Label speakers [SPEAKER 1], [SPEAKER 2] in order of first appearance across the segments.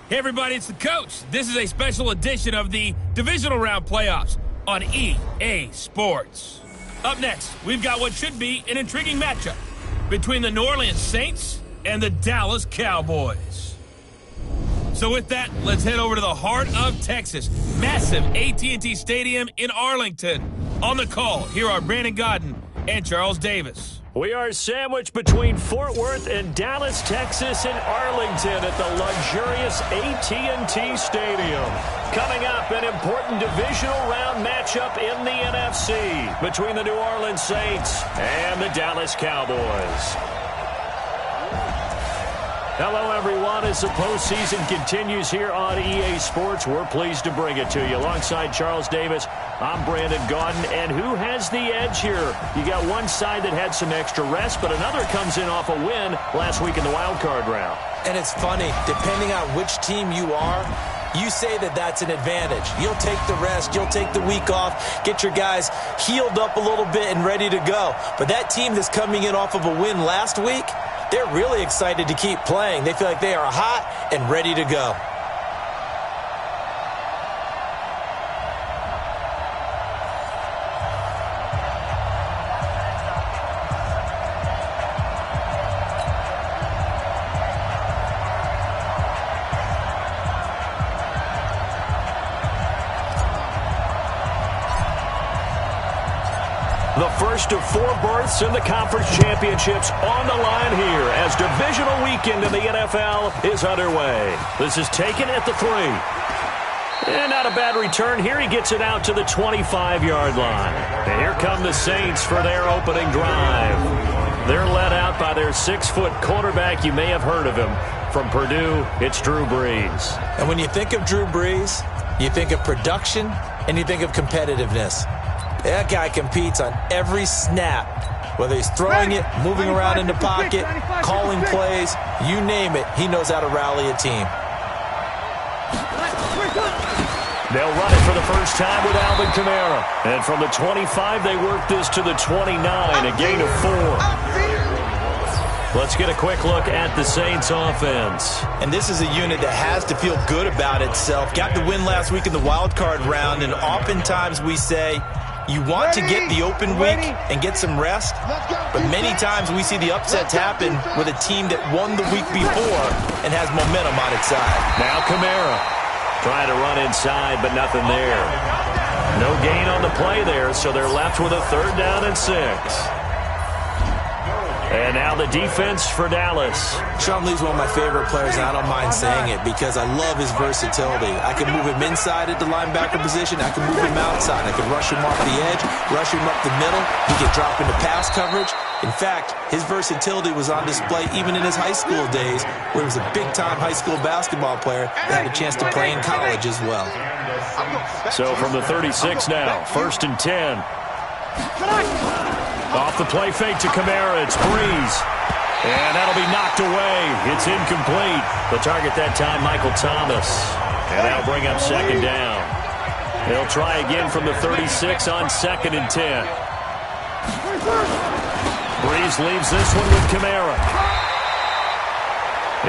[SPEAKER 1] Hey everybody, it's the coach. This is a special edition of the divisional round playoffs on EA Sports. Up next, we've got what should be an intriguing matchup between the New Orleans Saints and the Dallas Cowboys. So with that, let's head over to the heart of Texas. Massive AT&T Stadium in Arlington. On the call, here are Brandon Godden and Charles Davis.
[SPEAKER 2] We are sandwiched between Fort Worth and Dallas, Texas, and Arlington at the luxurious AT&T Stadium. Coming up, an important divisional round matchup in the NFC between the New Orleans Saints and the Dallas Cowboys. Hello, everyone. As the postseason continues here on EA Sports, we're pleased to bring it to you. Alongside Charles Davis, I'm Brandon Godden. And who has the edge here? You got one side that had some extra rest, but another comes in off a win last week in the wild card round.
[SPEAKER 3] And it's funny, depending on which team you are, you say that that's an advantage. You'll take the rest, you'll take the week off, get your guys healed up a little bit and ready to go. But that team that's coming in off of a win last week, they're really excited to keep playing. They feel like they are hot and ready to go.
[SPEAKER 2] The first of 4 berths in the conference championships on the line here as divisional weekend in the NFL is underway. This is taken at the 3. And not a bad return here. He gets it out to the 25-yard line. And here come the Saints for their opening drive. They're led out by their 6-foot quarterback. You may have heard of him. From Purdue, it's Drew Brees.
[SPEAKER 3] And when you think of Drew Brees, you think of production and you think of competitiveness. That guy competes on every snap, whether he's throwing it, moving around in the pocket, calling plays, you name it, he knows how to rally a team.
[SPEAKER 2] They'll run it for the first time with Alvin Kamara. And from the 25, they work this to the 29, a gain of 4. Let's get a quick look at the Saints offense.
[SPEAKER 3] And this is a unit that has to feel good about itself. Got the win last week in the wild card round, and oftentimes we say, you want to get the open week and get some rest, but many times we see the upsets happen with a team that won the week before and has momentum on its side.
[SPEAKER 2] Now Kamara trying to run inside, but nothing there. No gain on the play there, so they're left with a 3rd down and 6. And now the defense for Dallas.
[SPEAKER 3] Sean Lee's one of my favorite players, and I don't mind saying it because I love his versatility. I can move him inside at the linebacker position. I can move him outside. I can rush him off the edge, rush him up the middle. He can drop into pass coverage. In fact, his versatility was on display even in his high school days, where he was a big-time high school basketball player that had a chance to play in college as well.
[SPEAKER 2] So from the 36 now, 1st and 10. Off the play fake to Kamara, it's Brees. And that'll be knocked away. It's incomplete. The target that time, Michael Thomas. And that'll bring up 2nd down. They'll try again from the 36 on 2nd and 10. Brees leaves this one with Kamara.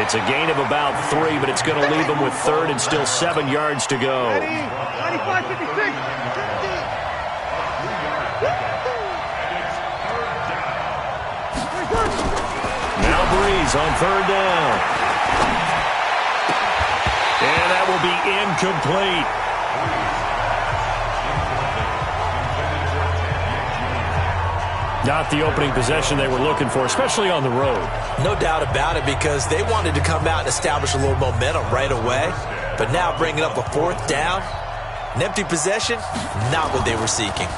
[SPEAKER 2] It's a gain of about 3, but it's going to leave him with 3rd and still 7 yards to go.
[SPEAKER 4] 95-56.
[SPEAKER 2] Now Brees on 3rd down. And that will be incomplete. Not the opening possession they were looking for, especially on the road.
[SPEAKER 3] No doubt about it, because they wanted to come out and establish a little momentum right away. But now bringing up a 4th down, an empty possession, not what they were seeking.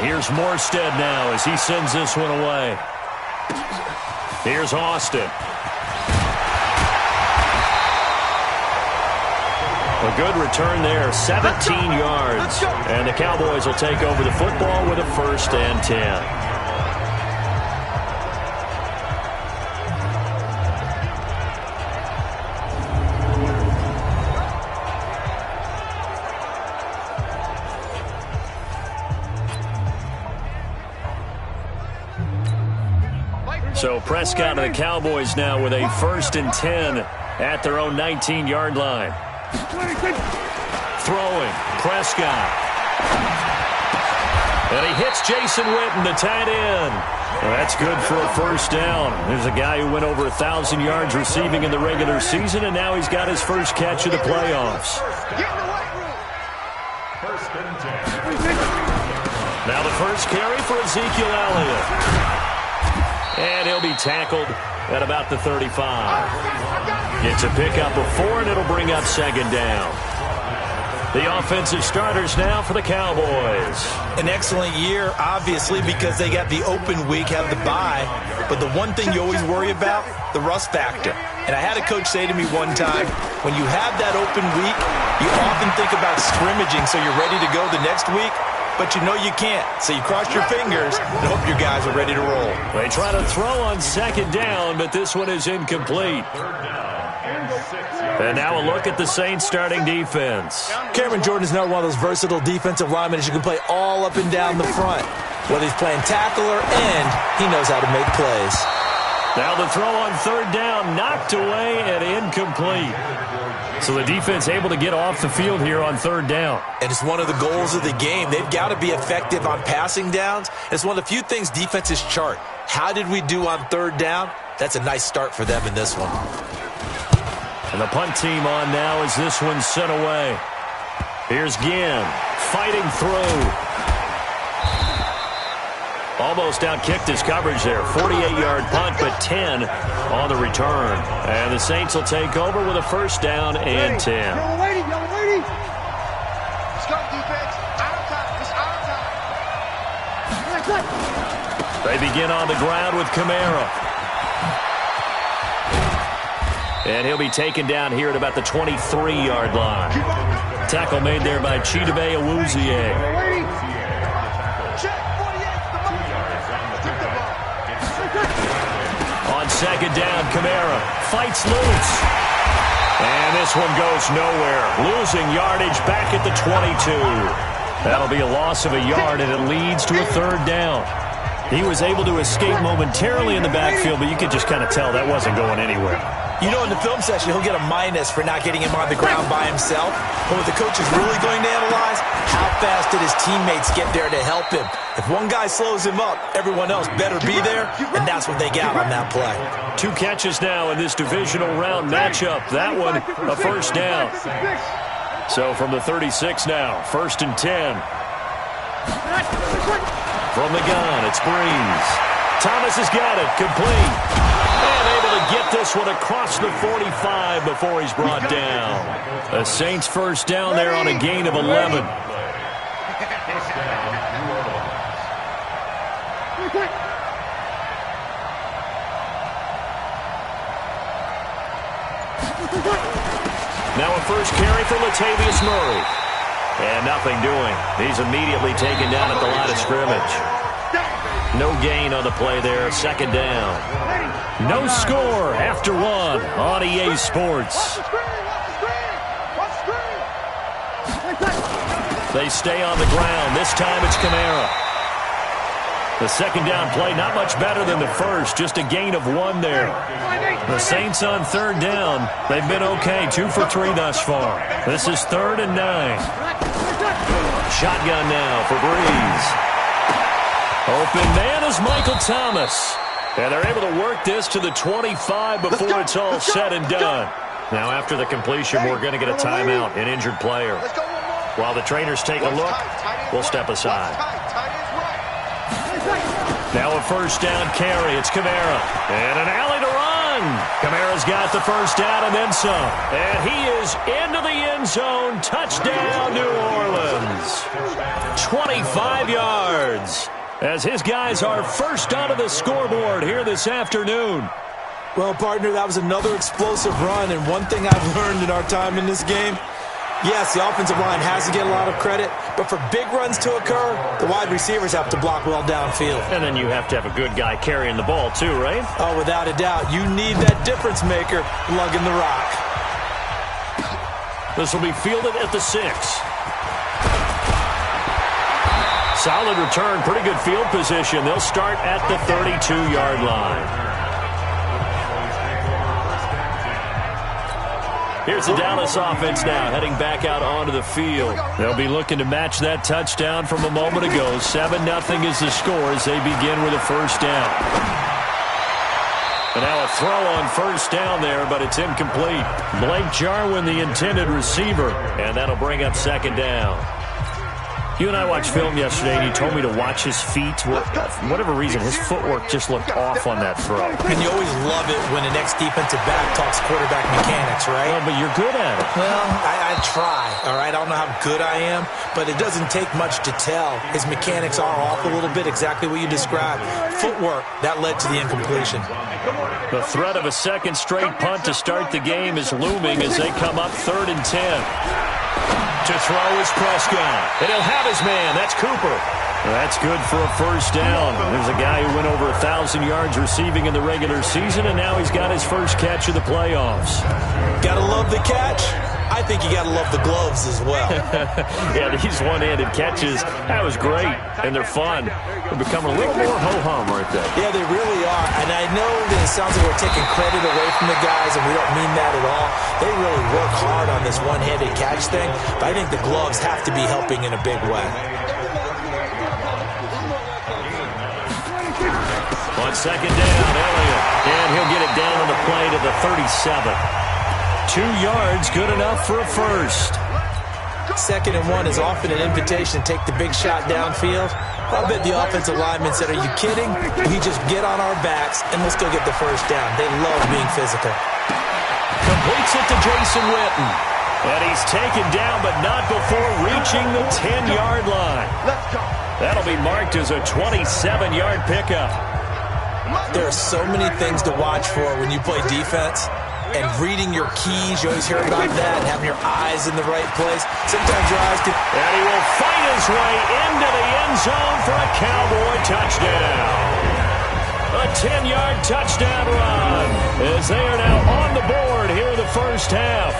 [SPEAKER 2] Here's Morstead now as he sends this one away. Here's Austin. A good return there, 17 yards. And the Cowboys will take over the football with a 1st and 10. So Prescott and the Cowboys now with a 1st and 10 at their own 19-yard line. Throwing, Prescott. And he hits Jason Witten, the tight end. Well, that's good for a first down. There's a guy who went over 1,000 yards receiving in the regular season, and now he's got his first catch of the playoffs. Now the first carry for Ezekiel Elliott. And he'll be tackled at about the 35. Gets a pickup of 4, and it'll bring up second down. The offensive starters now for the Cowboys.
[SPEAKER 3] An excellent year, obviously, because they got the open week, have the bye. But the one thing you always worry about, the rust factor. And I had a coach say to me one time, when you have that open week, you often think about scrimmaging so you're ready to go the next week. But you know you can't. So you cross your fingers and hope your guys are ready to roll.
[SPEAKER 2] They try to throw on second down, but this one is incomplete. And now a look at the Saints starting defense.
[SPEAKER 3] Cameron Jordan is now one of those versatile defensive linemen who can play all up and down the front. Whether he's playing tackle or end, he knows how to make plays.
[SPEAKER 2] Now the throw on third down, knocked away and incomplete. So the defense able to get off the field here on third down.
[SPEAKER 3] And it's one of the goals of the game. They've got to be effective on passing downs. It's one of the few things defenses chart. How did we do on third down? That's a nice start for them in this one.
[SPEAKER 2] And the punt team on now as this one's sent away. Here's Ginn fighting through. Almost outkicked his coverage there. 48-yard punt, but 10 on the return. And the Saints will take over with a first down and 10.
[SPEAKER 4] Yellow lady. Let's go, defense. Out of time.
[SPEAKER 2] They begin on the ground with Kamara. And he'll be taken down here at about the 23-yard line. Tackle made there by Chidobe Awuzie. On second down, Kamara fights loose. And this one goes nowhere. Losing yardage back at the 22. That'll be a loss of a yard, and it leads to a third down. He was able to escape momentarily in the backfield, but you could just kind of tell that wasn't going anywhere.
[SPEAKER 3] You know, in the film session, he'll get a minus for not getting him on the ground by himself. But what the coach is really going to analyze, how fast did his teammates get there to help him? If one guy slows him up, everyone else better be there, and that's what they got on that play.
[SPEAKER 2] 2 catches now in this divisional round matchup. That one, a first down. So from the 36 now, first and 10. From the gun, it's Breeze. Thomas has got it, complete. And able to get this one across the 45 before he's brought down. The Saints first down there on a gain of 11. Now a first carry for Latavius Murray. And nothing doing. He's immediately taken down at the line of scrimmage. No gain on the play there. Second down. No score after one on EA Sports. They stay on the ground. This time it's Kamara. The second down play not much better than the first. Just a gain of 1 there. The Saints on third down. They've been okay. 2 for 3 thus far. This is 3rd and 9. Shotgun now for Breeze. Open man is Michael Thomas. And they're able to work this to the 25 before it's all said and done. Now after the completion, we're going to get a timeout, an injured player. While the trainers take a look, we'll step aside. Now a first down carry. It's Kamara. And an alley to run. Kamara's got the first down and then some. And he is into the end zone. Touchdown, New Orleans. 25 yards. As his guys are first onto the scoreboard here this afternoon.
[SPEAKER 3] Well, partner, that was another explosive run, and one thing I've learned in our time in this game, yes, the offensive line has to get a lot of credit, but for big runs to occur, the wide receivers have to block well downfield.
[SPEAKER 2] And then you have to have a good guy carrying the ball too, right?
[SPEAKER 3] Oh, without a doubt. You need that difference maker lugging the rock.
[SPEAKER 2] This will be fielded at the 6. Solid return, pretty good field position. They'll start at the 32-yard line. Here's the Dallas offense now, heading back out onto the field. They'll be looking to match that touchdown from a moment ago. 7-0 is the score as they begin with a first down. And now a throw on first down there, but it's incomplete. Blake Jarwin, the intended receiver, and that'll bring up second down. You and I watched film yesterday, and you told me to watch his feet. For whatever reason, his footwork just looked off on that throw.
[SPEAKER 3] And you always love it when the next defensive back talks quarterback mechanics, right?
[SPEAKER 2] Well, but you're good at it.
[SPEAKER 3] Well, I try, all right? I don't know how good I am, but it doesn't take much to tell. His mechanics are off a little bit, exactly what you described. Footwork, that led to the incompletion.
[SPEAKER 2] The threat of a second straight punt to start the game is looming as they come up 3rd and 10. To throw is Prescott. And he'll have his man. That's Cooper. That's good for a first down. There's a guy who went over 1,000 yards receiving in the regular season, and now he's got his first catch of the playoffs.
[SPEAKER 3] Gotta love the catch. I think you gotta love the gloves as well.
[SPEAKER 2] Yeah, these one-handed catches, that was great, and they're fun. They're becoming a little more ho-hum right there.
[SPEAKER 3] Yeah, they really are. And I know that it sounds like we're taking credit away from the guys, and we don't mean that at all. They really work hard on this one-handed catch thing, but I think the gloves have to be helping in a big way.
[SPEAKER 2] On second down, Elliott. And he'll get it down on the play to the 37. 2 yards, good enough for a first.
[SPEAKER 3] 2nd and 1 is often an invitation to take the big shot downfield. I'll bet the offensive lineman said, are you kidding? We just get on our backs and let's go get the first down. They love being physical.
[SPEAKER 2] Completes it to Jason Witten. And he's taken down, but not before reaching the 10-yard line. That'll be marked as a 27-yard pickup.
[SPEAKER 3] There are so many things to watch for when you play defense. And reading your keys, you always hear about that, and having your eyes in the right place. Sometimes your eyes can...
[SPEAKER 2] And he will fight his way into the end zone for a Cowboy touchdown. A 10-yard touchdown run as they are now on the board here in the first half.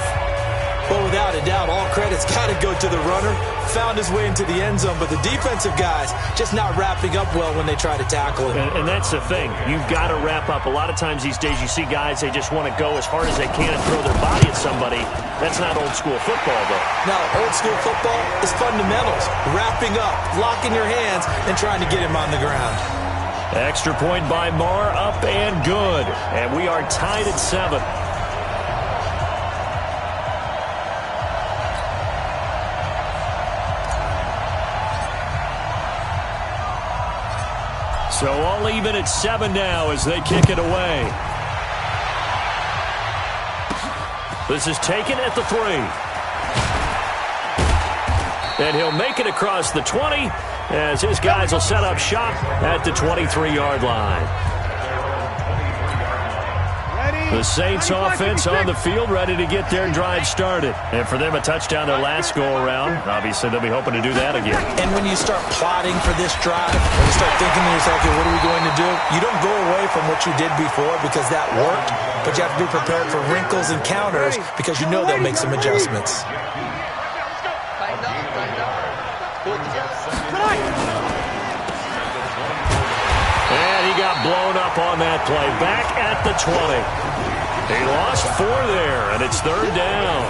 [SPEAKER 3] Well, without a doubt, all credit's got to go to the runner. Found his way into the end zone, but the defensive guys just not wrapping up well when they try to tackle him.
[SPEAKER 2] And that's the thing. You've got to wrap up. A lot of times these days you see guys, they just want to go as hard as they can and throw their body at somebody. That's not old school football, though.
[SPEAKER 3] No, old school football is fundamentals. Wrapping up, locking your hands, and trying to get him on the ground.
[SPEAKER 2] Extra point by Marr, up and good. And we are tied at 7. So all even at 7 now as they kick it away. This is taken at the 3. And he'll make it across the 20 as his guys will set up shop at the 23-yard line. The Saints offense on the field ready to get their drive started. And for them, a touchdown their last go-around. Obviously, they'll be hoping to do that again.
[SPEAKER 3] And when you start plotting for this drive, when you start thinking to yourself, okay, what are we going to do? You don't go away from what you did before because that worked, but you have to be prepared for wrinkles and counters because you know they'll make some adjustments.
[SPEAKER 2] And he got blown up on that play. Back at the 20. He lost 4 there, and it's 3rd down.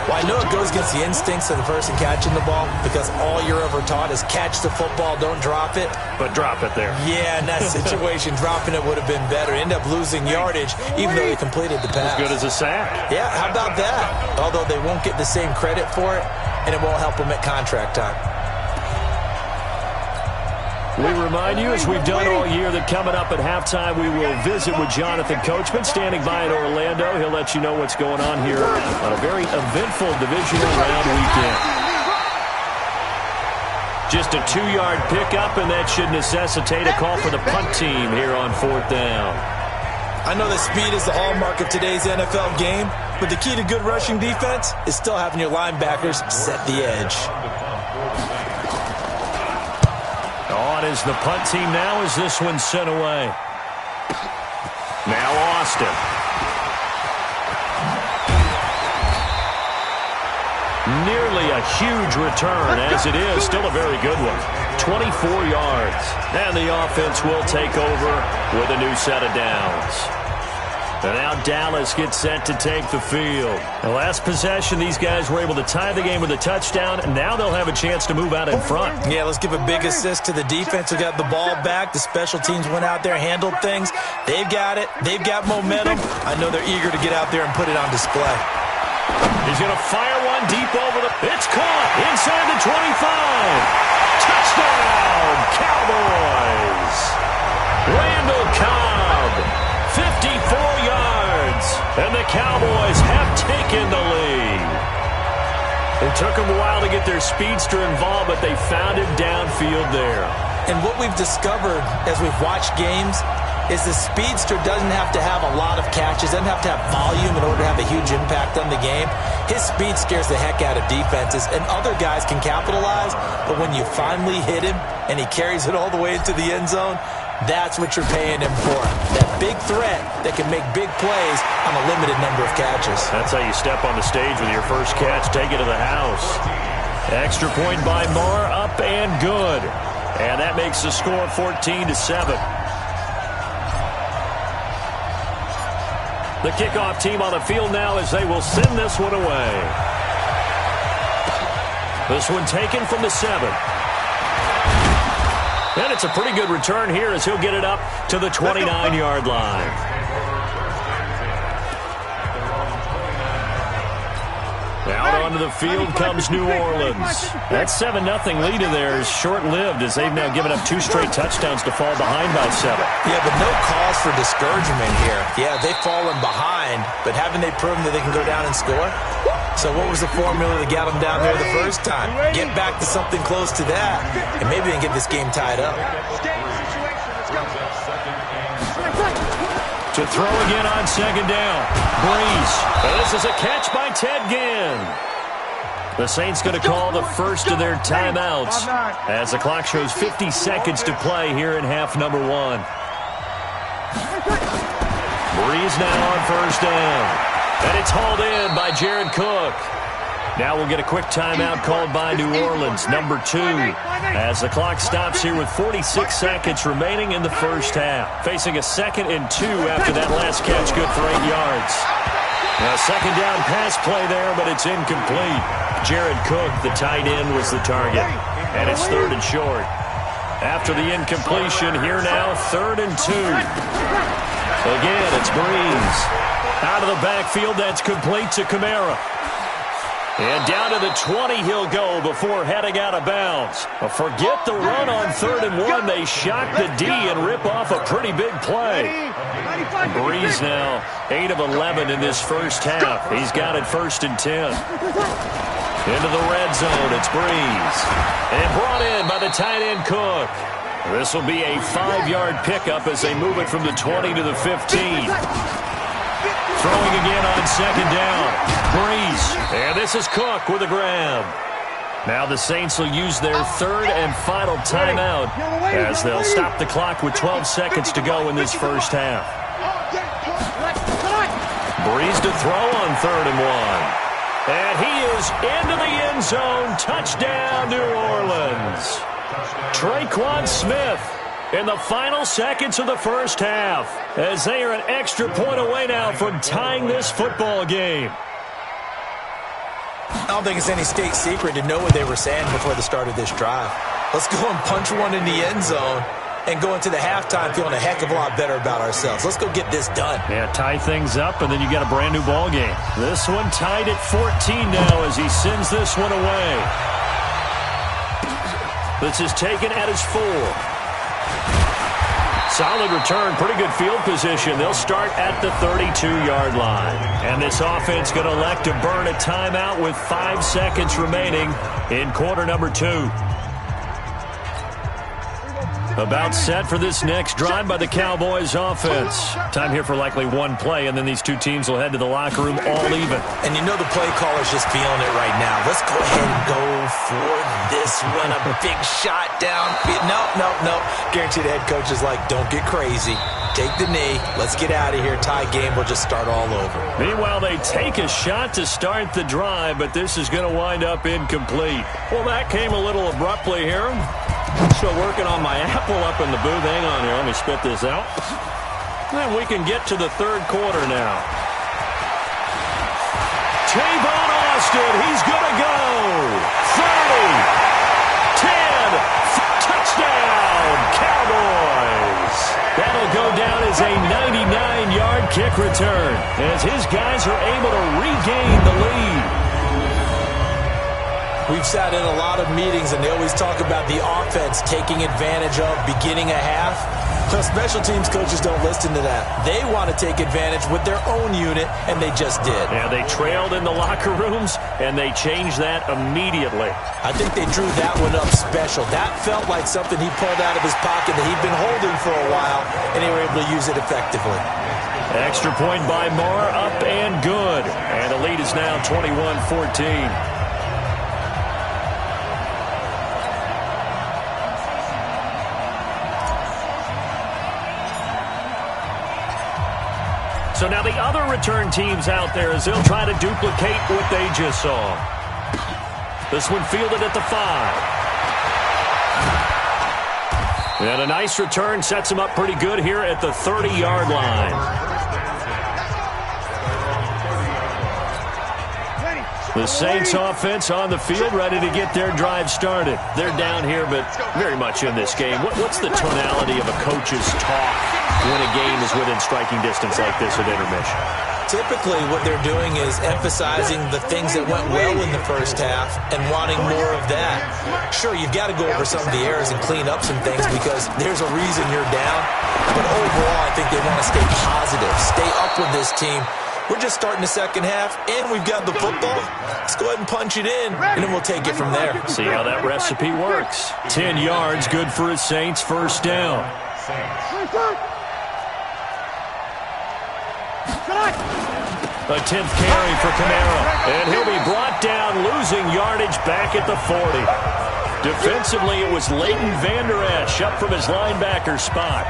[SPEAKER 3] Well, I know it goes against the instincts of the person catching the ball because all you're ever taught is catch the football, don't drop it.
[SPEAKER 2] But drop it there.
[SPEAKER 3] Yeah, in that situation, dropping it would have been better. End up losing yardage, even though they completed the pass.
[SPEAKER 2] As good as a sack.
[SPEAKER 3] Yeah, how about that? Although they won't get the same credit for it, and it won't help them at contract time.
[SPEAKER 2] We remind you, as we've done all year, that coming up at halftime, we will visit with Jonathan Coachman, standing by in Orlando. He'll let you know what's going on here on a very eventful divisional round weekend. Just a 2-yard pickup, and that should necessitate a call for the punt team here on 4th down.
[SPEAKER 3] I know that speed is the hallmark of today's NFL game, but the key to good rushing defense is still having your linebackers set the edge.
[SPEAKER 2] On is the punt team now as this one's sent away. Now Austin. Nearly a huge return, as it is still a very good one. 24 yards. And the offense will take over with a new set of downs. And now Dallas gets set to take the field. The last possession, these guys were able to tie the game with a touchdown, and now they'll have a chance to move out in front.
[SPEAKER 3] Yeah, let's give a big assist to the defense who got the ball back. The special teams went out there, handled things. They've got it. They've got momentum. I know they're eager to get out there and put it on display.
[SPEAKER 2] He's going to fire one deep over the... It's caught inside the 25. Touchdown, Cowboys. Randall Cobb, 54 yards, and the Cowboys have taken the lead. It took them a while to get their speedster involved, but they found him downfield there.
[SPEAKER 3] And what we've discovered as we've watched games is the speedster doesn't have to have a lot of catches, doesn't have to have volume in order to have a huge impact on the game. His speed scares the heck out of defenses, and other guys can capitalize, but when you finally hit him and he carries it all the way into the end zone, that's what you're paying him for. That big threat that can make big plays on a limited number of catches. That's how you step on the stage with your first catch, take it to the house. Extra point by Moore, up and good. And that makes the score 14-7. The kickoff team on the field now as they will send this one away. This one taken from the 7. And it's a pretty good return here as he'll get it up to the 29-yard line. Out onto the field comes New Orleans. That 7-0 lead of theirs short-lived as they've now given up 2 straight touchdowns to fall behind by 7. Yeah, but no cause for discouragement here. Yeah, they've fallen behind, but haven't they proven that they can go down and score? So what was the formula that got them down there the first time? Get back to something close to that, and maybe they can get this game tied up.
[SPEAKER 2] To throw again on second down. Breeze. And this is a catch by Ted Ginn. The Saints going to call the first of their timeouts as the clock shows 50 seconds to play here in half number 1. Breeze now on first down. And it's hauled in by Jared Cook. Now we'll get a quick timeout called by New Orleans, number 2, as the clock stops here with 46 seconds remaining in the first half. Facing a 2nd and 2 after that last catch, good for 8 yards. Now, second down pass play there, but it's incomplete. Jared Cook, the tight end, was the target. And it's 3rd and short. After the incompletion, here now, 3rd and 2. Again, it's Breeze. Out of the backfield, that's complete to Kamara. And down to the 20 he'll go before heading out of bounds. Forget the run on 3rd and 1. They shock the D and rip off a pretty big play. Breeze now 8 of 11 in this first half. He's got it 1st and 10. Into the red zone, it's Breeze. And brought in by the tight end Cook. This will be a 5-yard pickup as they move it from the 20 to the 15. Throwing again on second down. Breeze. And this is Cook with a grab. Now the Saints will use their 3rd and final timeout as they'll stop the clock with 12 seconds to go in this first half. Breeze to throw on 3rd and 1. And he is into the end zone. Touchdown, New Orleans. Traquan Smith in the final seconds of the first half as they are an extra point away now from tying this football game.
[SPEAKER 3] I don't think it's any state secret to know what they were saying before the start of this drive. Let's go and punch one in the end zone and go into the halftime feeling a heck of a lot better about ourselves. Let's go get this done.
[SPEAKER 2] Yeah, tie things up, and then you got a brand new ball game. This one tied at 14 now as he sends this one away. This is taken at his 4. Solid return, pretty good field position. They'll start at the 32-yard line. And this offense going to elect to burn a timeout with 5 seconds remaining in quarter number 2. About set for this next drive by the Cowboys offense. Time here for likely one play, and then these two teams will head to the locker room all even.
[SPEAKER 3] And you know the play caller's just feeling it right now. Let's go ahead and go for this one. A big shot downfield. No. Guarantee the head coach is like, don't get crazy. Take the knee. Let's get out of here. Tie game. We'll just start all over.
[SPEAKER 2] Meanwhile, they take a shot to start the drive, but this is going to wind up incomplete. Well, that came a little abruptly here. Still working on my apple up in the booth. Hang on here. Let me spit this out. Then we can get to the third quarter now. Tavon Austin, he's going to go. 30, 10, touchdown, Cowboys. That'll go down as a 99-yard kick return as his guys are able to regain the lead.
[SPEAKER 3] We've sat in a lot of meetings, and they always talk about the offense taking advantage of beginning a half. So special teams coaches don't listen to that. They want to take advantage with their own unit, and they just did.
[SPEAKER 2] Yeah, they trailed in the locker rooms, and they changed that immediately.
[SPEAKER 3] I think they drew that one up special. That felt like something he pulled out of his pocket that he'd been holding for a while, and they were able to use it effectively.
[SPEAKER 2] Extra point by Moore, up and good. And the lead is now 21-14. So now the other return teams out there as they'll try to duplicate what they just saw. This one fielded at the 5. And a nice return sets him up pretty good here at the 30-yard line. The Saints offense on the field ready to get their drive started. They're down here, but very much in this game. What's the tonality of a coach's talk when a game is within striking distance like this at intermission?
[SPEAKER 3] Typically, what they're doing is emphasizing the things that went well in the first half and wanting more of that. Sure, you've got to go over some of the errors and clean up some things because there's a reason you're down. But overall, I think they want to stay positive, stay up with this team. We're just starting the second half, and we've got the football. Let's go ahead and punch it in, and then we'll take it from there.
[SPEAKER 2] See how that recipe works. 10 yards, good for his Saints, first down. A 10th carry for Kamara, and he'll be brought down, losing yardage back at the 40. Defensively, it was Leighton Vander Esch up from his linebacker spot.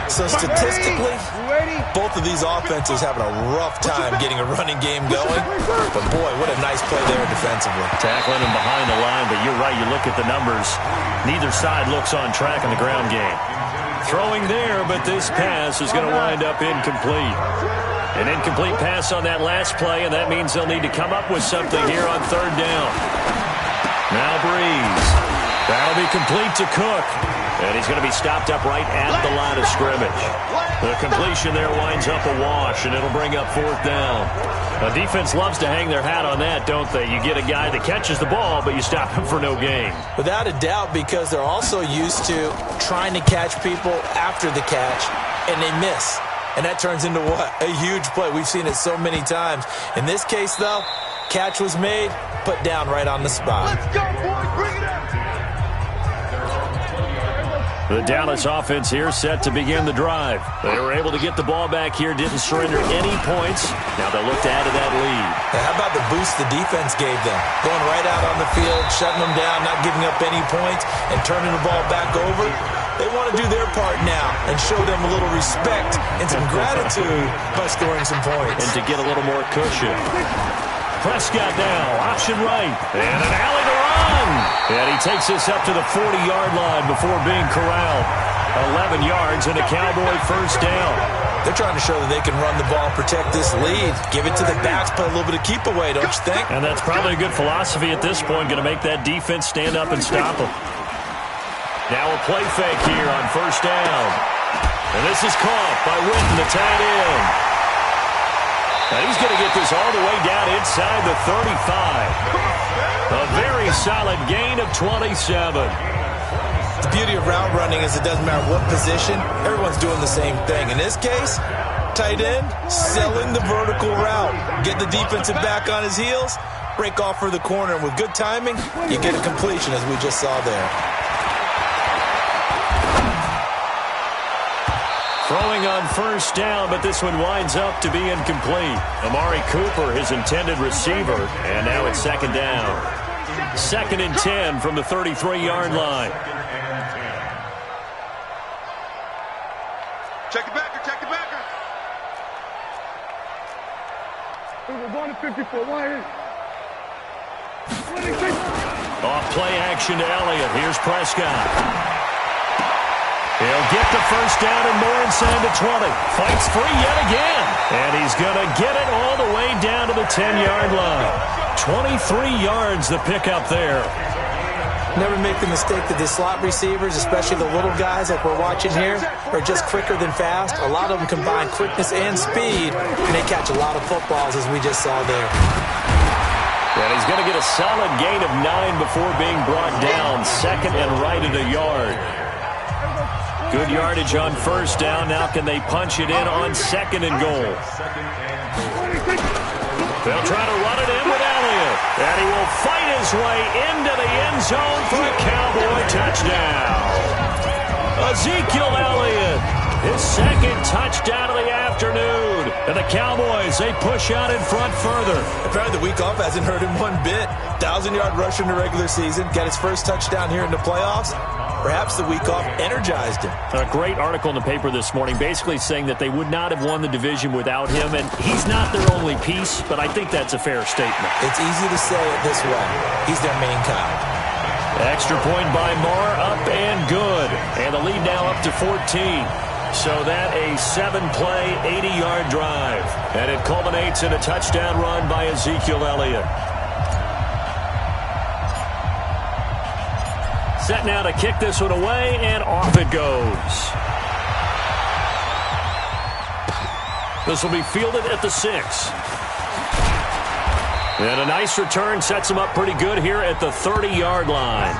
[SPEAKER 3] So statistically, both of these offenses having a rough time getting a running game going. But boy, what a nice play there defensively.
[SPEAKER 2] Tackling him behind the line, but you're right, you look at the numbers. Neither side looks on track in the ground game. Throwing there, but this pass is going to wind up incomplete. An incomplete pass on that last play, and that means they'll need to come up with something here on third down. Now Breeze. That'll be complete to Cook. And he's going to be stopped up right at the line of scrimmage. The completion there winds up a wash, and it'll bring up fourth down. The defense loves to hang their hat on that, don't they? You get a guy that catches the ball, but you stop him for no gain.
[SPEAKER 3] Without a doubt, because they're also used to trying to catch people after the catch, and they miss. And that turns into what? A huge play. We've seen it so many times. In this case, though, catch was made, put down right on the spot.
[SPEAKER 4] Let's go, boys. Bring it up.
[SPEAKER 2] The Dallas offense here set to begin the drive. They were able to get the ball back here, didn't surrender any points. Now they'll look to add to that lead.
[SPEAKER 3] Now, how about the boost the defense gave them? Going right out on the field, shutting them down, not giving up any points, and turning the ball back over. They want to do their part now and show them a little respect and some gratitude by scoring some points.
[SPEAKER 2] And to get a little more cushion. Prescott now, option right, and an alley to run. And he takes this up to the 40-yard line before being corralled. 11 yards and a Cowboy first down.
[SPEAKER 3] They're trying to show that they can run the ball, protect this lead, give it to the backs, play a little bit of keep away, don't you think?
[SPEAKER 2] And that's probably a good philosophy at this point, going to make that defense stand up and stop them. Now a play fake here on first down. And this is caught by Witten, the tight end. And he's going to get this all the way down inside the 35. A very solid gain of 27.
[SPEAKER 3] The beauty of route running is it doesn't matter what position, everyone's doing the same thing. In this case, tight end, selling the vertical route. Get the defensive back on his heels, break off for the corner. And with good timing, you get a completion as we just saw there.
[SPEAKER 2] Throwing on first down, but this one winds up to be incomplete. Amari Cooper, his intended receiver, and now it's second down. 2nd and 10 from the 33-yard line.
[SPEAKER 4] Check it backer, check it backer.
[SPEAKER 5] We're going to 54. Why?
[SPEAKER 2] Off play action to Elliott. Here's Prescott. He'll get the first down and more inside the 20. Fights free yet again. And he's going to get it all the way down to the 10-yard line. 23 yards the pickup there.
[SPEAKER 3] Never make the mistake that the slot receivers, especially the little guys like we're watching here, are just quicker than fast. A lot of them combine quickness and speed, and they catch a lot of footballs, as we just saw there.
[SPEAKER 2] And he's going to get a solid gain of 9 before being brought down. Second and right at a yard. Good yardage on first down. Now can they punch it in on second and goal? They'll try to run it in with Elliott. And he will fight his way into the end zone for a Cowboy touchdown. Ezekiel Elliott, his second touchdown of the afternoon. And the Cowboys, they push out in front further.
[SPEAKER 3] Apparently the week off hasn't hurt him one bit. 1,000-yard rusher in the regular season. Got his first touchdown here in the playoffs. Perhaps the week off energized him.
[SPEAKER 2] A great article in the paper this morning basically saying that they would not have won the division without him, and he's not their only piece, but I think that's a fair statement.
[SPEAKER 3] It's easy to say it this way. He's their main guy.
[SPEAKER 2] Extra point by Marr, up and good. And the lead now up to 14. So that a 7-play, 80-yard drive. And it culminates in a touchdown run by Ezekiel Elliott. Set now to kick this one away, and off it goes. This will be fielded at the 6. And a nice return sets him up pretty good here at the 30-yard line.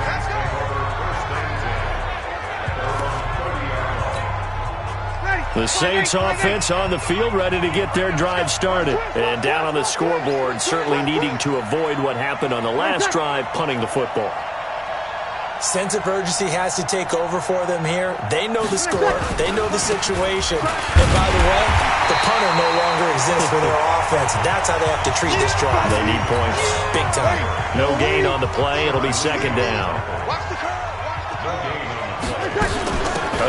[SPEAKER 2] The Saints offense on the field, ready to get their drive started. And down on the scoreboard, certainly needing to avoid what happened on the last drive, punting the football.
[SPEAKER 3] Sense of urgency has to take over for them here. They know the score. They know the situation. And by the way, the punter no longer exists for their offense. That's how they have to treat this drive.
[SPEAKER 2] They need points.
[SPEAKER 3] Big time.
[SPEAKER 2] No gain on the play. It'll be second down.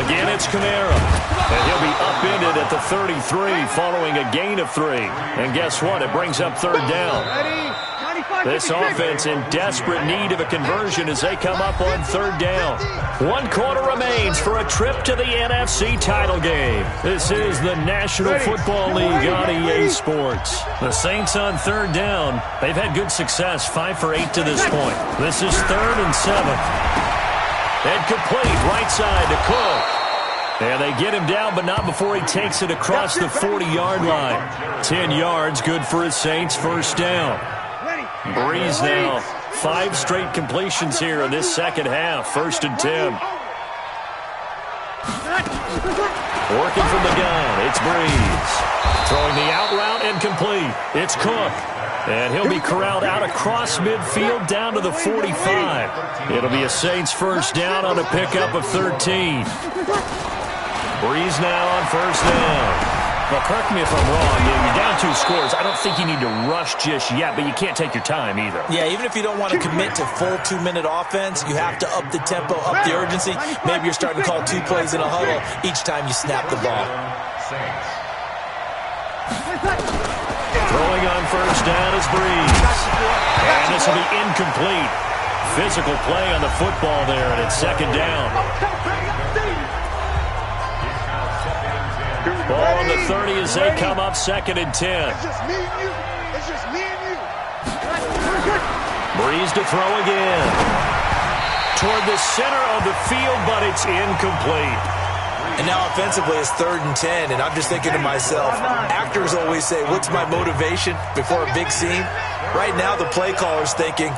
[SPEAKER 2] Again, it's Kamara. And he'll be upended at the 33 following a gain of 3. And guess what? It brings up third down. This offense in desperate need of a conversion as they come up on third down. 1 quarter remains for a trip to the NFC title game. This is the National Football League on EA Sports. The Saints on third down. They've had good success, 5 for 8 to this point. This is 3rd and 7. And complete right side to Cook. And they get him down, but not before he takes it across the 40-yard line. 10 yards, good for his Saints, first down. Breeze now. 5 straight completions here in this second half. 1st and 10. Working from the gun. It's Breeze. Throwing the out route and complete. It's Cook. And he'll be corralled out across midfield down to the 45. It'll be a Saints first down on a pickup of 13. Breeze now on first down. Well, correct me if I'm wrong. You're down 2 scores. I don't think you need to rush just yet, but you can't take your time either.
[SPEAKER 3] Yeah, even if you don't want to commit to full 2-minute offense, you have to up the tempo, up the urgency. Maybe you're starting to call 2 plays in a huddle each time you snap the ball.
[SPEAKER 2] Throwing on first down is Breeze. And this will be incomplete. Physical play on the football there, and it's second down. Ball on the 30 as they come up 2nd and 10.
[SPEAKER 4] It's just me and you. It's just me and you.
[SPEAKER 2] Breeze to throw again. Toward the center of the field, but it's incomplete.
[SPEAKER 3] And now offensively it's 3rd and 10, and I'm just thinking to myself, actors always say, what's my motivation before a big scene? Right now the play caller's thinking,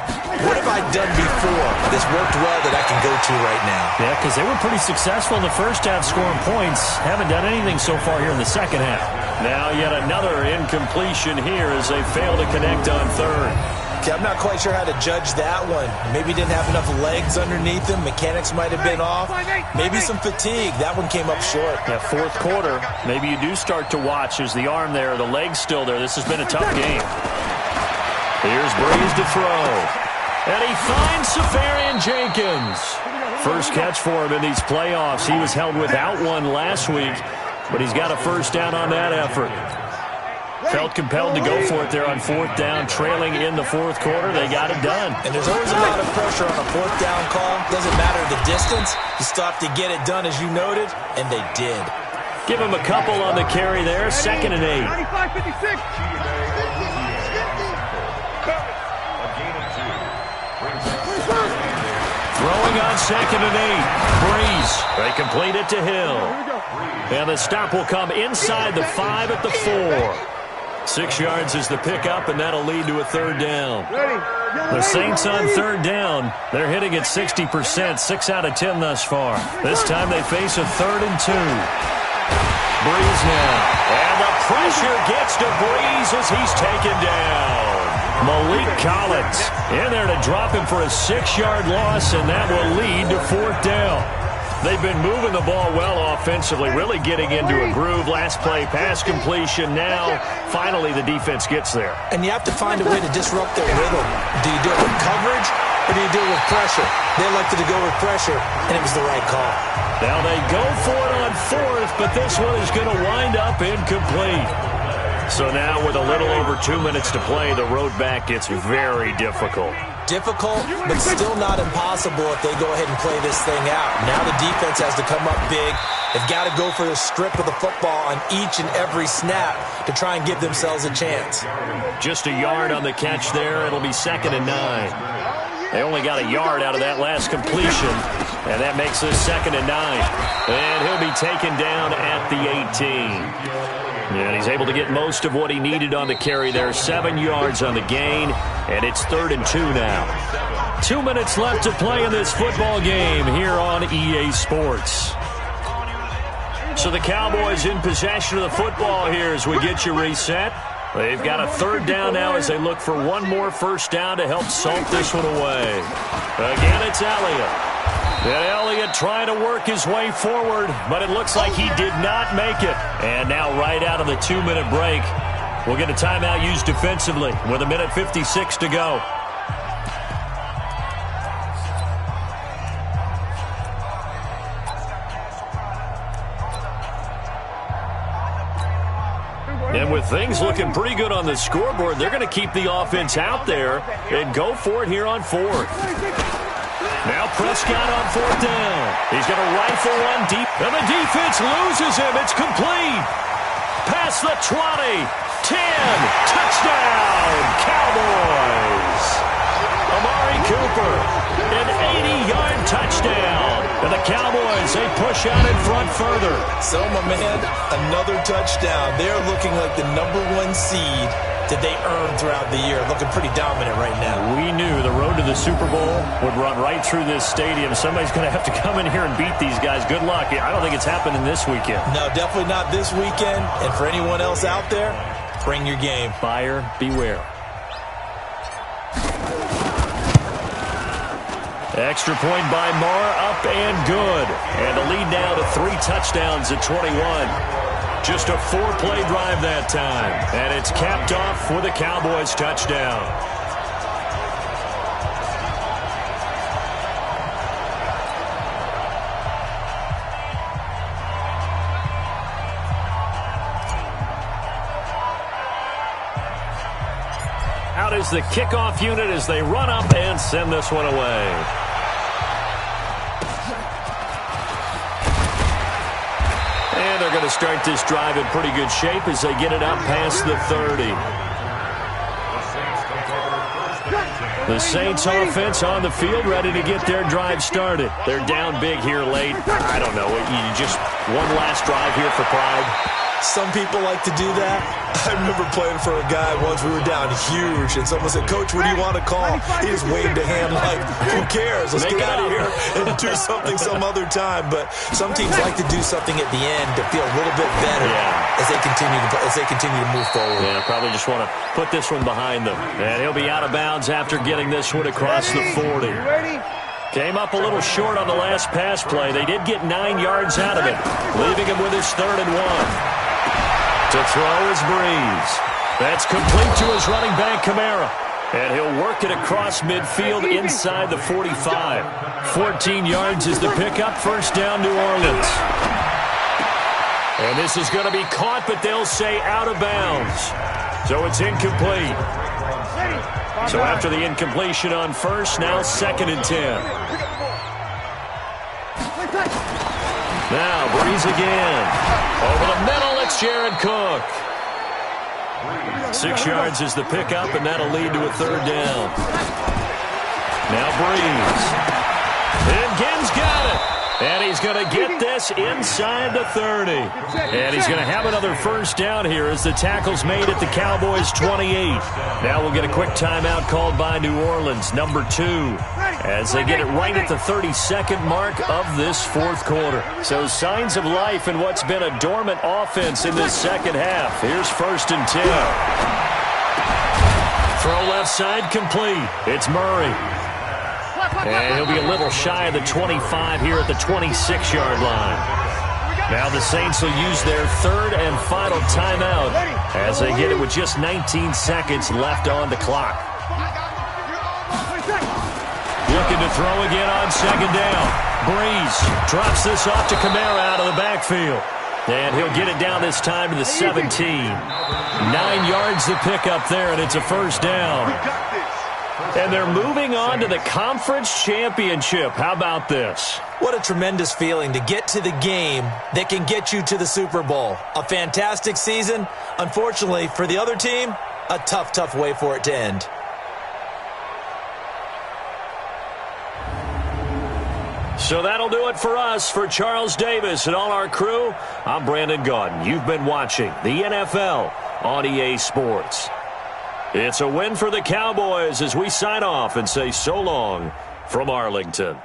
[SPEAKER 3] what have I done before? This worked well that I can go to right now.
[SPEAKER 2] Yeah, because they were pretty successful in the first half scoring points. Haven't done anything so far here in the second half. Now yet another incompletion here as they fail to connect on third.
[SPEAKER 3] Okay, I'm not quite sure how to judge that one. Maybe didn't have enough legs underneath him. Mechanics might have been off. Maybe some fatigue. That one came up short.
[SPEAKER 2] Yeah, 4th quarter. Maybe you do start to watch as the arm there, the leg's still there. This has been a tough game. Here's Breeze to throw. And he finds Safarian Jenkins. First catch for him in these playoffs. He was held without one last week, but he's got a first down on that effort. Felt compelled to go for it there on fourth down, trailing in the fourth quarter. They got it done.
[SPEAKER 3] And there's always a lot of pressure on a fourth down call. Doesn't matter the distance. You still have to get it done, as you noted, and they did.
[SPEAKER 2] Give him a couple on the carry there, 2nd and 8.
[SPEAKER 5] 95-56.
[SPEAKER 2] Throwing on 2nd and 8. Breeze. They complete it to Hill. And the stop will come inside the 5 at the 4. 6 yards is the pickup, and that'll lead to a third down. The Saints on third down. They're hitting at 60%, 6 out of 10 thus far. This time they face a 3rd and 2. Breeze now. And the pressure gets to Breeze as he's taken down. Malik Collins in there to drop him for a 6-yard loss, and that will lead to fourth down. They've been moving the ball well offensively, really getting into a groove. Last play, pass completion. Now, finally, the defense gets there.
[SPEAKER 3] And you have to find a way to disrupt their rhythm. Do you do it with coverage, or do you do it with pressure? They elected to go with pressure, and it was the right call.
[SPEAKER 2] Now they go for it on fourth, but this one is going to wind up incomplete. So now with a little over 2 minutes to play, the road back gets very difficult.
[SPEAKER 3] Difficult, but still not impossible if they go ahead and play this thing out. Now the defense has to come up big. They've got to go for the strip of the football on each and every snap to try and give themselves a chance.
[SPEAKER 2] Just a yard on the catch there. It'll be 2nd and 9. They only got a yard out of that last completion, and that makes this 2nd and 9. And he'll be taken down at the 18. And he's able to get most of what he needed on the carry there. 7 yards on the gain, and it's 3rd and 2 now. 2 minutes left to play in this football game here on EA Sports. So the Cowboys in possession of the football here as we get you reset. They've got a third down now as they look for one more first down to help salt this one away. Again, it's Elliott. And Elliott trying to work his way forward, but it looks like he did not make it. And now right out of the 2-minute break, we'll get a timeout used defensively with 1:56 to go. And with things looking pretty good on the scoreboard, they're going to keep the offense out there and go for it here on fourth. Now Prescott on fourth down. He's going to rifle one deep, and the defense loses him. It's complete. Past the 20, 10, touchdown, Cowboys. Amari Cooper, an 80-yard touchdown. And the Cowboys, they push out in front further.
[SPEAKER 3] So, my man, another touchdown. They're looking like the #1 seed that they earned throughout the year. Looking pretty dominant right now.
[SPEAKER 2] We knew the road to the Super Bowl would run right through this stadium. Somebody's going to have to come in here and beat these guys. Good luck. I don't think it's happening this weekend.
[SPEAKER 3] No, definitely not this weekend. And for anyone else out there, bring your game.
[SPEAKER 2] Buyer beware. Extra point by Marr, up and good. And the lead now to 3 touchdowns at 21. Just a 4-play drive that time. And it's capped off with a Cowboys touchdown. Out is the kickoff unit as they run up and send this one away. And they're going to start this drive in pretty good shape as they get it up past the 30. The Saints offense on the field ready to get their drive started. They're down big here late. I don't know. Just one last drive here for pride.
[SPEAKER 3] Some people like to do that. I remember playing for a guy once. We were down huge, and someone said, "Coach, what do you want to call?" He just waved a hand like, "Who cares? Let's get out of here and do something some other time." But some teams like to do something at the end to feel a little bit better as they continue to move forward.
[SPEAKER 2] Yeah, probably just want to put this one behind them. And he'll be out of bounds after getting this one across the 40. Came up a little short on the last pass play. They did get 9 yards out of it, leaving him with his 3rd and 1. To throw is Breeze. That's complete to his running back, Kamara. And he'll work it across midfield inside the 45. 14 yards is the pickup. First down, New Orleans. And this is going to be caught, but they'll say out of bounds. So it's incomplete. So after the incompletion on first, now 2nd and 10. Now Breeze again. Over the middle, it's Jared Cook. 6 yards is the pickup, and that'll lead to a 3rd down. Now Breeze. And Ginn's got it. And he's going to get this inside the 30. And he's going to have another 1st down here as the tackle's made at the Cowboys' 28. Now we'll get a quick timeout called by New Orleans, number 2, as they get it right at the 32nd mark of this 4th quarter. So signs of life in what's been a dormant offense in this 2nd half. Here's 1st and 10. Throw left side complete. It's Murray. And he'll be a little shy of the 25 here at the 26-yard line. Now the Saints will use their 3rd and final timeout as they get it with just 19 seconds left on the clock. Looking to throw again on 2nd down. Breeze drops this off to Kamara out of the backfield. And he'll get it down this time to the 17. 9 yards to pick up there, and it's a 1st down. And they're moving on to the conference championship. How about this?
[SPEAKER 3] What a tremendous feeling to get to the game that can get you to the Super Bowl. A fantastic season. Unfortunately, for the other team, a tough, tough way for it to end.
[SPEAKER 2] So that'll do it for us. For Charles Davis and all our crew, I'm Brandon Gaudin. You've been watching the NFL on EA Sports. It's a win for the Cowboys as we sign off and say so long from Arlington.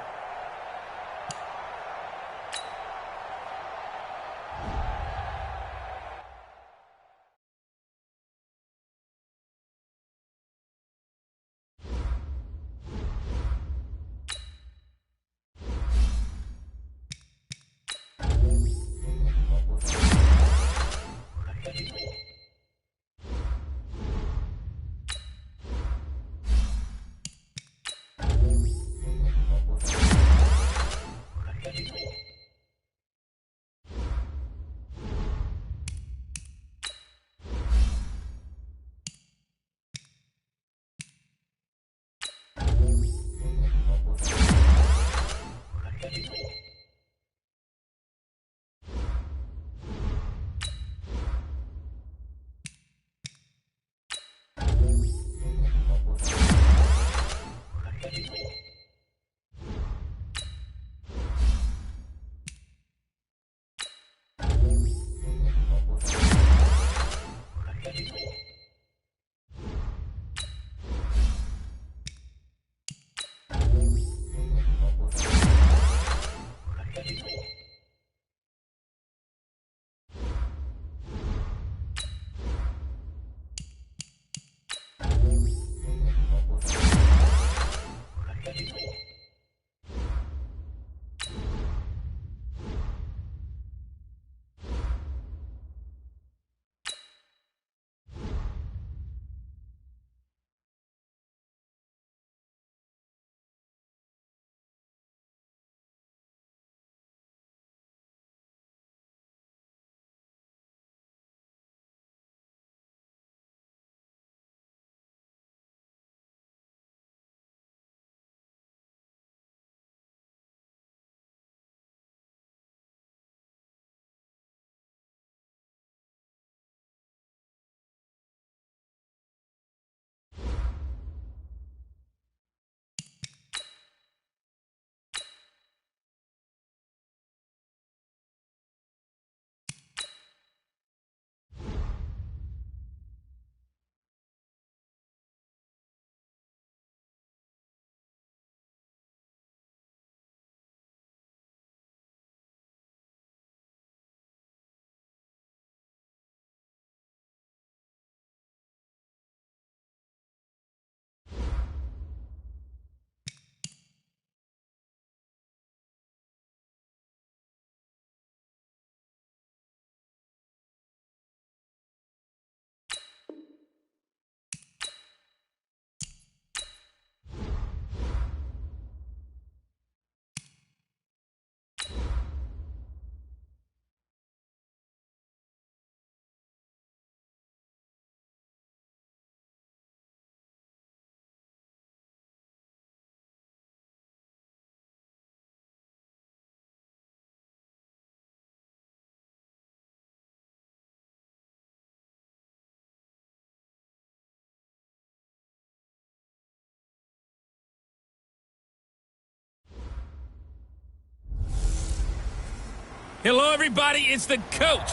[SPEAKER 1] Hello, everybody. It's the coach.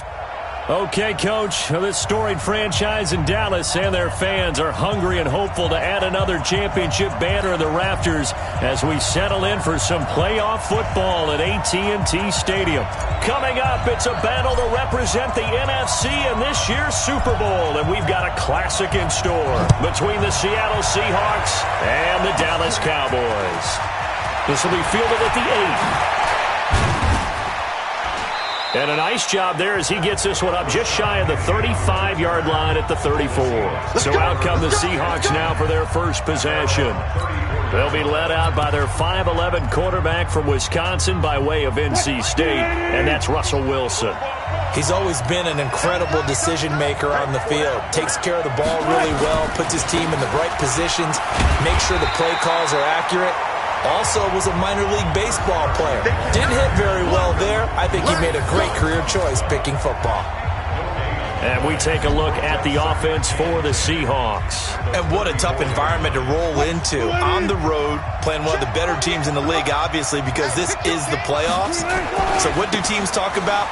[SPEAKER 2] Okay, Coach, this storied franchise in Dallas and their fans are hungry and hopeful to add another championship banner in the rafters as we settle in for some playoff football at AT&T Stadium. Coming up, it's a battle to represent the NFC in this year's Super Bowl, and we've got a classic in store between the Seattle Seahawks and the Dallas Cowboys. This will be fielded at the 8. And a nice job there as he gets this one up just shy of the 35-yard line at the 34. So out come the Seahawks now for their first possession. They'll be led out by their 5'11 quarterback from Wisconsin by way of NC State, and that's Russell Wilson.
[SPEAKER 3] He's always been an incredible decision-maker on the field. Takes care of the ball really well, puts his team in the right positions, makes sure the play calls are accurate. Also was a minor league baseball player. Didn't hit very well there. I think he made a great career choice picking football.
[SPEAKER 2] And we take a look at the offense for the Seahawks.
[SPEAKER 3] And what a tough environment to roll into. On the road, playing one of the better teams in the league, obviously, because this is the playoffs. So what do teams talk about?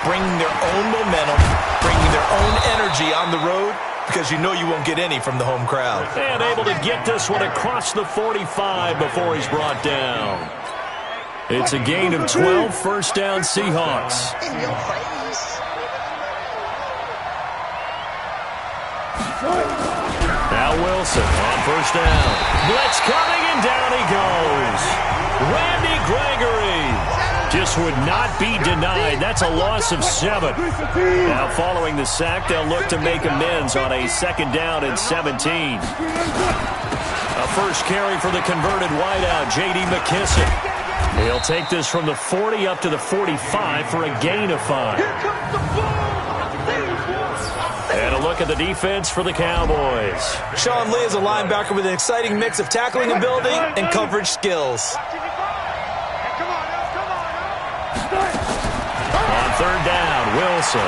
[SPEAKER 3] Bringing their own momentum, bringing their own energy on the road, because you know you won't get any from the home crowd.
[SPEAKER 2] And able to get this one across the 45 before he's brought down. It's a gain of 12, first down Seahawks.
[SPEAKER 4] In your face.
[SPEAKER 2] Now Wilson on first down. Blitz coming and down he goes. Randy Gregory just would not be denied. That's a loss of 7. Now following the sack, they'll look to make amends on a second down and 17. A first carry for the converted wideout, J.D. McKissic. He'll take this from the 40 up to the 45 for a gain of 5. And a look at the defense for the Cowboys.
[SPEAKER 3] Sean Lee is a linebacker with an exciting mix of tackling ability and coverage skills.
[SPEAKER 2] On third down, Wilson.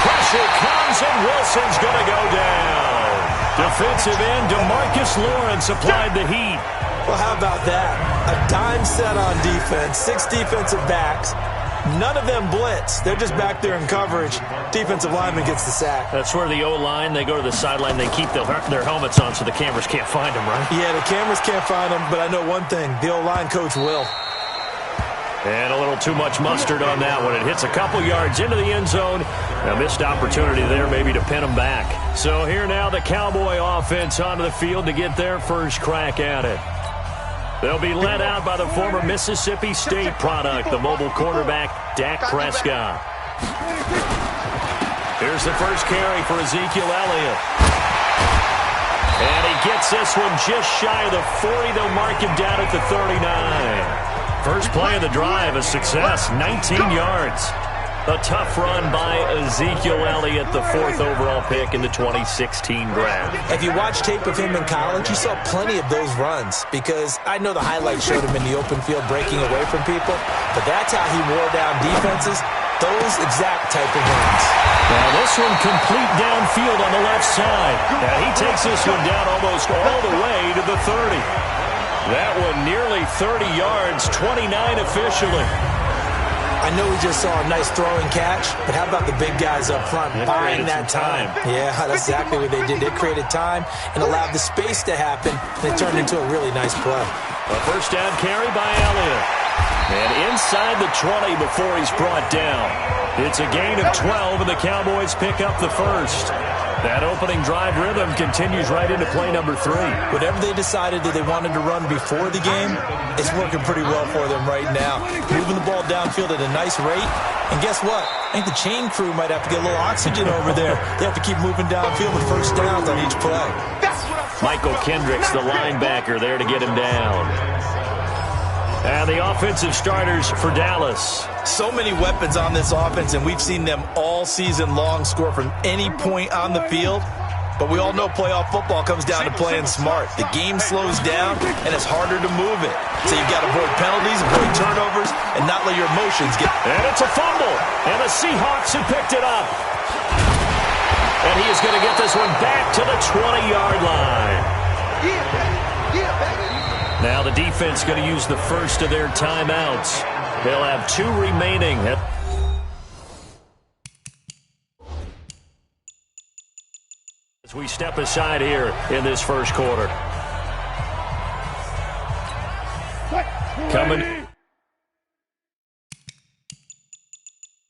[SPEAKER 2] Pressure comes and Wilson's going to go down. Defensive end DeMarcus Lawrence applied the heat.
[SPEAKER 3] Well, how about that? A dime set on defense, 6 defensive backs. None of them blitz. They're just back there in coverage. Defensive lineman gets the sack.
[SPEAKER 2] That's where the O-line, they go to the sideline, they keep their helmets on so the cameras can't find them, right?
[SPEAKER 3] Yeah, the cameras can't find them, but I know one thing. The O-line coach will.
[SPEAKER 2] And a little too much mustard on that one. It hits a couple yards into the end zone. A missed opportunity there maybe to pin them back. So here now the Cowboy offense onto the field to get their first crack at it. They'll be led out by the former Mississippi State product, the mobile quarterback, Dak Prescott. Here's the first carry for Ezekiel Elliott. And he gets this one just shy of the 40. They'll mark him down at the 39. First play of the drive, a success, 19 yards. A tough run by Ezekiel Elliott, the 4th overall pick in the 2016 draft.
[SPEAKER 3] If you watch tape of him in college, you saw plenty of those runs because I know the highlights showed him in the open field breaking away from people, but that's how he wore down defenses, those exact type of runs.
[SPEAKER 2] Now this one complete downfield on the left side. Now he takes this one down almost all the way to the 30. That one nearly 30 yards, 29 officially.
[SPEAKER 3] I know we just saw a nice throwing catch, but how about the big guys up front buying that time? Yeah, that's exactly what they did. They created time and allowed the space to happen, and it turned into a really nice play.
[SPEAKER 2] A first down carry by Elliott. And inside the 20 before he's brought down. It's a gain of 12, and the Cowboys pick up the first. That opening drive rhythm continues right into play number 3.
[SPEAKER 3] Whatever they decided that they wanted to run before the game, it's working pretty well for them right now. Moving the ball downfield at a nice rate. And guess what? I think the chain crew might have to get a little oxygen over there. They have to keep moving downfield with first downs on each play.
[SPEAKER 2] Michael Kendricks, the linebacker, there to get him down. And the offensive starters for Dallas.
[SPEAKER 3] So many weapons on this offense, and we've seen them all season long score from any point on the field. But we all know playoff football comes down to playing smart. The game slows down, and it's harder to move it. So you've got to avoid penalties, avoid turnovers, and not let your emotions get...
[SPEAKER 2] And it's a fumble, and the Seahawks have picked it up. And he is going to get this one back to the 20-yard line. Now the defense going to use the first of their timeouts. He'll have 2 remaining. As we step aside here in this first quarter. Coming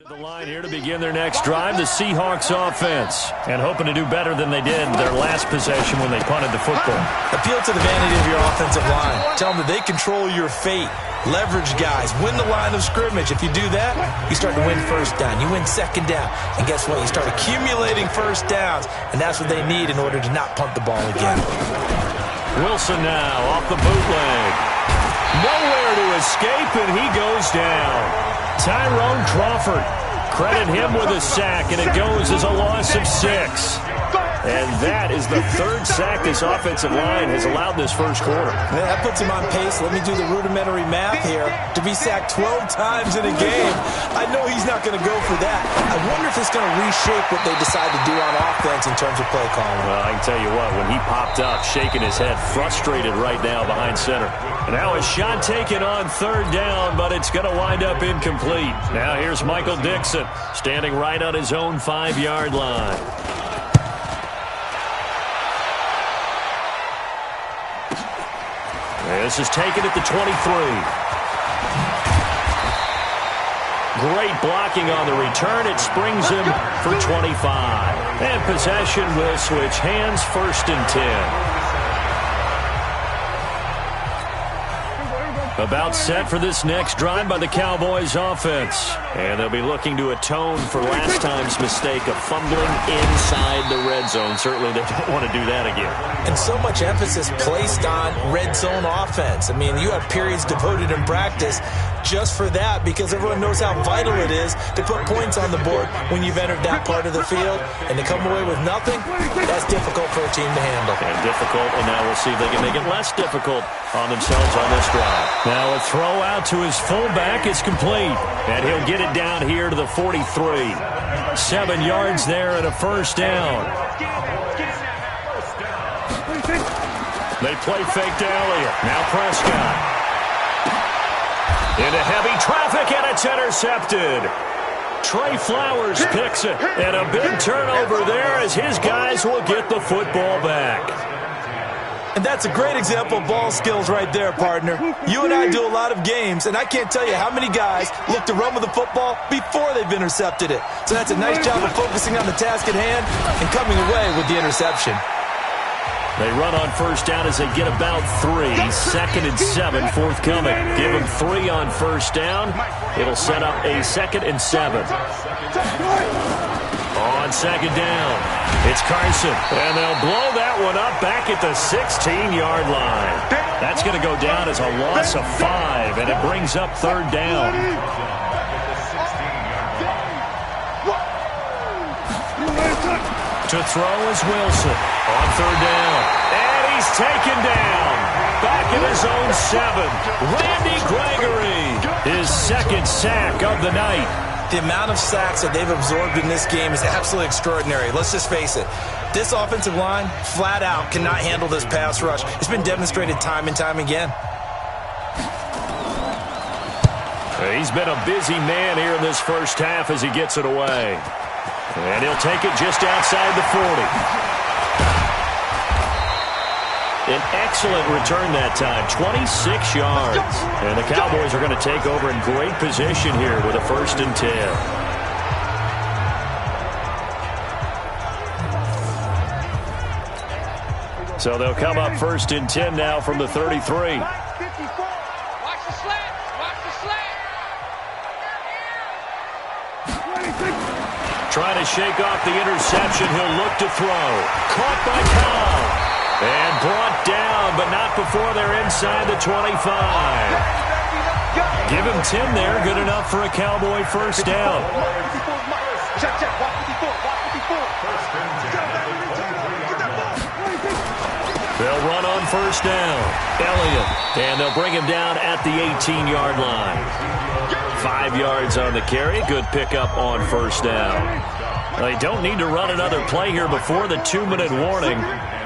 [SPEAKER 2] to the line here to begin their next drive, the Seahawks offense. And hoping to do better than they did their last possession when they punted the football.
[SPEAKER 3] Appeal to the vanity of your offensive line. Tell them that they control your fate. Leverage guys. Win the line of scrimmage. If you do that, you start to win first down. You win second down. And guess what? You start accumulating first downs. And that's what they need in order to not punt the ball again.
[SPEAKER 2] Wilson now off the bootleg. Nowhere to escape, and he goes down. Tyrone Crawford. Credit him with a sack, and it goes as a loss of 6. And that is the 3rd sack this offensive line has allowed this first quarter.
[SPEAKER 3] Yeah, that puts him on pace. Let me do the rudimentary math here. To be sacked 12 times in a game, I know he's not going to go for that. I wonder if it's going to reshape what they decide to do on offense in terms of play calling.
[SPEAKER 2] Well, I can tell you what, when he popped up, shaking his head, frustrated right now behind center. And now a shot taken on 3rd down, but it's going to wind up incomplete. Now here's Michael Dixon, standing right on his own 5-yard line. This is taken at the 23. Great blocking on the return. It springs him for 25. And possession will switch hands, 1st and 10. About set for this next drive by the Cowboys offense. And they'll be looking to atone for last time's mistake of fumbling inside the red zone. Certainly they don't want to do that again.
[SPEAKER 3] And so much emphasis placed on red zone offense. I mean, you have periods devoted in practice just for that because everyone knows how vital it is to put points on the board when you've entered that part of the field. And to come away with nothing, that's difficult for a team to handle.
[SPEAKER 2] And difficult, and now we'll see if they can make it less difficult on themselves on this drive. Now a throw out to his fullback is complete. And he'll get it down here to the 43. 7 yards there and a 1st down. They play fake to Elliott. Now Prescott. Into heavy traffic, and it's intercepted. Trey Flowers picks it. And a big turnover there as his guys will get the football back.
[SPEAKER 3] And that's a great example of ball skills right there, partner. You and I do a lot of games, and I can't tell you how many guys look to run with the football before they've intercepted it. So that's a nice job of focusing on the task at hand and coming away with the interception.
[SPEAKER 2] They run on 1st down as they get about 3. 2nd and 7 forthcoming. Give them 3 on 1st down. It'll set up a 2nd and 7. On 2nd down, it's Carson. And they'll blow that one up back at the 16-yard line. That's going to go down as a loss of 5, and it brings up 3rd down. To throw is Wilson on 3rd down. And he's taken down. Back in his own 7. Randy Gregory, his 2nd sack of the night.
[SPEAKER 3] The amount of sacks that they've absorbed in this game is absolutely extraordinary. Let's just face it. This offensive line, flat out, cannot handle this pass rush. It's been demonstrated time and time again.
[SPEAKER 2] He's been a busy man here in this first half as he gets it away. And he'll take it just outside the 40. An excellent return that time, 26 yards. And the Cowboys are going to take over in great position here with a 1st and 10. So they'll come up 1st and 10 now from the 33. Trying to shake off the interception. He'll look to throw. Caught by Cobb. And brought down, but not before they're inside the 25. Give him 10 there. Good enough for a Cowboy 1st down. They'll run on 1st down. Elliott. And they'll bring him down at the 18-yard line. 5 yards on the carry. Good pickup on 1st down. They don't need to run another play here before the 2-minute warning.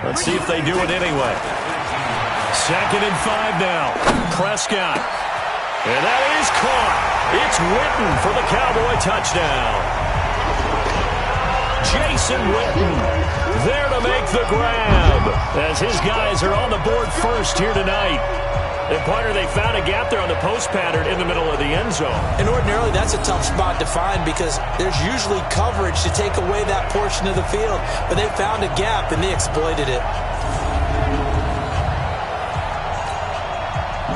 [SPEAKER 2] Let's see if they do it anyway. 2nd and 5 now. Prescott. And that is caught. It's Witten for the Cowboy touchdown. Jason Witten there to make the grab as his guys are on the board first here tonight. And partner, they found a gap there on the post pattern in the middle of the end zone.
[SPEAKER 3] And ordinarily, that's a tough spot to find because there's usually coverage to take away that portion of the field. But they found a gap, and they exploited it.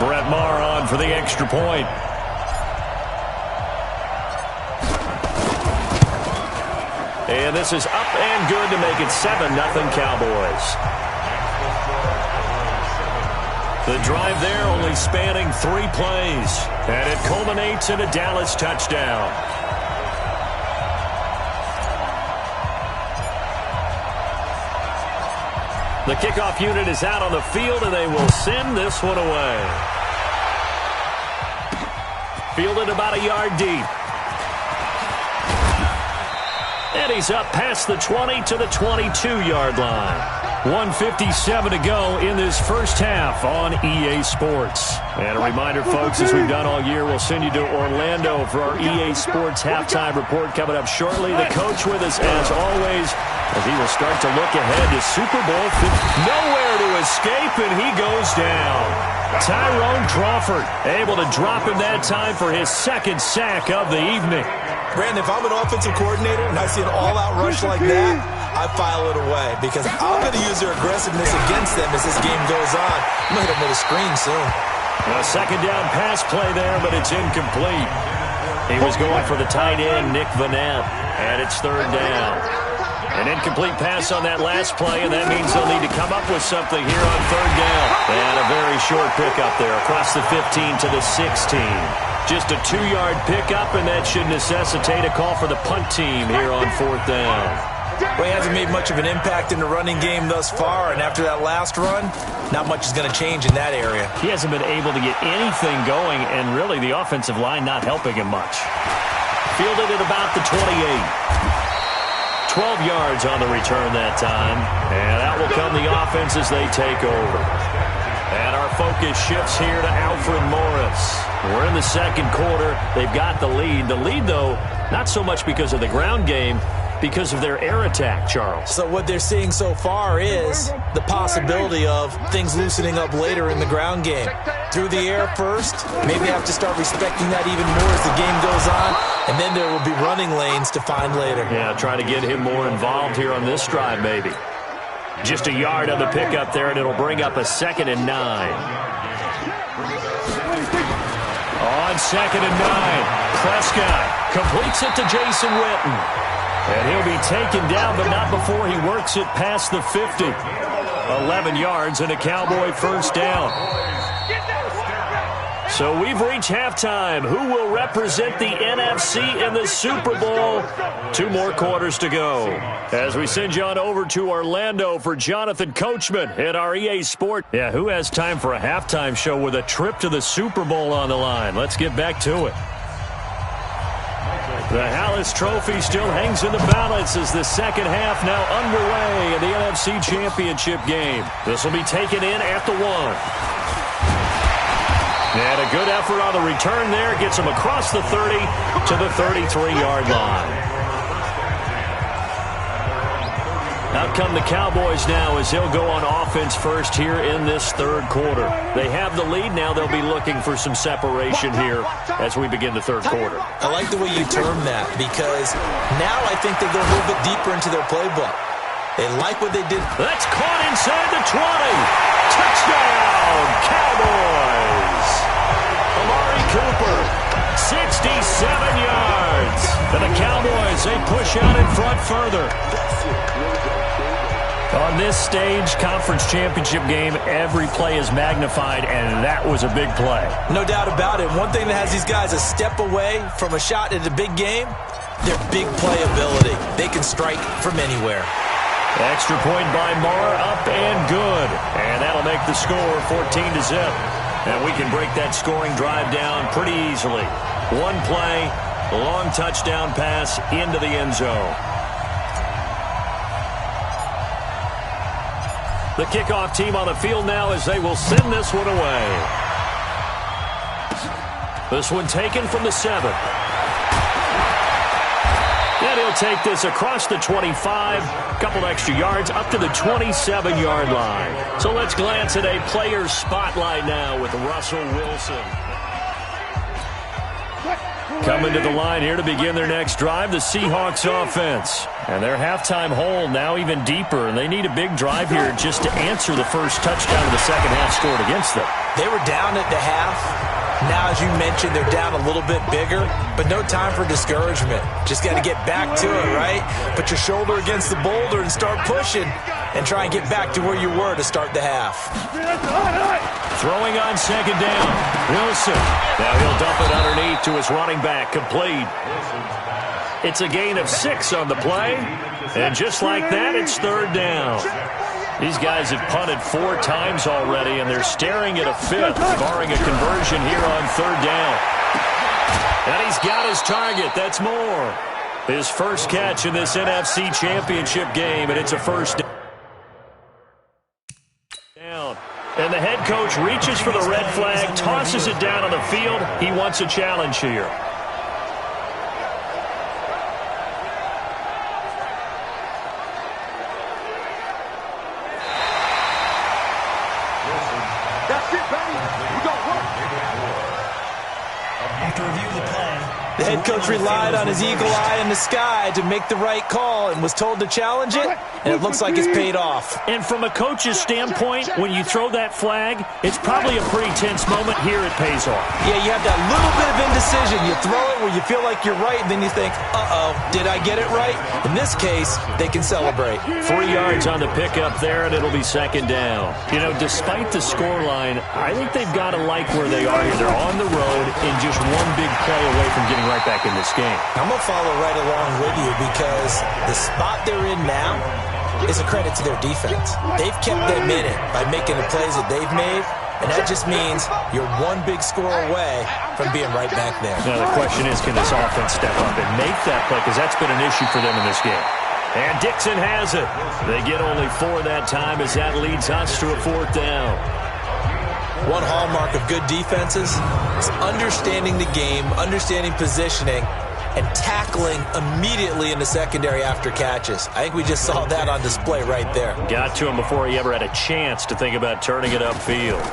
[SPEAKER 2] Brett Maher on for the extra point. And this is up and good to make it 7-0 Cowboys. The drive there only spanning 3 plays. And it culminates in a Dallas touchdown. The kickoff unit is out on the field, and they will send this one away. Fielded about a yard deep. And he's up past the 20 to the 22-yard line. 1:57 to go in this first half on EA Sports. And a reminder, folks, as we've done all year, we'll send you to Orlando for our EA Sports halftime report coming up shortly. The coach with us, as always, as he will start to look ahead to Super Bowl 50. Nowhere to escape, and he goes down. Tyrone Crawford able to drop him that time for his second sack of the evening.
[SPEAKER 3] Brandon, if I'm an offensive coordinator and I see an all-out rush like that, I file it away because I'm going to use their aggressiveness against them as this game goes on. I'm going to hit them with a screen soon.
[SPEAKER 2] A second down pass play there, but it's incomplete. He was going for the tight end, Nick Vanette, and it's third down. An incomplete pass on that last play, and that means they'll need to come up with something here on third down. And a very short pickup there across the 15 to the 16. Just a 2-yard pickup, and that should necessitate a call for the punt team here on fourth down.
[SPEAKER 3] Well, he hasn't made much of an impact in the running game thus far, and after that last run, not much is going to change in that area.
[SPEAKER 2] He hasn't been able to get anything going, and really the offensive line not helping him much. Fielded at about the 28. 12 yards on the return that time, and out will come the offense as they take over. And our focus shifts here to Alfred Morris. We're in the second quarter. They've got the lead. The lead, though, not so much because of the ground game, because of their air attack, Charles.
[SPEAKER 3] So what they're seeing so far is the possibility of things loosening up later in the ground game. Through the air first, maybe have to start respecting that even more as the game goes on, and then there will be running lanes to find later.
[SPEAKER 2] Yeah, try to get him more involved here on this drive, maybe. Just a yard on the pickup there, and it'll bring up a 2nd and 9. On 2nd and 9, Prescott completes it to Jason Witten. And he'll be taken down, but not before he works it past the 50. 11 yards and a Cowboy first down. So we've reached halftime. Who will represent the NFC in the Super Bowl? 2 more quarters to go. As we send you on over to Orlando for Jonathan Coachman at our EA Sport. Yeah, who has time for a halftime show with a trip to the Super Bowl on the line? Let's get back to it. The Hallis Trophy still hangs in the balance as the second half now underway in the NFC Championship game. This will be taken in at the 1. And a good effort on the return there. Gets him across the 30 to the 33-yard line. Out come the Cowboys now as they'll go on offense first here in this third quarter. They have the lead now. They'll be looking for some separation here as we begin the third quarter.
[SPEAKER 3] I like the way you term that because now I think they go a little bit deeper into their playbook. They like what they did.
[SPEAKER 2] That's caught inside the 20. Touchdown, Cowboys. Amari Cooper, 67 yards. And the Cowboys, they push out in front further. On this stage, conference championship game, every play is magnified, and that was a big play.
[SPEAKER 3] No doubt about it. One thing that has these guys a step away from a shot at a big game, their big playability. They can strike from anywhere.
[SPEAKER 2] Extra point by Maher, up and good. And that'll make the score 14-0. And we can break that scoring drive down pretty easily. One play, a long touchdown pass into the end zone. The kickoff team on the field now as they will send this one away. This one taken from the 7. And he'll take this across the 25, a couple extra yards, up to the 27-yard line. So let's glance at a player's spotlight now with Russell Wilson. Coming to the line here to begin their next drive, the Seahawks offense. And their halftime hole now even deeper, and they need a big drive here just to answer the first touchdown of the second half scored against them.
[SPEAKER 3] They were down at the half. Now, as you mentioned, they're down a little bit bigger, but no time for discouragement. Just got to get back to it, right? Put your shoulder against the boulder and start pushing and try and get back to where you were to start the half.
[SPEAKER 2] Throwing on second down. Wilson. Now he'll dump it underneath to his running back. Complete. It's a gain of 6 on the play. And just like that, it's third down. These guys have punted 4 times already, and they're staring at a 5th, barring a conversion here on third down. And he's got his target. That's more. His first catch in this NFC Championship game, and it's a first down. And the head coach reaches for the red flag, tosses it down on the field. He wants a challenge here.
[SPEAKER 3] The head coach relied on his eagle eye in the sky to make the right call and was told to challenge it, and it looks like it's paid off.
[SPEAKER 2] And from a coach's standpoint, when you throw that flag, it's probably a pretty tense moment. Here it pays off.
[SPEAKER 3] Yeah, you have that little bit of indecision. You throw it where you feel like you're right, and then you think, uh-oh, did I get it right? In this case, they can celebrate.
[SPEAKER 2] 3 yards on the pickup there, and it'll be second down. You know, despite the scoreline, I think they've got to like where they are here. They're on the road and just one big play away from getting right back in this game.
[SPEAKER 3] I'm going to follow right along with you because the spot they're in now is a credit to their defense. They've kept them in it by making the plays that they've made, and that just means you're one big score away from being right back there.
[SPEAKER 2] Now the question is, can this offense step up and make that play? Because that's been an issue for them in this game. And Dixon has it. They get only 4 that time as that leads us to a 4th down.
[SPEAKER 3] One hallmark of good defenses is understanding the game, understanding positioning, and tackling immediately in the secondary after catches. I think we just saw that on display right there.
[SPEAKER 2] Got to him before he ever had a chance to think about turning it upfield.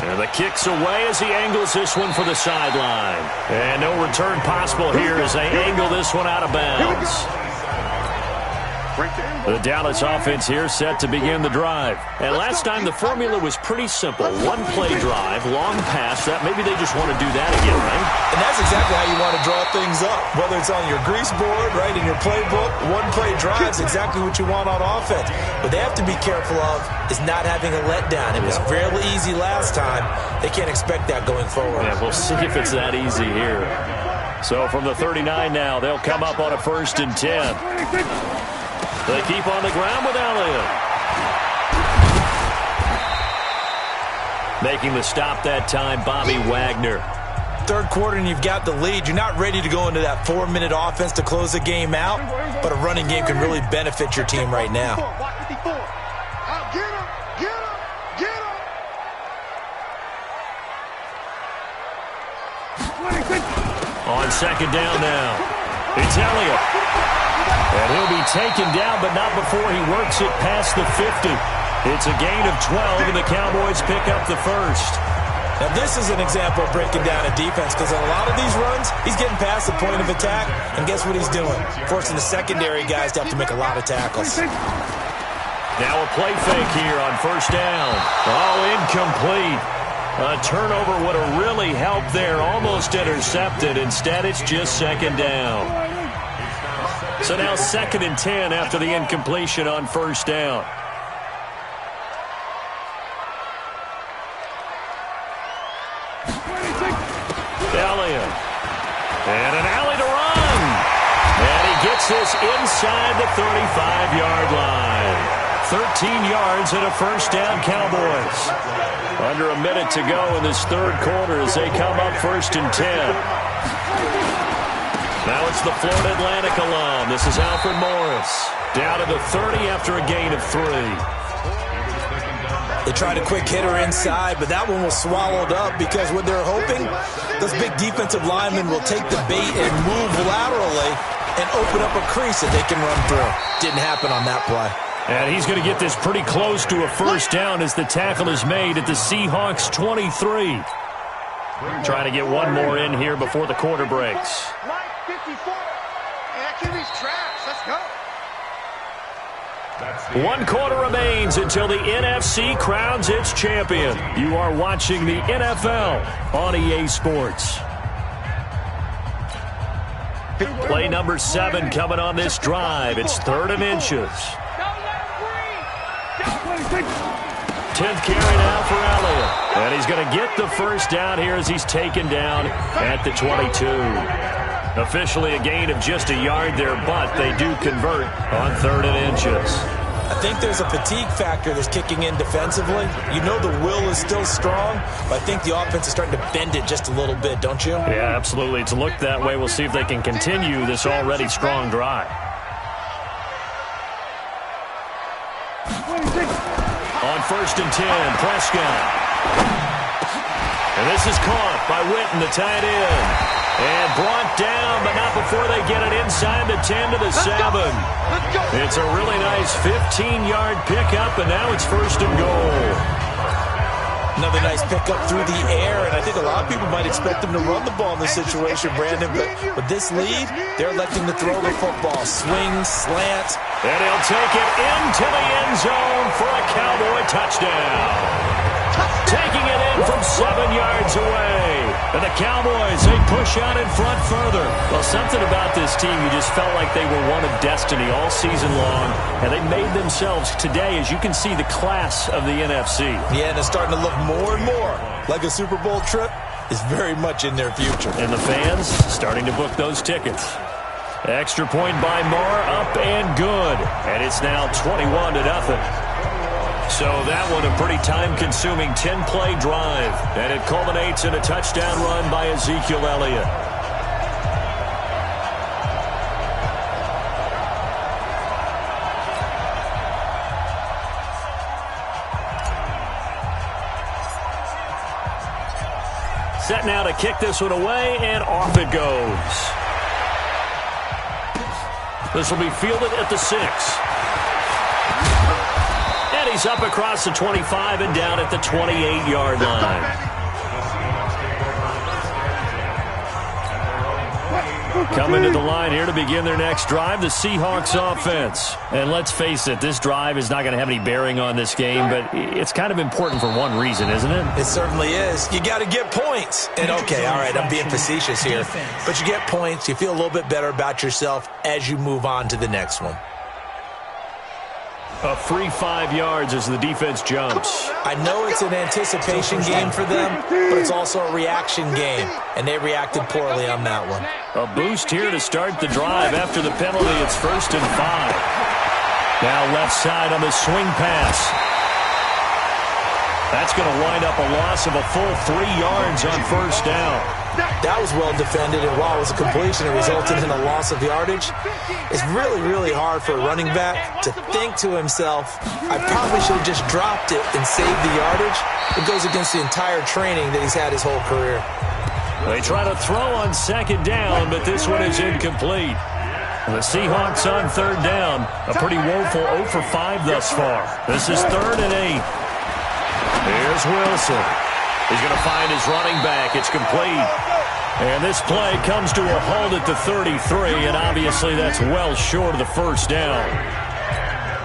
[SPEAKER 2] And the kick's away as he angles this one for the sideline. And no return possible here as they angle this one out of bounds. The Dallas offense here set to begin the drive. And last time the formula was pretty simple. One play drive, long pass. That maybe they just want to do that again, right?
[SPEAKER 3] And that's exactly how you want to draw things up. Whether it's on your grease board, right, in your playbook, one play drive is exactly what you want on offense. What they have to be careful of is not having a letdown. It was fairly easy last time. They can't expect that going forward.
[SPEAKER 2] Yeah, we'll see if it's that easy here. So from the 39 now, they'll come up on a 1st and 10. They keep on the ground with Elliott. Making the stop that time, Bobby Wagner.
[SPEAKER 3] Third quarter and you've got the lead. You're not ready to go into that 4-minute offense to close the game out, but a running game can really benefit your team right now.
[SPEAKER 2] On second down now, it's Elliott. And he'll be taken down, but not before he works it past the 50. It's a gain of 12, and the Cowboys pick up the first.
[SPEAKER 3] Now, this is an example of breaking down a defense, because on a lot of these runs, he's getting past the point of attack, and guess what he's doing? Forcing the secondary guys to have to make a lot of tackles.
[SPEAKER 2] Now a play fake here on 1st down. Oh, incomplete. A turnover would have really helped there, almost intercepted. Instead, it's just second down. So now 2nd and 10 after the incompletion on 1st down. Elliott. And an alley to run. And he gets this inside the 35-yard line. 13 yards and a 1st down, Cowboys. Under a minute to go in this third quarter as they come up 1st and 10. Now it's the Florida Atlantic alum. This is Alfred Morris. Down to the 30 after a gain of 3.
[SPEAKER 3] They tried a quick hitter inside, but that one was swallowed up because what they're hoping, those big defensive linemen will take the bait and move laterally and open up a crease that they can run through. Didn't happen on that play.
[SPEAKER 2] And he's going to get this pretty close to a first down as the tackle is made at the Seahawks 23. Trying to get one more in here before the quarter breaks.
[SPEAKER 4] Line 54. And QB's trash. Let's go.
[SPEAKER 2] 1 quarter remains until the NFC crowns its champion. You are watching the NFL on EA Sports. Play number 7 coming on this drive. It's 3rd and inches. 10th carry now for Elliott. And he's going to get the first down here as he's taken down at the 22. Officially a gain of just a yard there, but they do convert on 3rd and inches.
[SPEAKER 3] I think there's a fatigue factor that's kicking in defensively. You know the will is still strong, but I think the offense is starting to bend it just a little bit, don't you?
[SPEAKER 2] Yeah, absolutely. It's looked that way. We'll see if they can continue this already strong drive. On 1st and 10, Prescott. And this is caught by Witten, the tight end. And brought down, but not before they get it inside the 10 to the 7. It's a really nice 15-yard pickup, and now it's 1st and goal.
[SPEAKER 3] Another nice pickup through the air, and I think a lot of people might expect them to run the ball in this situation, Brandon, but with this lead, they're electing to throw the football. Swing, slant.
[SPEAKER 2] And he'll take it into the end zone for a Cowboy touchdown. Taking it in from 7 yards away. And the Cowboys, they push out in front further. Well, something about this team, you just felt like they were one of destiny all season long. And they made themselves today, as you can see, the class of the NFC.
[SPEAKER 3] Yeah, and it's starting to look more and more like a Super Bowl trip is very much in their future.
[SPEAKER 2] And the fans starting to book those tickets. Extra point by Moore, up and good. And it's now 21-0. So that one a pretty time-consuming 10-play drive. And it culminates in a touchdown run by Ezekiel Elliott. Set now to kick this one away, and off it goes. This will be fielded at the 6. And he's up across the 25 and down at the 28-yard line. Coming to the line here to begin their next drive, the Seahawks offense. And let's face it, this drive is not going to have any bearing on this game, but it's kind of important for one reason, isn't it?
[SPEAKER 3] It certainly is. You got to get points. And okay, all right, I'm being facetious here. But you get points, you feel a little bit better about yourself as you move on to the next one.
[SPEAKER 2] A free 5 yards as the defense jumps.
[SPEAKER 3] I know it's an anticipation game for them, but it's also a reaction game, and they reacted poorly on that one.
[SPEAKER 2] A boost here to start the drive after the penalty. It's 1st and 5. Now left side on the swing pass. That's going to wind up a loss of a full 3 yards on 1st down.
[SPEAKER 3] That was well defended, and while it was a completion, it resulted in a loss of yardage. It's really, really hard for a running back to think to himself, I probably should have just dropped it and saved the yardage. It goes against the entire training that he's had his whole career.
[SPEAKER 2] They try to throw on 2nd down, but this one is incomplete. The Seahawks on 3rd down, a pretty woeful 0 for 5 thus far. This is 3rd and 8. Here's Wilson. He's going to find his running back. It's complete. And this play comes to a halt at the 33, and obviously that's well short of the 1st down.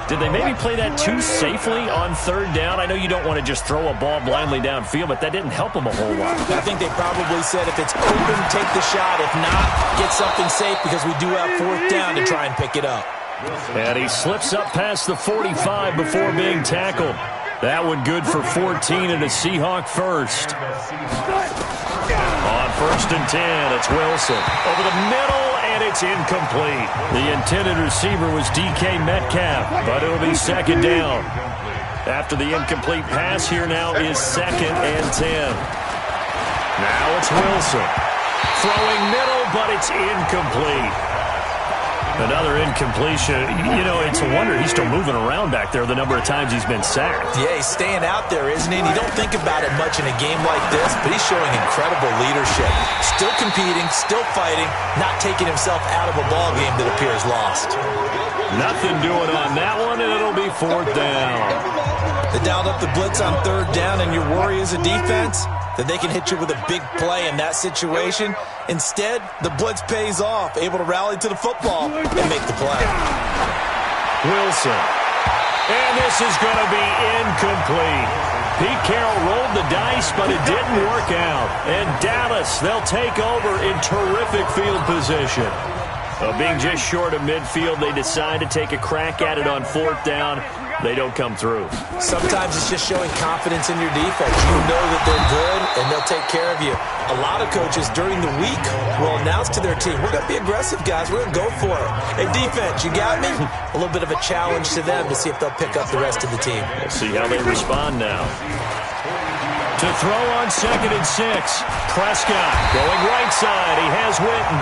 [SPEAKER 2] Did they maybe play that too safely on 3rd down? I know you don't want to just throw a ball blindly downfield, but that didn't help them a whole lot.
[SPEAKER 3] I think they probably said if it's open, take the shot. If not, get something safe because we do have 4th down to try and pick it up.
[SPEAKER 2] And he slips up past the 45 before being tackled. That one good for 14 and a Seahawk first. On 1st and 10, it's Wilson. Over the middle, and it's incomplete. The intended receiver was DK Metcalf, but it'll be 2nd down. After the incomplete pass, here now is 2nd and 10. Now it's Wilson. Throwing middle, but it's incomplete. Another incompletion. You know, it's a wonder he's still moving around back there the number of times he's been sacked.
[SPEAKER 3] Yeah, he's staying out there, isn't he? And you don't think about it much in a game like this, but he's showing incredible leadership. Still competing, still fighting, not taking himself out of a ball game that appears lost.
[SPEAKER 2] Nothing doing on that one, and it'll be 4th down.
[SPEAKER 3] They dialed up the blitz on 3rd down, and your worry as a defense that they can hit you with a big play in that situation. Instead, the blitz pays off, able to rally to the football and make the play.
[SPEAKER 2] Wilson. And this is going to be incomplete. Pete Carroll rolled the dice, but it didn't work out. And Dallas, they'll take over in terrific field position. Being just short of midfield, they decide to take a crack at it on 4th down. They don't come through.
[SPEAKER 3] Sometimes it's just showing confidence in your defense. You know that they're good, and they'll take care of you. A lot of coaches during the week will announce to their team, we're going to be aggressive, guys. We're going to go for it. Hey, defense, you got me? A little bit of a challenge to them to see if they'll pick up the rest of the team.
[SPEAKER 2] We'll see how they respond now. To throw on 2nd and 6. Prescott going right side. He has Witten.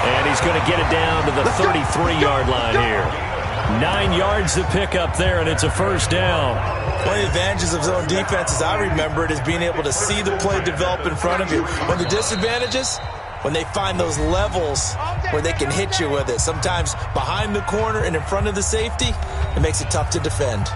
[SPEAKER 2] And he's going to get it down to the 33-yard line here. 9 yards to pick up there, and it's a 1st down.
[SPEAKER 3] One of the advantages of zone defense, as I remember it, is being able to see the play develop in front of you. One of the disadvantages, when they find those levels where they can hit you with it, sometimes behind the corner and in front of the safety, it makes it tough to defend.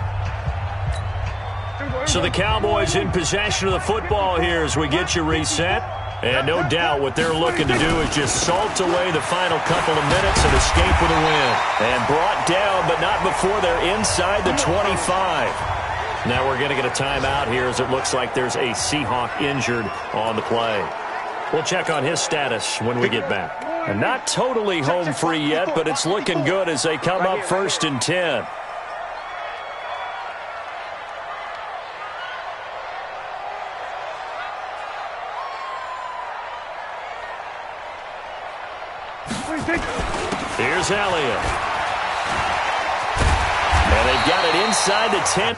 [SPEAKER 2] So the Cowboys in possession of the football here as we get you reset. And no doubt what they're looking to do is just salt away the final couple of minutes and escape with a win. And brought down, but not before they're inside the 25. Now we're going to get a timeout here as it looks like there's a Seahawk injured on the play. We'll check on his status when we get back. And not totally home free yet, but it's looking good as they come up 1st and 10. Here's Elliott. And they've got it inside the 10.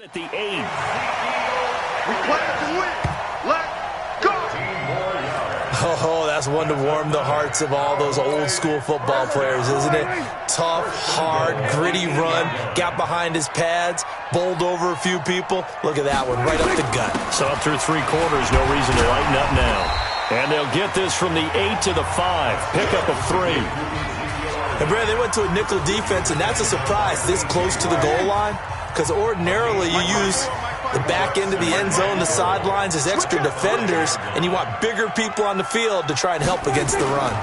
[SPEAKER 2] At the 8.
[SPEAKER 4] We play to win. Let's go.
[SPEAKER 3] Oh, that's one to warm the hearts of all those old school football players, isn't it? Tough, hard, gritty run, got behind his pads, bowled over a few people. Look at that one, right up the gut.
[SPEAKER 2] So up through 3 quarters, no reason to lighten up now. And they'll get this from the 8 to the 5. Pickup of 3.
[SPEAKER 3] And Brad, they went to a nickel defense, and that's a surprise this close to the goal line, because ordinarily you use the back end of the end zone, the sidelines as extra defenders, and you want bigger people on the field to try and help against the run.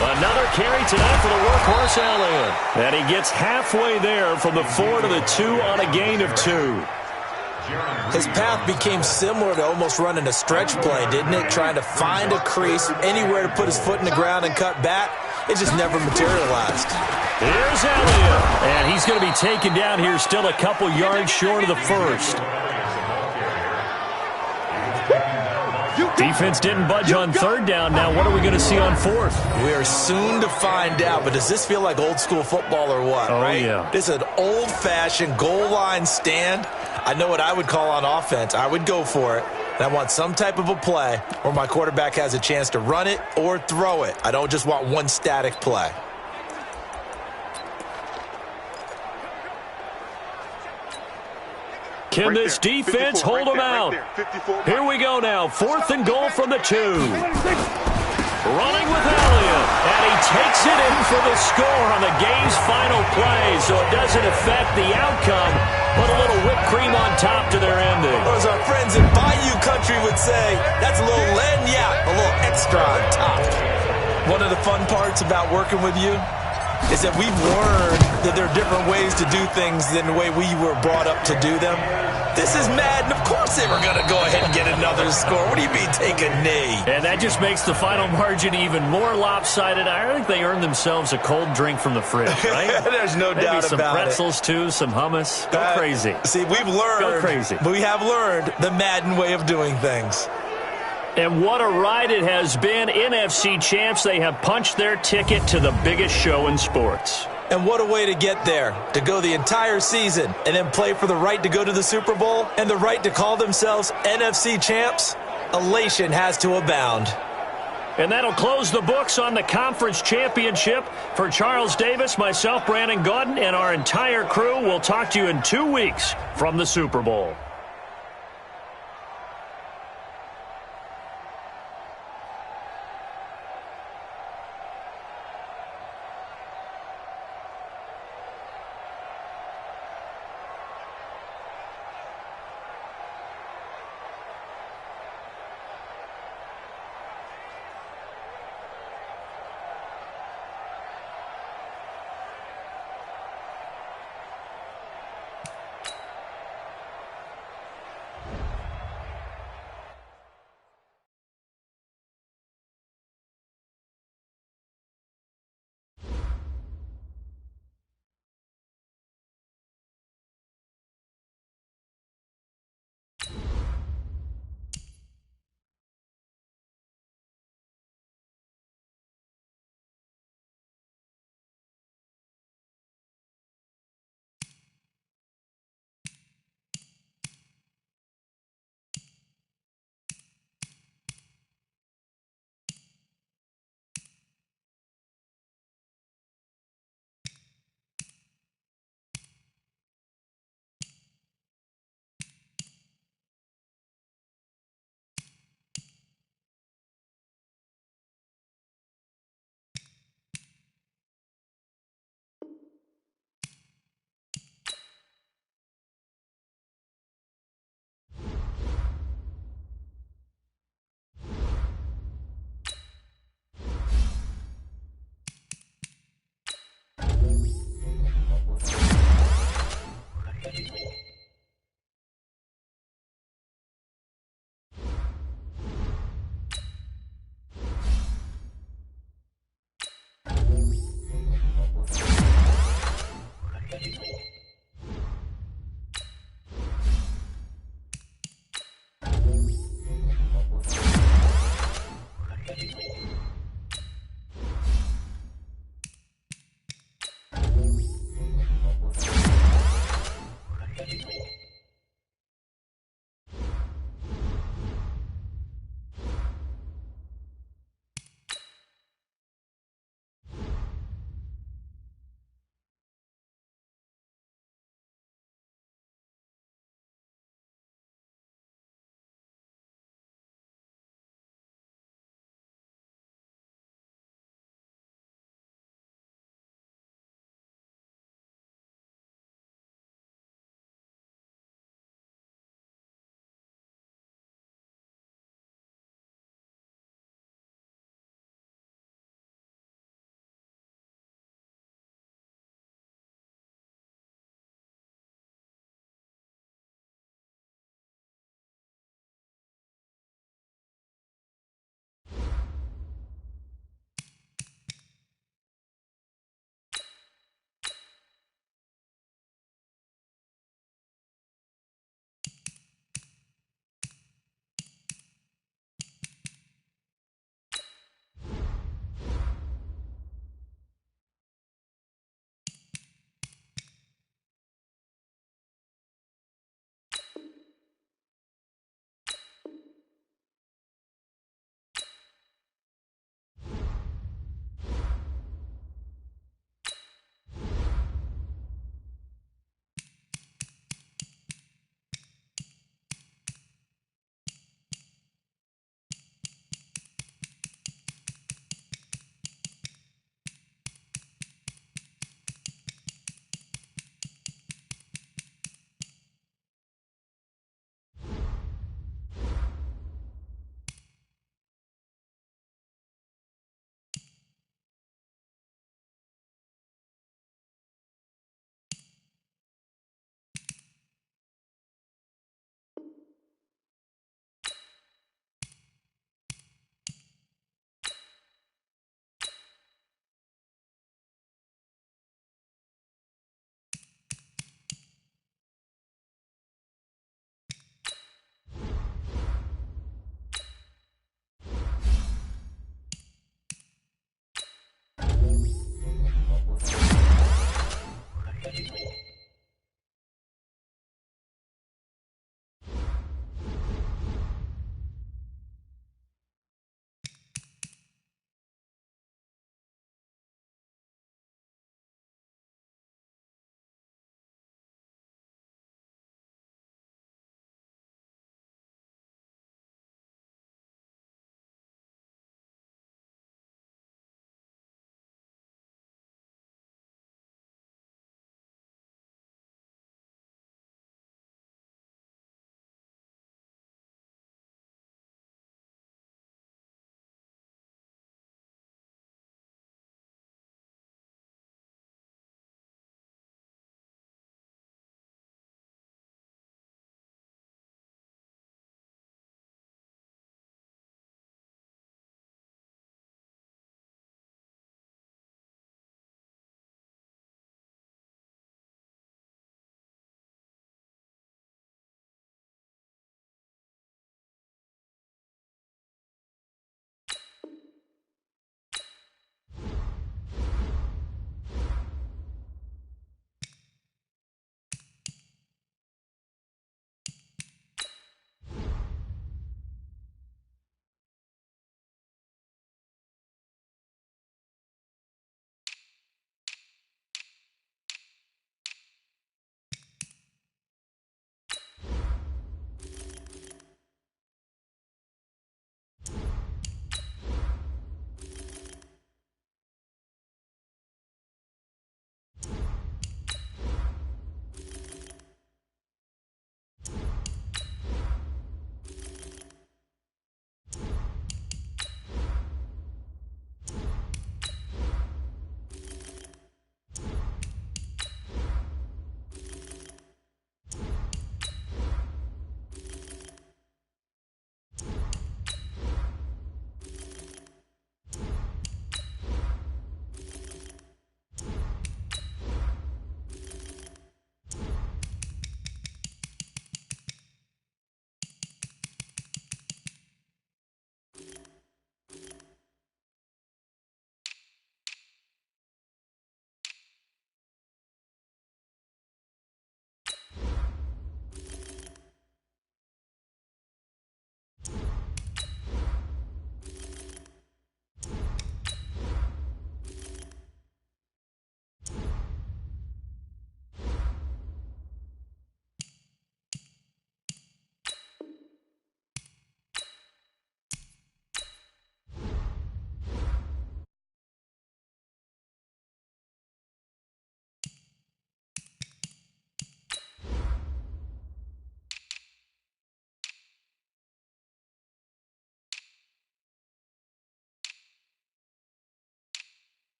[SPEAKER 2] Another carry tonight for the workhorse Elliott. And he gets halfway there from the 4 to the 2 on a gain of 2.
[SPEAKER 3] His path became similar to almost running a stretch play, didn't it? Trying to find a crease, anywhere to put his foot in the ground and cut back. It just never materialized.
[SPEAKER 2] Here's Elliott. And he's going to be taken down here, still a couple yards short of the first. Defense didn't budge on 3rd down. Now what are we going to see on 4th?
[SPEAKER 3] We are soon to find out, but does this feel like old school football or what?
[SPEAKER 2] Oh,
[SPEAKER 3] right?
[SPEAKER 2] Yeah.
[SPEAKER 3] This is an old-fashioned goal line stand. I know what I would call on offense. I would go for it. And I want some type of a play where my quarterback has a chance to run it or throw it. I don't just want one static play.
[SPEAKER 2] Can this defense hold them out? Here we go now. 4th and goal from the 2. Running with Elliott. And he takes it in for the score on the game's final play. So it doesn't affect the outcome, but a little whipped cream on top to their ending.
[SPEAKER 3] Or as our friends in Bayou Country would say, that's a little lagniappe, a little extra on top. One of the fun parts about working with you is that we've learned that there are different ways to do things than the way we were brought up to do them. This is Madden. Of course they were going to go ahead and get another score. What do you mean take a knee?
[SPEAKER 2] And that just makes the final margin even more lopsided. I think they earned themselves a cold drink from the fridge, right?
[SPEAKER 3] There's no doubt
[SPEAKER 2] Maybe some
[SPEAKER 3] about
[SPEAKER 2] pretzels, too, some hummus. Go crazy.
[SPEAKER 3] See, we've learned.
[SPEAKER 2] Go crazy.
[SPEAKER 3] We have learned the Madden way of doing things.
[SPEAKER 2] And what a ride it has been. NFC champs, they have punched their ticket to the biggest show in sports.
[SPEAKER 3] And what a way to get there, to go the entire season and then play for the right to go to the Super Bowl and the right to call themselves NFC champs. Elation has to abound.
[SPEAKER 2] And that'll close the books on the conference championship. For Charles Davis, myself, Brandon Gaudin, and our entire crew, we'll talk to you in 2 weeks from the Super Bowl.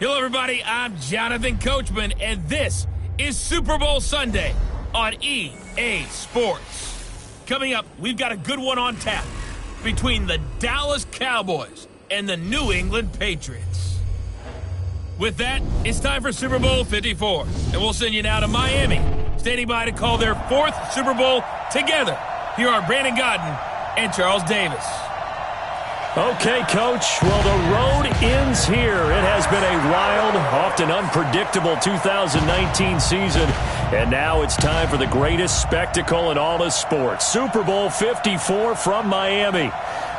[SPEAKER 1] Hello, everybody. I'm Jonathan Coachman, and this is Super Bowl Sunday on EA Sports. Coming up, we've got a good one on tap between the Dallas Cowboys and the New England Patriots. With that, it's time for Super Bowl 54, and we'll send you now to Miami, standing by to call their 4th Super Bowl together. Here are Brandon Godden and Charles Davis.
[SPEAKER 2] Okay, Coach. Well, the road ends here. It has been a wild, often unpredictable 2019 season, and now it's time for the greatest spectacle in all of sports. Super Bowl 54 from Miami.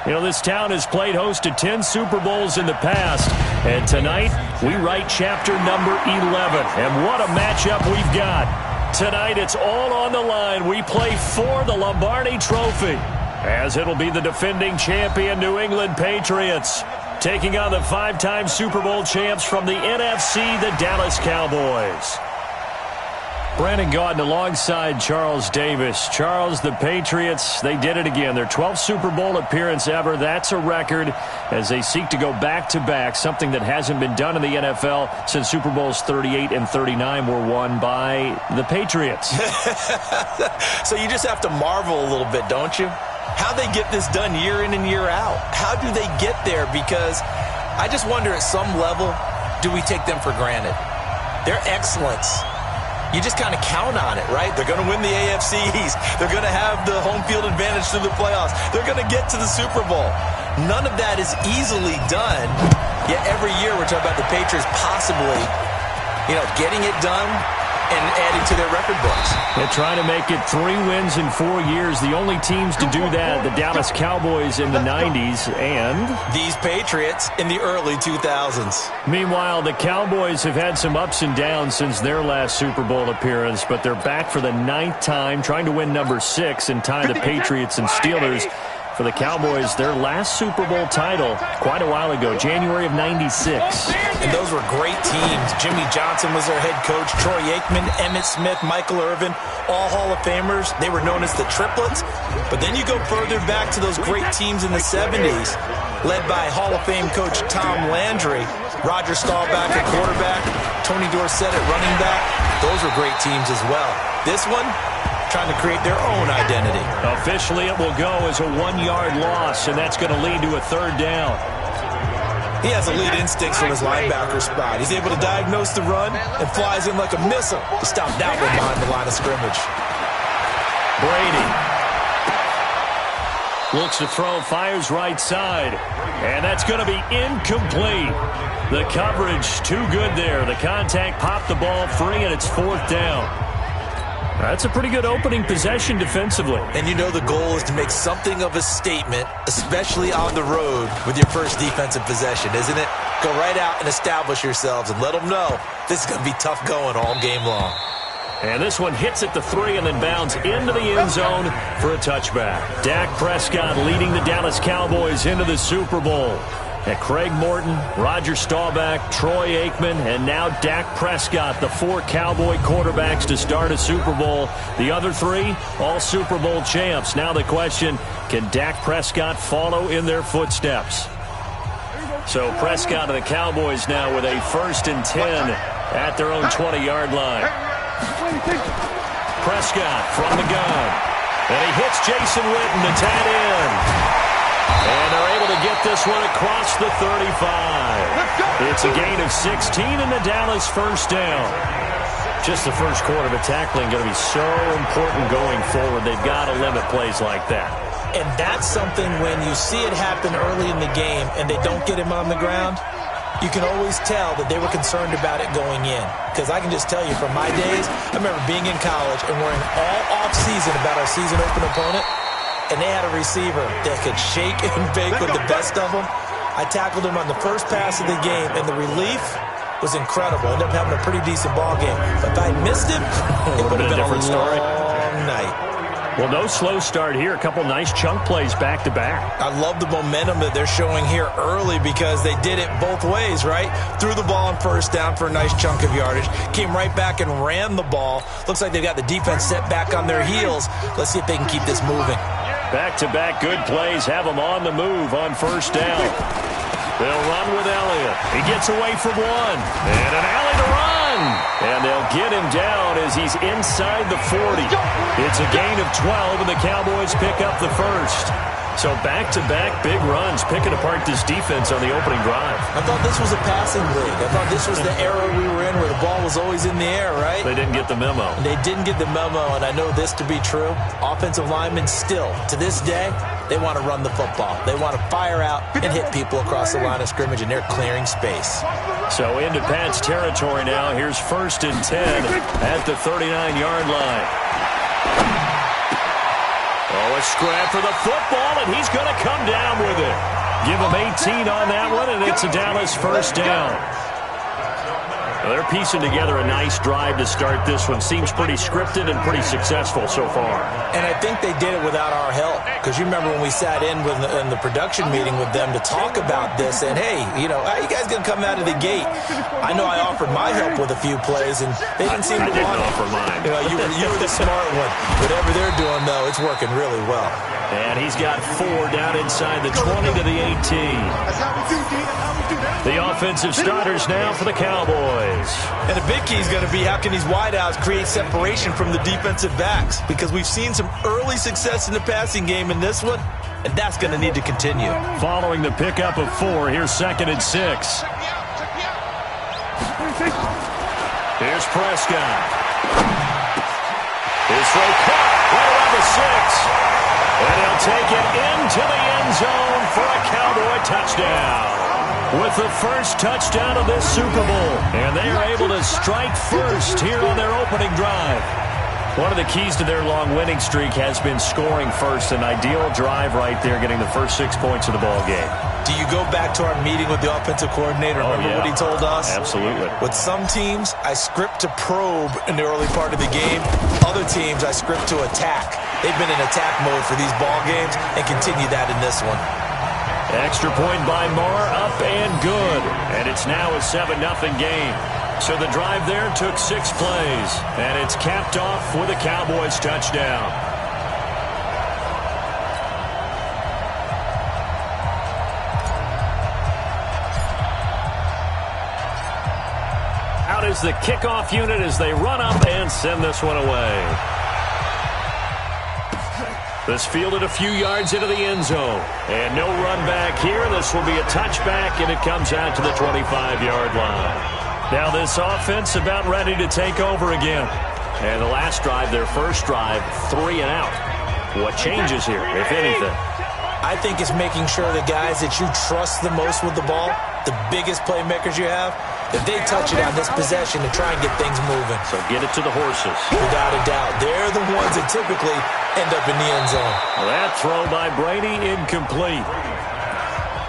[SPEAKER 2] You know, this town has played host to 10 Super Bowls in the past, and tonight we write chapter number 11. And what a matchup we've got. Tonight it's all on the line. We play for the Lombardi Trophy, as it'll be the defending champion New England Patriots taking on the 5-time Super Bowl champs from the NFC, the Dallas Cowboys. Brandon Gaudin alongside Charles Davis. Charles, the Patriots, they did it again. Their 12th Super Bowl appearance ever. That's a record as they seek to go back-to-back, something that hasn't been done in the NFL since Super Bowls 38 and 39 were won by the Patriots.
[SPEAKER 3] So you just have to marvel a little bit, don't you? How they get this done year in and year out. How do they get there? Because I just wonder, at some level, do we take them for granted? Their excellence, you just kind of count on it, right? They're going to win the AFC East. They're going to have the home field advantage through the playoffs. They're going to get to the Super Bowl. None of that is easily done. Yet every year we're talking about the Patriots possibly, getting it done and adding to their record books.
[SPEAKER 2] They're trying to make it 3 wins in 4 years. The only teams to do that, the Dallas Cowboys in the 90s and
[SPEAKER 3] these Patriots in the early 2000s.
[SPEAKER 2] Meanwhile, the Cowboys have had some ups and downs since their last Super Bowl appearance, but they're back for the 9th time, trying to win number 6 and tie the Patriots and Steelers. For the Cowboys, their last Super Bowl title quite a while ago, January of '96.
[SPEAKER 3] And those were great teams. Jimmy Johnson was their head coach. Troy Aikman, Emmitt Smith, Michael Irvin, all Hall of Famers. They were known as the Triplets. But then you go further back to those great teams in the 70s, led by Hall of Fame coach Tom Landry, Roger Staubach at quarterback, Tony Dorsett at running back. Those were great teams as well. This one, trying to create their own identity.
[SPEAKER 2] Officially, it will go as a 1-yard loss, and that's going to lead to a 3rd down.
[SPEAKER 3] He has elite instincts from his linebacker spot. He's able to diagnose the run and flies in like a missile to stop that one behind the line of scrimmage.
[SPEAKER 2] Brady looks to throw, fires right side, and that's going to be incomplete. The coverage too good there. The contact popped the ball free, and it's 4th down. That's a pretty good opening possession defensively.
[SPEAKER 3] And you know the goal is to make something of a statement, especially on the road with your first defensive possession, isn't it? Go right out and establish yourselves and let them know this is going to be tough going all game long.
[SPEAKER 2] And this one hits at the 3 and then bounds into the end zone for a touchback. Dak Prescott leading the Dallas Cowboys into the Super Bowl. And Craig Morton, Roger Staubach, Troy Aikman, and now Dak Prescott, the 4 Cowboy quarterbacks to start a Super Bowl. The other 3, all Super Bowl champs. Now the question, can Dak Prescott follow in their footsteps? So Prescott of the Cowboys now with a 1st and 10 at their own 20-yard line. Prescott from the gun. And he hits Jason Witten, the tight end. And they're able to get this one across the 35. It's a gain of 16 in the Dallas 1st down. Just the first quarter of a tackling going to be so important going forward. They've got to limit plays like that.
[SPEAKER 3] And that's something when you see it happen early in the game and they don't get him on the ground, you can always tell that they were concerned about it going in. Because I can just tell you from my days, I remember being in college and worrying all off-season about our season open opponent. And they had a receiver that could shake and bake with the best of them. I tackled him on the first pass of the game, and the relief was incredible. Ended up having a pretty decent ball game. But if I missed him, it would have been a different story. Long night.
[SPEAKER 2] Well, no slow start here. A couple nice chunk plays back-to-back.
[SPEAKER 3] I love the momentum that they're showing here early because they did it both ways, right? Threw the ball on 1st down for a nice chunk of yardage. Came right back and ran the ball. Looks like they've got the defense set back on their heels. Let's see if they can keep this moving.
[SPEAKER 2] Back-to-back good plays have them on the move on 1st down. They'll run with Elliott. He gets away from one. And an alley to run. And they'll get him down as he's inside the 40. It's a gain of 12, and the Cowboys pick up the first. So back-to-back big runs, picking apart this defense on the opening drive.
[SPEAKER 3] I thought this was a passing league. I thought this was the era we were in where the ball was always in the air, right?
[SPEAKER 2] They didn't get the memo.
[SPEAKER 3] They didn't get the memo, and I know this to be true. Offensive linemen still, to this day, they want to run the football. They want to fire out and hit people across the line of scrimmage, and they're clearing space.
[SPEAKER 2] So into Pat's territory now. Here's 1st and 10 at the 39-yard line. Oh, a scrap for the football, and he's going to come down with it. Give him 18 on that one, and it's a Dallas first down. Well, they're piecing together a nice drive to start this one. Seems pretty scripted and pretty successful so far.
[SPEAKER 3] And I think they did it without our help. Because you remember when we sat in the production meeting with them to talk about this, and hey, you know, how are you guys going to come out of the gate? I know I offered my help with a few plays, and they didn't seem to want it.
[SPEAKER 2] I didn't offer mine.
[SPEAKER 3] You were the smart one. Whatever they're doing, though, it's working really well.
[SPEAKER 2] And he's got 4 down inside the 20 to the 18. The offensive starters now for the Cowboys.
[SPEAKER 3] And the big key is going to be how can these wideouts create separation from the defensive backs? Because we've seen some early success in the passing game in this one, and that's going to need to continue.
[SPEAKER 2] Following the pickup of 4, here's 2nd and 6. Here's Prescott. His throw caught right around the 6. And he'll take it into the end zone for a Cowboy touchdown. With the first touchdown of this Super Bowl. And they are able to strike first here on their opening drive. One of the keys to their long winning streak has been scoring first. An ideal drive right there, getting the first 6 points of the ball game.
[SPEAKER 3] Do you go back to our meeting with the offensive coordinator? Remember what he told us?
[SPEAKER 2] Absolutely.
[SPEAKER 3] With some teams, I script to probe in the early part of the game. Other teams, I script to attack. They've been in attack mode for these ball games and continue that in this one.
[SPEAKER 2] Extra point by Moore, up and good. And it's now a 7-0 game. So the drive there took 6 plays. And it's capped off with a Cowboys touchdown. Out is the kickoff unit as they run up and send this one away. This fielded a few yards into the end zone. And no run back here. This will be a touchback, and it comes out to the 25-yard line. Now this offense about ready to take over again. And the last drive, their first drive, 3 and out. What changes here, if anything?
[SPEAKER 3] I think it's making sure the guys that you trust the most with the ball, the biggest playmakers you have, that they touch it on this possession to try and get things moving.
[SPEAKER 2] So get it to the horses.
[SPEAKER 3] Without a doubt. They're the ones that typically end up in the end zone.
[SPEAKER 2] Well, that throw by Brady, incomplete.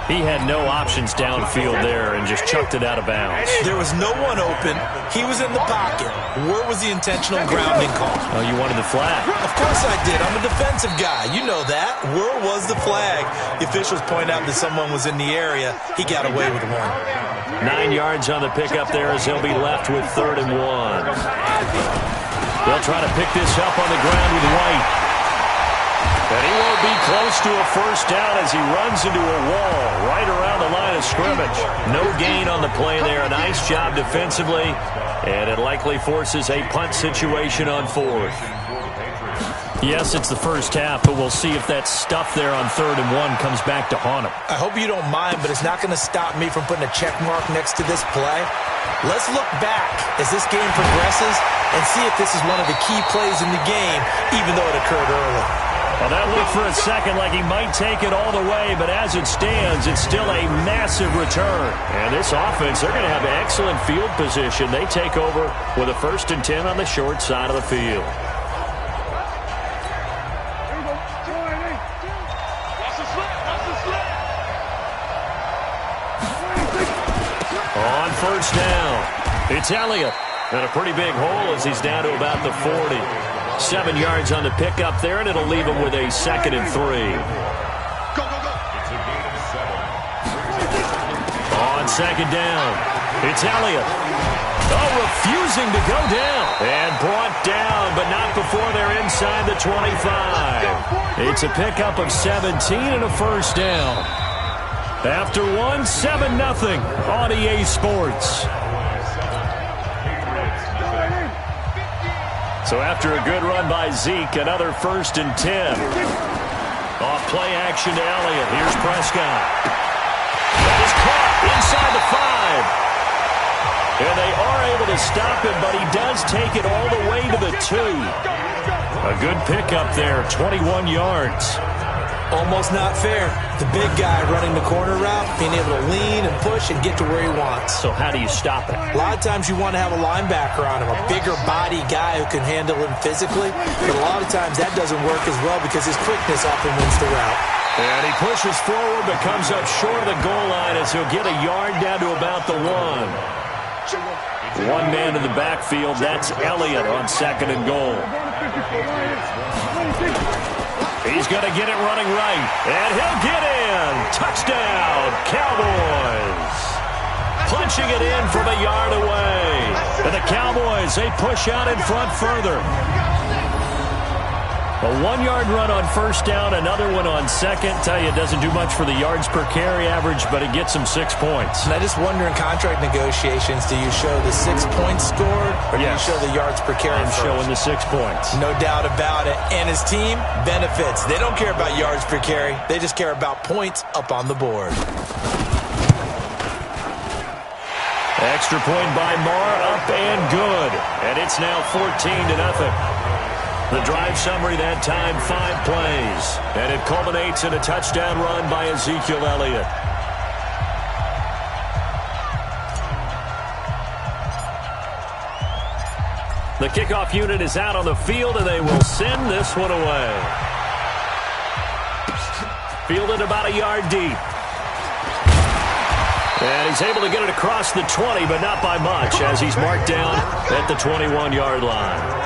[SPEAKER 2] He had no options downfield there and just chucked it out of bounds.
[SPEAKER 3] There was no one open. He was in the pocket. Where was the intentional grounding call?
[SPEAKER 2] Oh, you wanted the flag.
[SPEAKER 3] Of course I did. I'm a defensive guy. You know that. Where was the flag? The officials point out that someone was in the area. He got away with one.
[SPEAKER 2] 9 yards on the pickup there as they'll be left with 3rd and 1. They'll try to pick this up on the ground with White. And he won't be close to a first down as he runs into a wall right around the line of scrimmage. No gain on the play there. A nice job defensively. And it likely forces a punt situation on 4th. Yes, it's the first half, but we'll see if that stuff there on 3rd and 1 comes back to haunt him.
[SPEAKER 3] I hope you don't mind, but it's not going to stop me from putting a check mark next to this play. Let's look back as this game progresses and see if this is one of the key plays in the game, even though it occurred early.
[SPEAKER 2] Well, that looked for a second like he might take it all the way, but as it stands, it's still a massive return. And this offense, they're going to have excellent field position. They take over with a 1st and 10 on the short side of the field. On first down, it's Elliott. And a pretty big hole as he's down to about the 40. 7 yards on the pickup there, and it'll leave him with a 2nd and 3.
[SPEAKER 4] Go, go, go.
[SPEAKER 2] On 2nd down, it's Elliott. Oh, refusing to go down. And brought down, but not before they're inside the 25. It's a pickup of 17 and a first down. After one, 7-0 on EA Sports. So after a good run by Zeke, another 1st and 10. Off play action to Elliott. Here's Prescott. That is caught inside the 5. And they are able to stop him, but he does take it all the way to the 2. A good pickup there, 21 yards.
[SPEAKER 3] Almost not fair. The big guy running the corner route, being able to lean and push and get to where he wants.
[SPEAKER 2] So how do you stop it?
[SPEAKER 3] A lot of times you want to have a linebacker on him, a bigger body guy who can handle him physically. But a lot of times that doesn't work as well because his quickness often wins the route.
[SPEAKER 2] And he pushes forward but comes up short of the goal line as he'll get a yard down to about the 1. One man in the backfield, that's Elliott on 2nd and goal. He's going to get it running right, and he'll get in. Touchdown, Cowboys. Punching it in from a yard away. And the Cowboys, they push out in front further. A 1-yard run on 1st down, another one on 2nd. Tell you, it doesn't do much for the yards per carry average, but it gets him 6 points.
[SPEAKER 3] And I just wonder in contract negotiations, do you show the 6 points scored or do you show the yards per carry
[SPEAKER 2] I'm
[SPEAKER 3] first?
[SPEAKER 2] showing the 6 points.
[SPEAKER 3] No doubt about it. And his team benefits. They don't care about yards per carry. They just care about points up on the board.
[SPEAKER 2] Extra point by Marr, up and good. And it's now 14-0. The drive summary that time, 5 plays. And it culminates in a touchdown run by Ezekiel Elliott. The kickoff unit is out on the field, and they will send this one away. Fielded about a yard deep. And he's able to get it across the 20, but not by much, as he's marked down at the 21-yard line.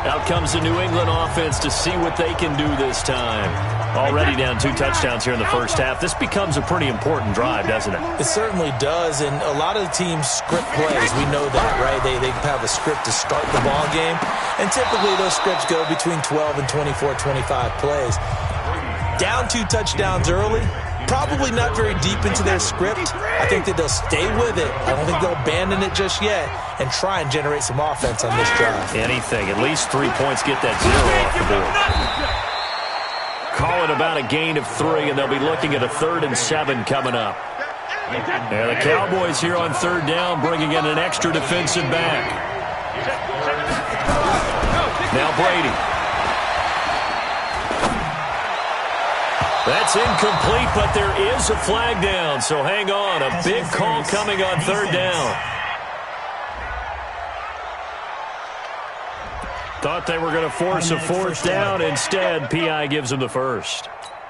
[SPEAKER 2] Out comes the New England offense to see what they can do this time. Already down 2 touchdowns here in the first half. This becomes a pretty important drive, doesn't it?
[SPEAKER 3] It certainly does, and a lot of the teams script plays. We know that, right? They have a script to start the ball game, and typically those scripts go between 12 and 24, 25 plays. Down 2 touchdowns early, probably not very deep into their script. I think that they'll stay with it. I don't think they'll abandon it just yet and try and generate some offense on this drive.
[SPEAKER 2] Anything. At least 3 points, get that 0 off the board. Call it about a gain of 3, and they'll be looking at a 3rd and 7 coming up. And the Cowboys here on 3rd down, bringing in an extra defensive back. Now Brady. That's incomplete, but there is a flag down, so hang on. A big call coming on 3rd down. Thought they were going to force a 4th down. Instead, P.I. gives them the 1st.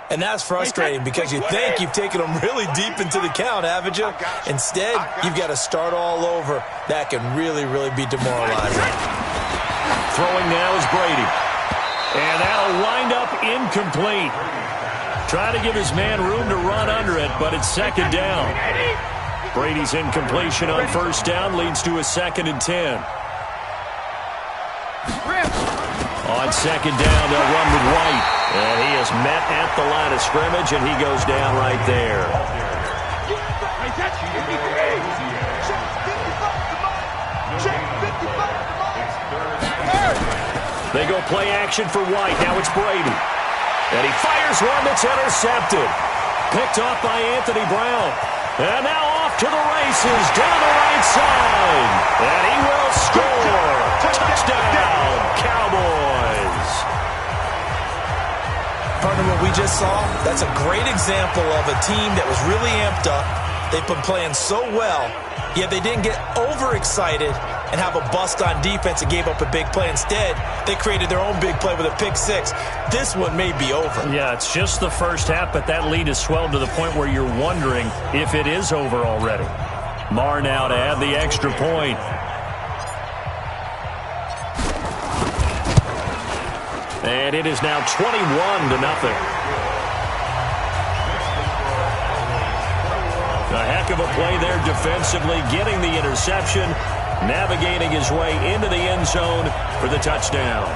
[SPEAKER 3] And that's frustrating because you think you've taken them really deep into the count, haven't you? Instead, you've got to start all over. That can really, really be demoralizing.
[SPEAKER 2] Throwing now is Brady. And that'll wind up incomplete. Trying to give his man room to run under it, but it's 2nd down. Brady's incompletion on 1st down leads to a 2nd and 10. On 2nd down, they'll run with White. And he is met at the line of scrimmage, and he goes down right there. They go play action for White. Now it's Brady. And he fires one that's intercepted. Picked off by Anthony Brown. And now off to the races down the right side. And he will score. Touchdown, Cowboys.
[SPEAKER 3] Partner, what we just saw, that's a great example of a team that was really amped up. They've been playing so well, yet they didn't get overexcited and have a bust on defense and gave up a big play. Instead, they created their own big play with a pick 6. This one may be over.
[SPEAKER 2] Yeah, it's just the first half, but that lead has swelled to the point where you're wondering if it is over already. Marr now to add the extra point. And it is now 21-0. A heck of a play there defensively, getting the interception, navigating his way into the end zone for the touchdown.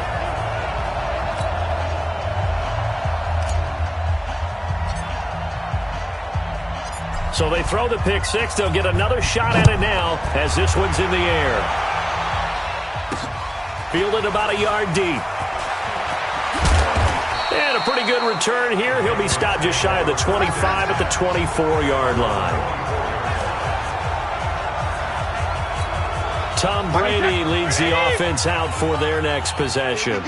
[SPEAKER 2] So they throw the pick six. They'll get another shot at it now as this one's in the air. Fielded about a yard deep. And a pretty good return here. He'll be stopped just shy of the 25 at the 24-yard line. Tom Brady leads the offense out for their next possession.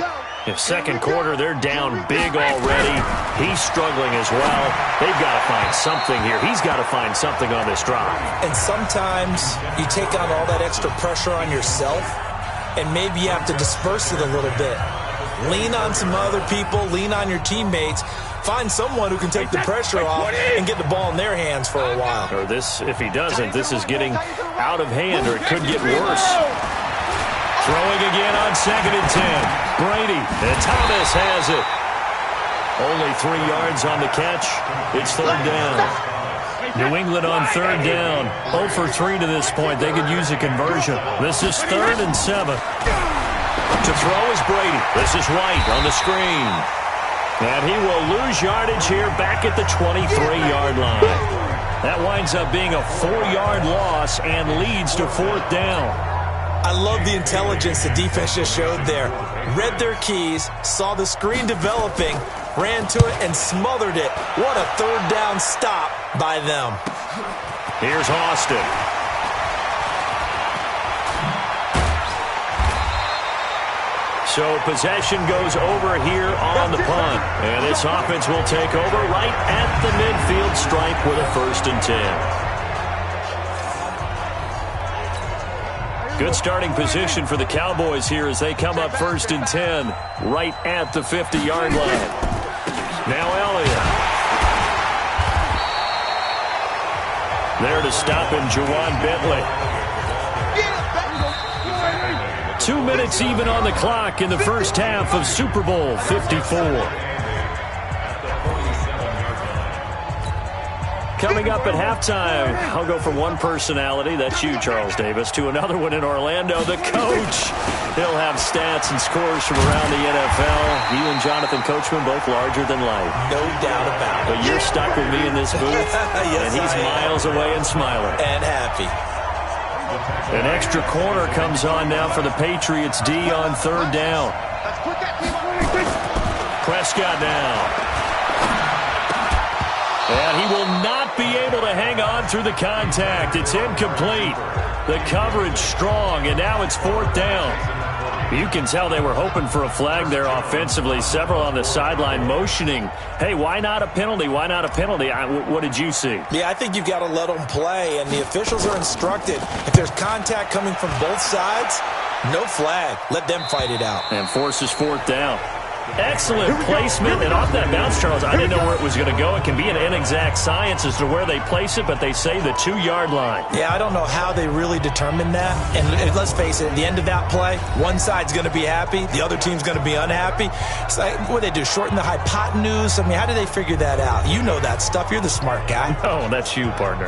[SPEAKER 2] In second quarter, they're down big already. He's struggling as well. They've got to find something here. He's got to find something on this drive.
[SPEAKER 3] And sometimes you take on all that extra pressure on yourself, and maybe you have to disperse it a little bit. Lean on some other people. Lean on your teammates. Find someone who can take the pressure off and get the ball in their hands for a while.
[SPEAKER 2] Or this, if he doesn't, this is getting out of hand, or it could get worse. Throwing again on 2nd and 10. Brady, and Thomas has it. Only 3 yards on the catch. It's 3rd down. New England on 3rd down. 0 for 3 to this point. They could use a conversion. This is 3rd and 7. To throw is Brady. This is White on the screen. And he will lose yardage here back at the 23-yard line. That winds up being a 4-yard loss and leads to 4th down.
[SPEAKER 3] I love the intelligence the defense just showed there. Read their keys, saw the screen developing, ran to it, and smothered it. What a 3rd down stop by them.
[SPEAKER 2] Here's Austin. So possession goes over here on the punt. And this offense will take over right at the midfield stripe with a 1st and 10. Good starting position for the Cowboys here as they come up 1st and 10 right at the 50-yard line. Now Elliott. There to stop him, Juwan Bentley. 2 minutes even on the clock in the first half of Super Bowl 54. Coming up at halftime, I'll go from one personality, that's you, Charles Davis, to another one in Orlando, the coach. He'll have stats and scores from around the NFL. You and Jonathan Coachman, both larger than life.
[SPEAKER 3] No doubt about it.
[SPEAKER 2] But you're stuck with me in this booth,
[SPEAKER 3] yes,
[SPEAKER 2] and he's miles away and smiling.
[SPEAKER 3] And happy.
[SPEAKER 2] An extra corner comes on now for the Patriots D on 3rd down. Prescott now. And he will not be able to hang on through the contact. It's incomplete. The coverage strong, and now it's 4th down. You can tell they were hoping for a flag there offensively. Several on the sideline motioning, hey, why not a penalty? Why not a penalty? What did you see?
[SPEAKER 3] Yeah, I think you've got to let them play, and the officials are instructed. If there's contact coming from both sides, no flag. Let them fight it out.
[SPEAKER 2] And forces 4th down. Excellent placement, and off that bounce, Charles, I didn't know where it was going to go. It can be an inexact science as to where they place it, but they say the 2-yard line.
[SPEAKER 3] Yeah, I don't know how they really determined that. And let's face it, at the end of that play, one side's going to be happy, the other team's going to be unhappy. It's like, what do they do, shorten the hypotenuse? I mean, how do they figure that out? You know that stuff. You're the smart guy.
[SPEAKER 2] Oh, that's you, partner.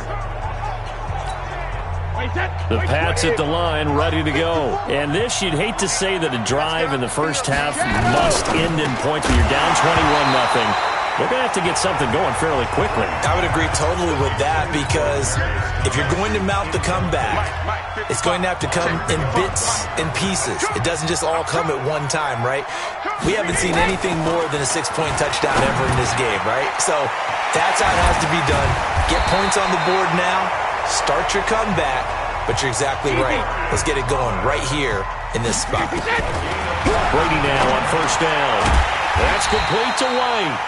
[SPEAKER 2] The Pats at the line, ready to go. And this, you'd hate to say that a drive in the first half must end in points, but you're down 21-0. They're going to have to get something going fairly quickly.
[SPEAKER 3] I would agree totally with that, because if you're going to mount the comeback, it's going to have to come in bits and pieces. It doesn't just all come at one time, right? We haven't seen anything more than a 6-point touchdown ever in this game, right? So that's how it has to be done. Get points on the board now. Start your comeback, but you're exactly right. Let's get it going right here in this spot.
[SPEAKER 2] Brady now on 1st down. That's complete to White.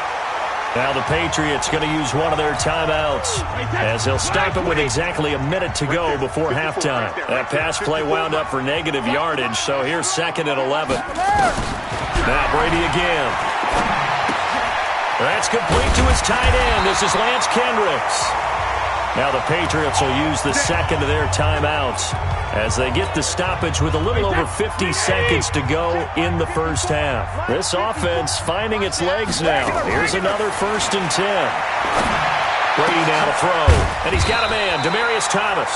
[SPEAKER 2] Now the Patriots going to use one of their timeouts as they'll stop it with exactly a minute to go before halftime. That pass play wound up for negative yardage, so here's 2nd and 11. Now Brady again. That's complete to his tight end. This is Lance Kendricks. Now the Patriots will use the 2nd of their timeouts as they get the stoppage with a little over 50 seconds to go in the first half. This offense finding its legs now. Here's another 1st and 10. Brady now to throw. And he's got a man, Demaryius Thomas.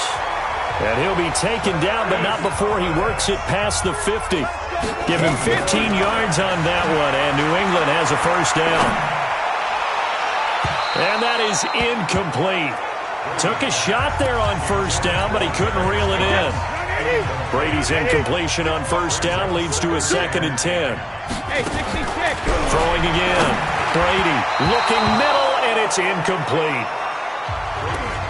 [SPEAKER 2] And he'll be taken down, but not before he works it past the 50. Give him 15 yards on that one, and New England has a 1st down. And that is incomplete. Took a shot there on first down, but he couldn't reel it in. Brady's incompletion on first down leads to a 2nd and 10.
[SPEAKER 5] Hey, 66.
[SPEAKER 2] Throwing again. Brady looking middle, and it's incomplete.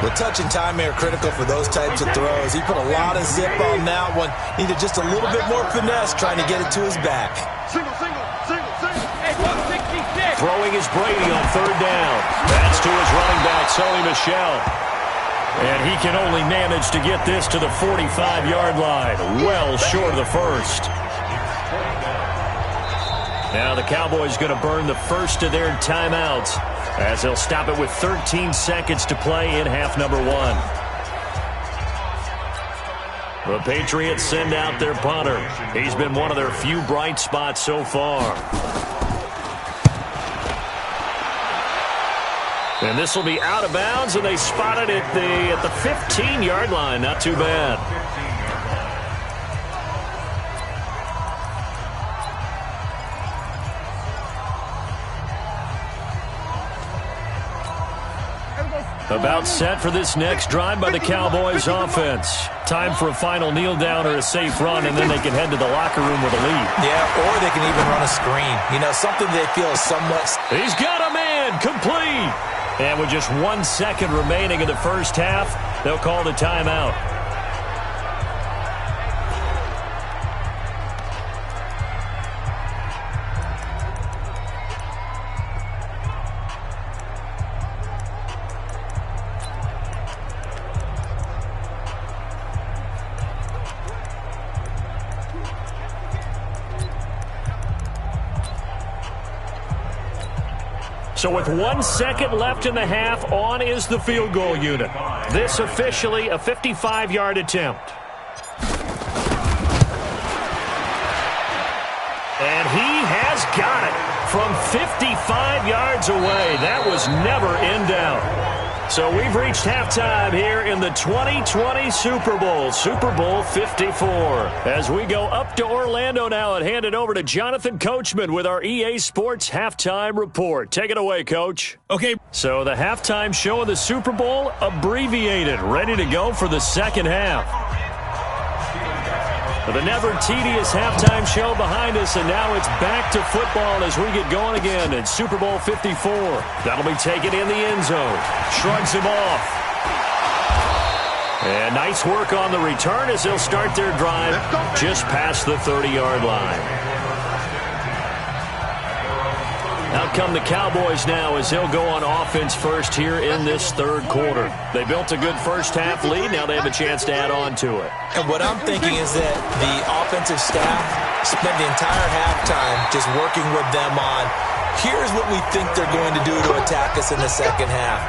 [SPEAKER 3] Well, touch and time are critical for those types of throws. He put a lot of zip on that one. Needed just a little bit more finesse trying to get it to his back.
[SPEAKER 5] Single. Hey, 166.
[SPEAKER 2] Throwing is Brady on 3rd down. That's to his running back, Sony Michel. And he can only manage to get this to the 45-yard line, well short of the first. Now the Cowboys going to burn the first of their timeouts as they'll stop it with 13 seconds to play in half number 1. The Patriots send out their punter. He's been one of their few bright spots so far. And this will be out of bounds, and they spot it at the 15-yard line. Not too bad. About set for this next drive by the Cowboys offense. Time for a final kneel down or a safe run, and then they can head to the locker room with a lead.
[SPEAKER 3] Yeah, or they can even run a screen. You know, something they feel is somewhat...
[SPEAKER 2] He's got a man, complete. And with just 1 second remaining in the first half, they'll call the timeout. So with 1 second left in the half, on is the field goal unit. This officially a 55-yard attempt. And he has got it from 55 yards away. That was never in doubt. So we've reached halftime here in the 2020 Super Bowl, Super Bowl 54. As we go up to Orlando now and hand it over to Jonathan Coachman with our EA Sports Halftime Report. Take it away, Coach.
[SPEAKER 1] Okay.
[SPEAKER 2] So the halftime show of the Super Bowl, abbreviated, ready to go for the second half. The never-tedious halftime show behind us, and now it's back to football as we get going again in Super Bowl 54. That'll be taken in the end zone. Shrugs him off. And nice work on the return as they'll start their drive just past the 30-yard line. Out come the Cowboys now as they'll go on offense first here in this third quarter. They built a good first half lead. Now they have a chance to add on to it.
[SPEAKER 3] And what I'm thinking is that the offensive staff spent the entire halftime just working with them on, here's what we think they're going to do to attack us in the second half.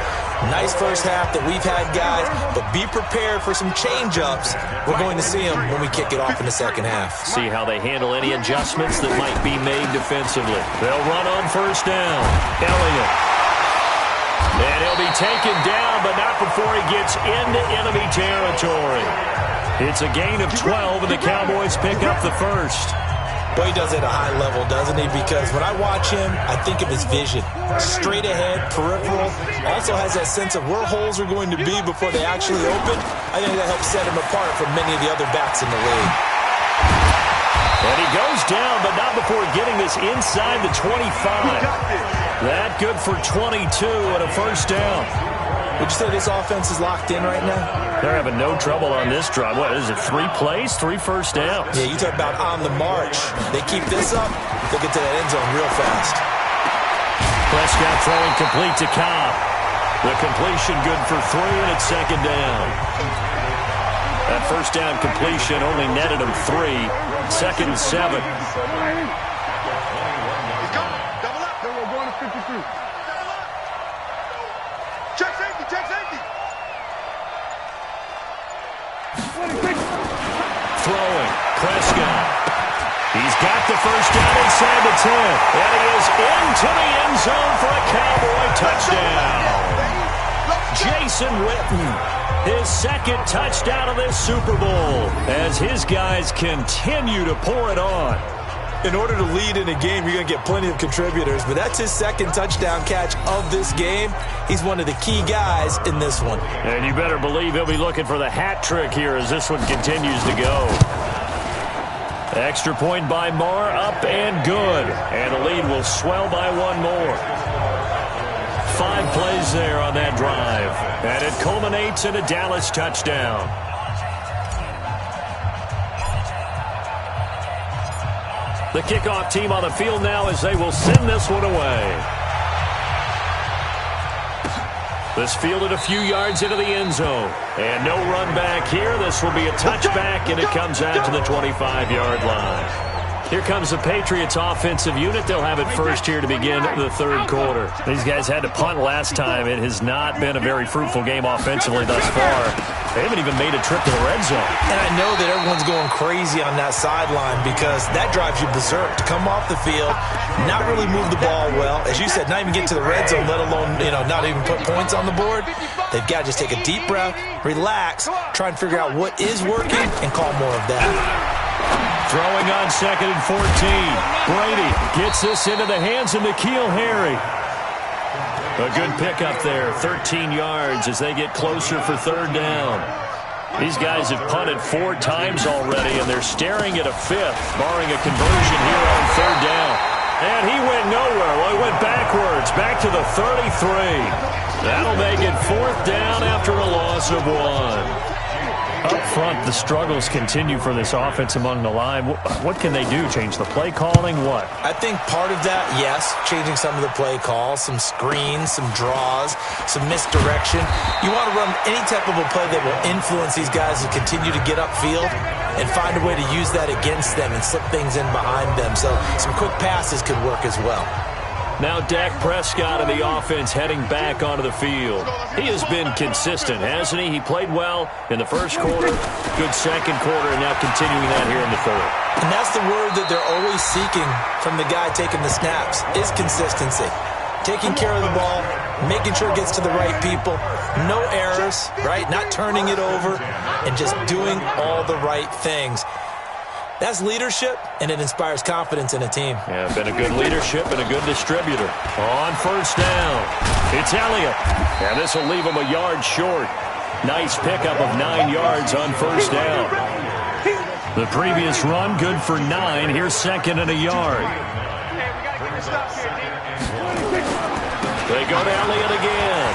[SPEAKER 3] Nice first half that we've had, guys, but be prepared for some change-ups. We're going to see them when we kick it off in the second half.
[SPEAKER 2] See how they handle any adjustments that might be made defensively. They'll run on first down. Elliott. And he'll be taken down, but not before he gets into enemy territory. It's a gain of 12, and the Cowboys pick up the first.
[SPEAKER 3] Boy, he does it at a high level, doesn't he? Because when I watch him, I think of his vision. Straight ahead, peripheral. Also has that sense of where holes are going to be before they actually open. I think that helps set him apart from many of the other backs in the league.
[SPEAKER 2] And he goes down, but not before getting this inside the 25. That good for 22 and a first down.
[SPEAKER 3] Would you say this offense is locked in right now?
[SPEAKER 2] They're having no trouble on this drive. What is it, 3 plays, 3 first downs?
[SPEAKER 3] Yeah, you talk about on the march. They keep this up, they'll get to that end zone real fast.
[SPEAKER 2] Prescott throwing complete to Cobb. The completion good for 3, and it's second down. That first down completion only netted him 3. Second and 7.
[SPEAKER 4] He's coming. Double up.
[SPEAKER 5] Then we're going to 53.
[SPEAKER 4] Check safety. Check safety.
[SPEAKER 2] Throwing. Prescott. He's got the first down inside the 10. And he is into the end zone for a Cowboy touchdown. Jason Witten, his second touchdown of this Super Bowl as his guys continue to pour it on.
[SPEAKER 3] In order to lead in a game, you're going to get plenty of contributors, but that's his second touchdown catch of this game. He's one of the key guys in this one.
[SPEAKER 2] And you better believe he'll be looking for the hat trick here as this one continues to go. Extra point by Marr, up and good. And the lead will swell by one more. 5 plays there on that drive. And it culminates in a Dallas touchdown. The kickoff team on the field now as they will send this one away. This fielded a few yards into the end zone. And no run back here. This will be a touchback, and it comes out to the 25-yard line. Here comes the Patriots offensive unit. They'll have it first here to begin the third quarter. These guys had to punt last time. It has not been a very fruitful game offensively thus far. They haven't even made a trip to the red zone.
[SPEAKER 3] And I know that everyone's going crazy on that sideline because that drives you berserk. To come off the field, not really move the ball well. As you said, not even get to the red zone, let alone, not even put points on the board. They've got to just take a deep breath, relax, try and figure out what is working, and call more of that.
[SPEAKER 2] Throwing on 2nd and 14. Brady gets this into the hands of N'Keal Harry. A good pickup there, 13 yards as they get closer for third down. These guys have punted 4 times already, and they're staring at a 5th, barring a conversion here on third down. And he went nowhere. Well, he went backwards, back to the 33. That'll make it 4th down after a loss of 1. Up front, the struggles continue for this offense among the line. What can they do? Change the play calling? What?
[SPEAKER 3] I think part of that, yes, changing some of the play calls, some screens, some draws, some misdirection. You want to run any type of a play that will influence these guys to continue to get upfield and find a way to use that against them and slip things in behind them. So some quick passes could work as well.
[SPEAKER 2] Now Dak Prescott and the offense heading back onto the field. He has been consistent, hasn't he? He played well in the first quarter, good second quarter, and now continuing that here in the third.
[SPEAKER 3] And that's the word that they're always seeking from the guy taking the snaps, is consistency. Taking care of the ball, making sure it gets to the right people, no errors, right? Not turning it over, and just doing all the right things. That's leadership, and it inspires confidence in a team.
[SPEAKER 2] Yeah, been a good leadership and a good distributor. On first down, it's Elliott. And this will leave him a yard short. Nice pickup of 9 yards on first down. The previous run, good for 9. Here's 2nd and a yard. They go to Elliott again.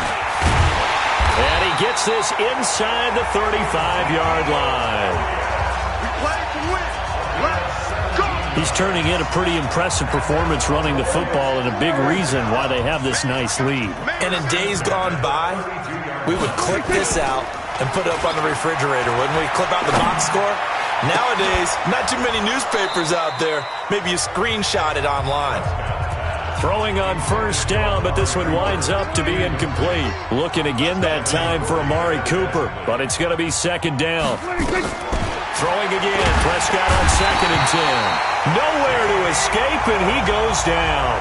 [SPEAKER 2] And he gets this inside the 35-yard line. He's turning in a pretty impressive performance running the football, and a big reason why they have this nice lead.
[SPEAKER 3] And in days gone by, we would clip this out and put it up on the refrigerator, wouldn't we? Clip out the box score. Nowadays, not too many newspapers out there. Maybe you screenshot it online.
[SPEAKER 2] Throwing on first down, but this one winds up to be incomplete. Looking again that time for Amari Cooper, but it's going to be 2nd down. Throwing again, Prescott on 2nd and 10. Nowhere to escape, and he goes down.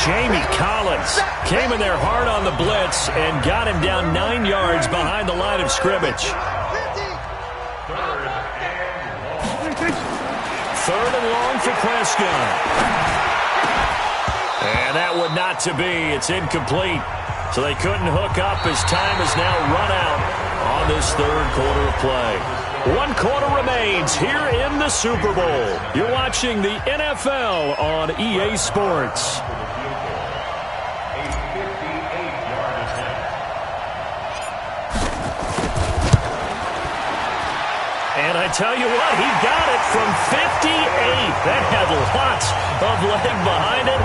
[SPEAKER 2] Jamie Collins came in there hard on the blitz and got him down 9 yards behind the line of scrimmage. 3rd and long for Prescott. And that would not to be. It's incomplete. So they couldn't hook up as time is now run out on this third quarter of play. 1 quarter remains here in the Super Bowl. You're watching the NFL on EA Sports. And I tell you what, he got it from 58. That had lots of leg behind it.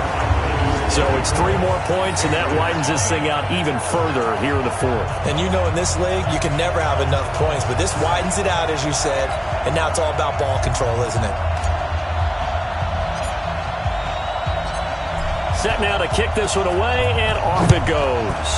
[SPEAKER 2] So it's 3 more points, and that widens this thing out even further here in the fourth.
[SPEAKER 3] And you know in this league, you can never have enough points, but this widens it out, as you said, and now it's all about ball control, isn't it?
[SPEAKER 2] Set now to kick this one away, and off it goes.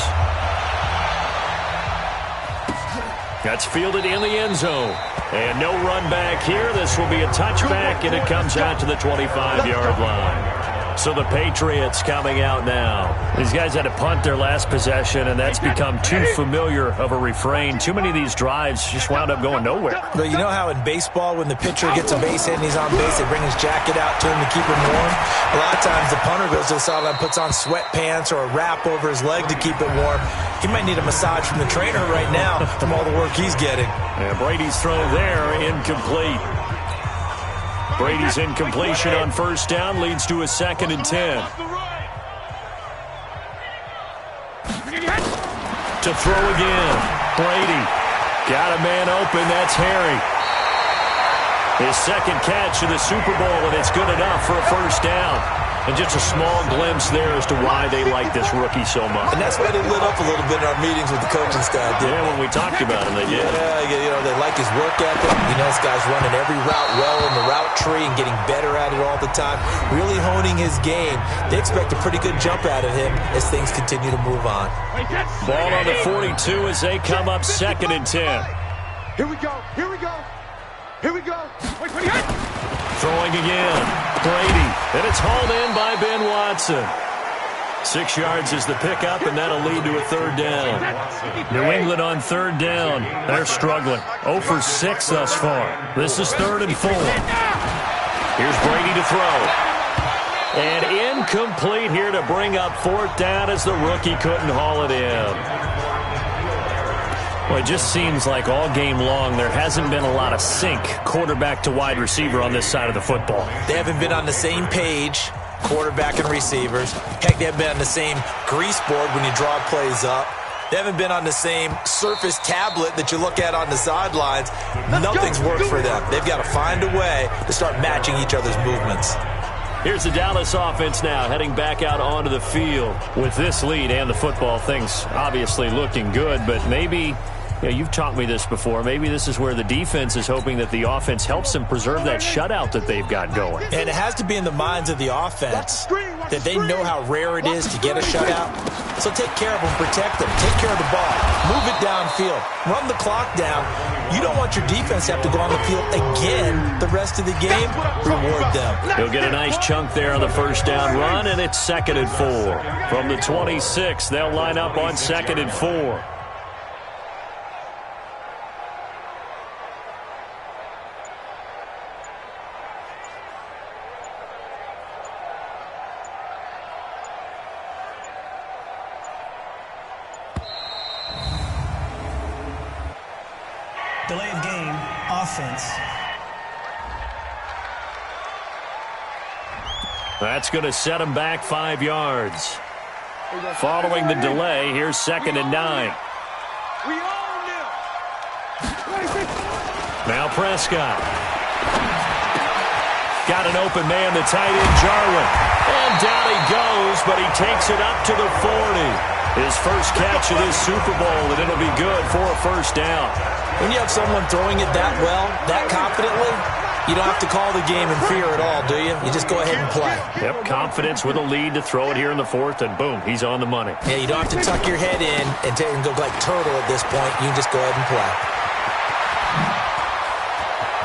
[SPEAKER 2] That's fielded in the end zone. And no run back here. This will be a touchback, and it comes out to the 25-yard line. So the Patriots coming out now. These guys had to punt their last possession, and that's become too familiar of a refrain. Too many of these drives just wound up going nowhere.
[SPEAKER 3] But you know how in baseball, when the pitcher gets a base hit and he's on base, they bring his jacket out to him to keep him warm? A lot of times the punter goes to the sideline, puts on sweatpants or a wrap over his leg to keep it warm. He might need a massage from the trainer right now from all the work he's getting.
[SPEAKER 2] And Brady's throw there, incomplete. Brady's incompletion on first down leads to a 2nd and 10. To throw again. Brady got a man open. That's Harry. His second catch of the Super Bowl, and it's good enough for a first down. And just a small glimpse there as to why they like this rookie so much.
[SPEAKER 3] And that's why they lit up a little bit in our meetings with the coaching staff.
[SPEAKER 2] Yeah, when we talked about him, they did.
[SPEAKER 3] Yeah, you know, they like his work ethic. You know, this guy's running every route well in the route tree and getting better at it all the time. Really honing his game. They expect a pretty good jump out of him as things continue to move on.
[SPEAKER 2] Ball on the 42 as they come up 2nd and 10.
[SPEAKER 4] Here we go. Here we go. Here we go.
[SPEAKER 2] Throwing again. Brady. And it's hauled in by Ben Watson. 6 yards is the pickup, and that'll lead to a 3rd down. New England on 3rd down. They're struggling. 0 for 6 thus far. This is 3rd and 4. Here's Brady to throw. And incomplete here to bring up 4th down as the rookie couldn't haul it in. Well, it just seems like all game long there hasn't been a lot of sync quarterback to wide receiver on this side of the football.
[SPEAKER 3] They haven't been on the same page, quarterback and receivers. Heck, they haven't been on the same grease board when you draw plays up. They haven't been on the same surface tablet that you look at on the sidelines. Nothing's worked for them. They've got to find a way to start matching each other's movements.
[SPEAKER 2] Here's the Dallas offense now heading back out onto the field. With this lead and the football, things obviously looking good, but maybe... Yeah, you've taught me this before. Maybe this is where the defense is hoping that the offense helps them preserve that shutout that they've got going.
[SPEAKER 3] And it has to be in the minds of the offense that they know how rare it is to get a shutout. So take care of them, protect them, take care of the ball, move it downfield, run the clock down. You don't want your defense to have to go on the field again the rest of the game. Reward them.
[SPEAKER 2] He'll get a nice chunk there on the first down run, and it's 2nd and 4. From the 26, they'll line up on 2nd and 4.
[SPEAKER 6] Delay of game, offense.
[SPEAKER 2] That's going to set him back 5 yards. Following the delay, here's 2nd and 9.
[SPEAKER 4] We own them.
[SPEAKER 2] Now Prescott. Got an open man, the tight end, Jarwin. And down he goes, but he takes it up to the 40. His first catch of this Super Bowl, and it'll be good for a first down.
[SPEAKER 3] When you have someone throwing it that well, that confidently, you don't have to call the game in fear at all, do you? You just go ahead and play.
[SPEAKER 2] Yep, confidence with a lead to throw it here in the 4th, and boom, he's on the money.
[SPEAKER 3] Yeah, you don't have to tuck your head in and go like turtle at this point. You can just go ahead and play.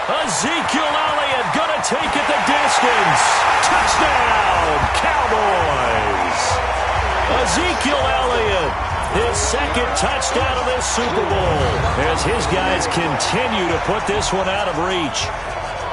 [SPEAKER 2] Ezekiel Elliott gonna take it the distance. Touchdown, Cowboys! Ezekiel Elliott, his 2nd touchdown of this Super Bowl, as his guys continue to put this one out of reach.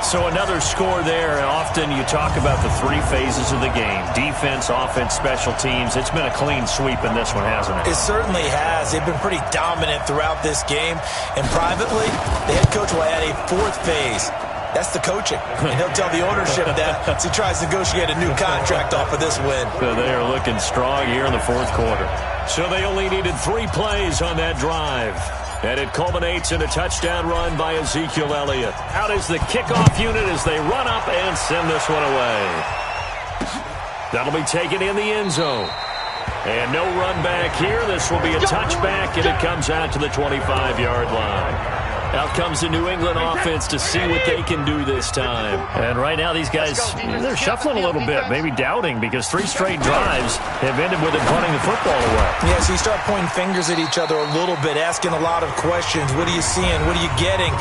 [SPEAKER 2] So another score there. Often you talk about the 3 phases of the game: defense, offense, special teams. It's been a clean sweep in this one, hasn't it?
[SPEAKER 3] It certainly has. They've been pretty dominant throughout this game. And privately, the head coach will add a 4th phase. That's the coaching. And he'll tell the ownership that as he tries to negotiate a new contract off of this win.
[SPEAKER 2] So they are looking strong here in the 4th quarter. So they only needed 3 plays on that drive. And it culminates in a touchdown run by Ezekiel Elliott. Out is the kickoff unit as they run up and send this one away. That'll be taken in the end zone. And no run back here. This will be a touchback, and it comes out to the 25-yard line. Out comes the New England offense to see what they can do this time. And right now these guys, they're shuffling a little bit, maybe doubting, because 3 straight drives have ended with them punting the football away.
[SPEAKER 3] Yeah, so you start pointing fingers at each other a little bit, asking a lot of questions. What are you seeing? What are you getting?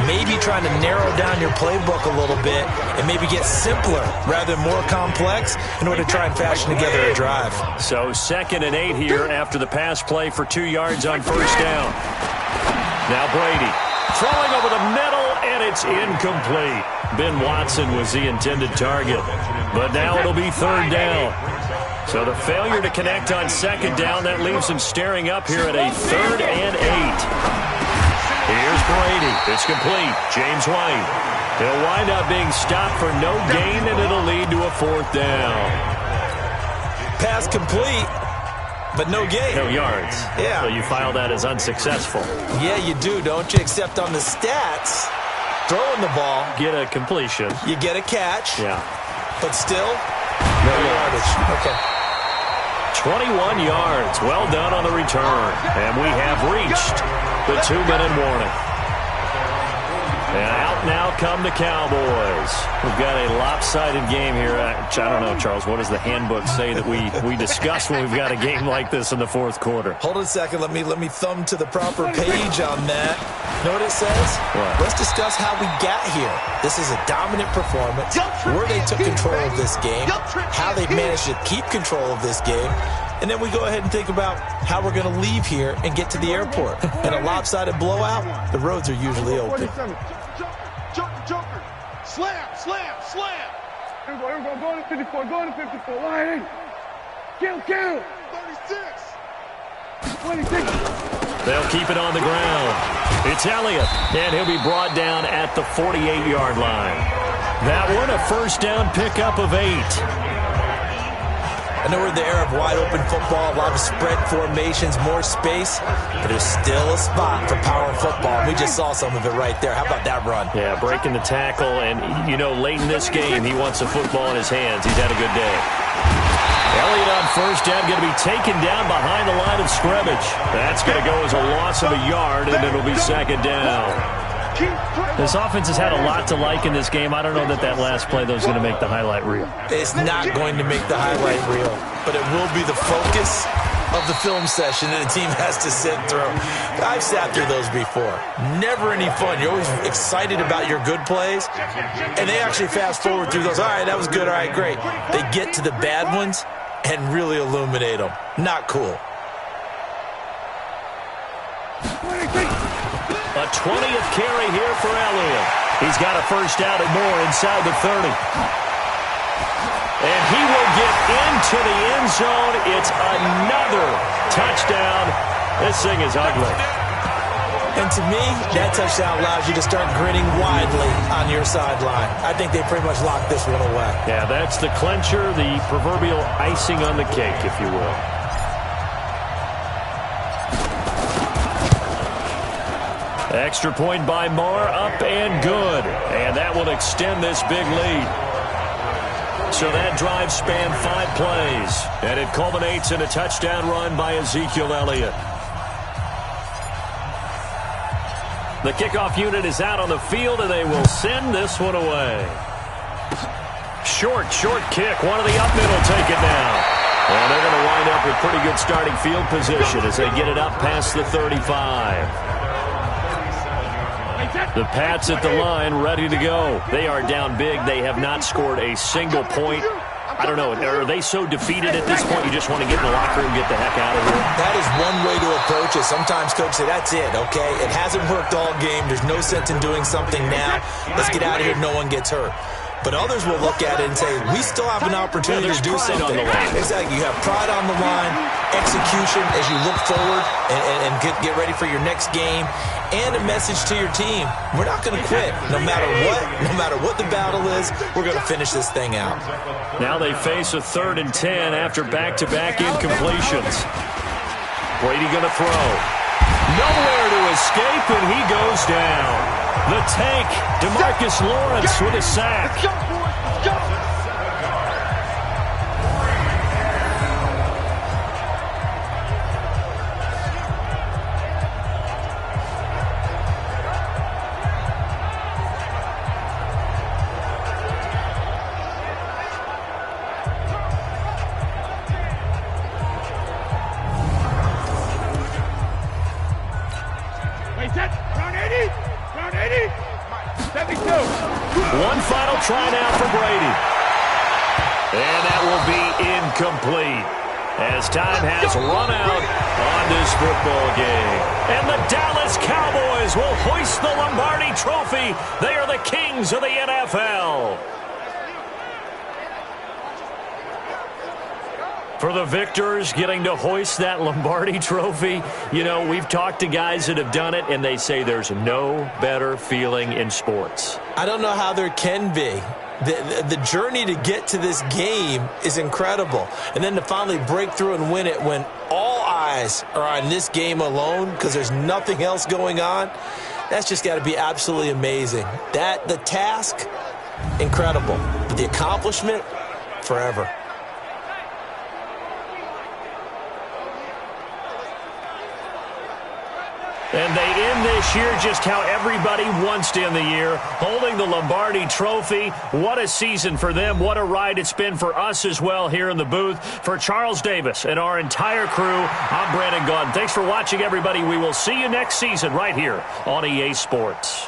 [SPEAKER 3] Maybe trying to narrow down your playbook a little bit and maybe get simpler rather than more complex in order to try and fashion together a drive.
[SPEAKER 2] So 2nd and 8 here after the pass play for 2 yards on first down. Now Brady throwing over the middle, and it's incomplete. Ben Watson was the intended target, but now it'll be 3rd down. So the failure to connect on 2nd down, that leaves him staring up here at a 3rd and 8. Here's Brady. It's complete. James White. He'll wind up being stopped for no gain, and it'll lead to a 4th down.
[SPEAKER 3] Pass complete, but no gain.
[SPEAKER 2] No yards.
[SPEAKER 3] Yeah.
[SPEAKER 2] So you file that as unsuccessful.
[SPEAKER 3] Yeah, you do, don't you? Except on the stats, throwing the ball.
[SPEAKER 2] Get a completion.
[SPEAKER 3] You get a catch.
[SPEAKER 2] Yeah.
[SPEAKER 3] But still, no yardage. Okay.
[SPEAKER 2] 21 yards. Well done on the return. And we have reached the 2-minute warning. And out now come the Cowboys. We've got a lopsided game here. I don't know, Charles, what does the handbook say that we discuss when we've got a game like this in the 4th quarter?
[SPEAKER 3] Hold on a second. Let me thumb to the proper page on that. Know what it says?
[SPEAKER 2] What?
[SPEAKER 3] Let's discuss how we got here. This is a dominant performance, where they took control of this game, how they managed to keep control of this game, and then we go ahead and think about how we're going to leave here and get to the airport. In a lopsided blowout, the roads are usually open.
[SPEAKER 4] Joker. Slam.
[SPEAKER 5] Here we go. Go to 54. Go to 54. Line in. Kill.
[SPEAKER 4] 36.
[SPEAKER 5] 26.
[SPEAKER 2] They'll keep it on the ground. It's Elliott, and he'll be brought down at the 48-yard line. That one, a first down pickup of 8.
[SPEAKER 3] I know we're in the era of wide-open football, a lot of spread formations, more space, but there's still a spot for power football. We just saw some of it right there. How about that run?
[SPEAKER 2] Yeah, breaking the tackle, and, you know, late in this game, he wants the football in his hands. He's had a good day. Elliott on first down, going to be taken down behind the line of scrimmage. That's going to go as a loss of a yard, and it'll be 2nd down. This offense has had a lot to like in this game. I don't know that last play, though, is going to make the highlight reel.
[SPEAKER 3] It's not going to make the highlight reel, but it will be the focus of the film session that the team has to sit through. I've sat through those before. Never any fun. You're always excited about your good plays, and they actually fast forward through those. All right, that was good. All right, great. They get to the bad ones and really illuminate them. Not cool.
[SPEAKER 2] A 20th carry here for Elliott. He's got a first down and more inside the 30. And he will get into the end zone. It's another touchdown. This thing is ugly.
[SPEAKER 3] And to me, that touchdown allows you to start grinning widely on your sideline. I think they pretty much locked this one away.
[SPEAKER 2] Yeah, that's the clincher, the proverbial icing on the cake, if you will. Extra point by Marr, up and good. And that will extend this big lead. So that drive spanned 5 plays. And it culminates in a touchdown run by Ezekiel Elliott. The kickoff unit is out on the field, and they will send this one away. Short kick. One of the up middle take it now. And they're going to wind up with pretty good starting field position as they get it up past the 35. The Pats at the line, ready to go. They are down big. They have not scored a single point. I don't know. Are they so defeated at this point you just want to get in the locker room and get the heck out of here?
[SPEAKER 3] That is one way to approach it. Sometimes coaches say, that's it, okay? It hasn't worked all game. There's no sense in doing something now. Let's get out of here. No one gets hurt. But others will look at it and say, we still have an opportunity to do something.
[SPEAKER 2] On the line.
[SPEAKER 3] Exactly. You have pride on the line, execution as you look forward and get ready for your next game, and a message to your team. We're not going to quit. No matter what the battle is, we're going to finish this thing out.
[SPEAKER 2] Now they face a 3rd and 10 after back-to-back incompletions. Brady going to throw. Nowhere to escape, and he goes down. The tank, DeMarcus Lawrence with a sack.
[SPEAKER 4] Let's go, boys. Let's go.
[SPEAKER 5] Set. Round 80. Round 80. 72.
[SPEAKER 2] One final try now for Brady. And that will be incomplete as time has run out on this football game. And the Dallas Cowboys will hoist the Lombardi Trophy. They are the kings of the NFL. For the victors getting to hoist that Lombardi Trophy, you know, we've talked to guys that have done it, and they say there's no better feeling in sports.
[SPEAKER 3] I don't know how there can be. The journey to get to this game is incredible. And then to finally break through and win it when all eyes are on this game alone because there's nothing else going on, that's just got to be absolutely amazing. The task, incredible. But the accomplishment, forever.
[SPEAKER 2] And they end this year just how everybody wants to end the year, holding the Lombardi Trophy. What a season for them. What a ride it's been for us as well here in the booth. For Charles Davis and our entire crew, I'm Brandon Gunn. Thanks for watching, everybody. We will see you next season right here on EA Sports.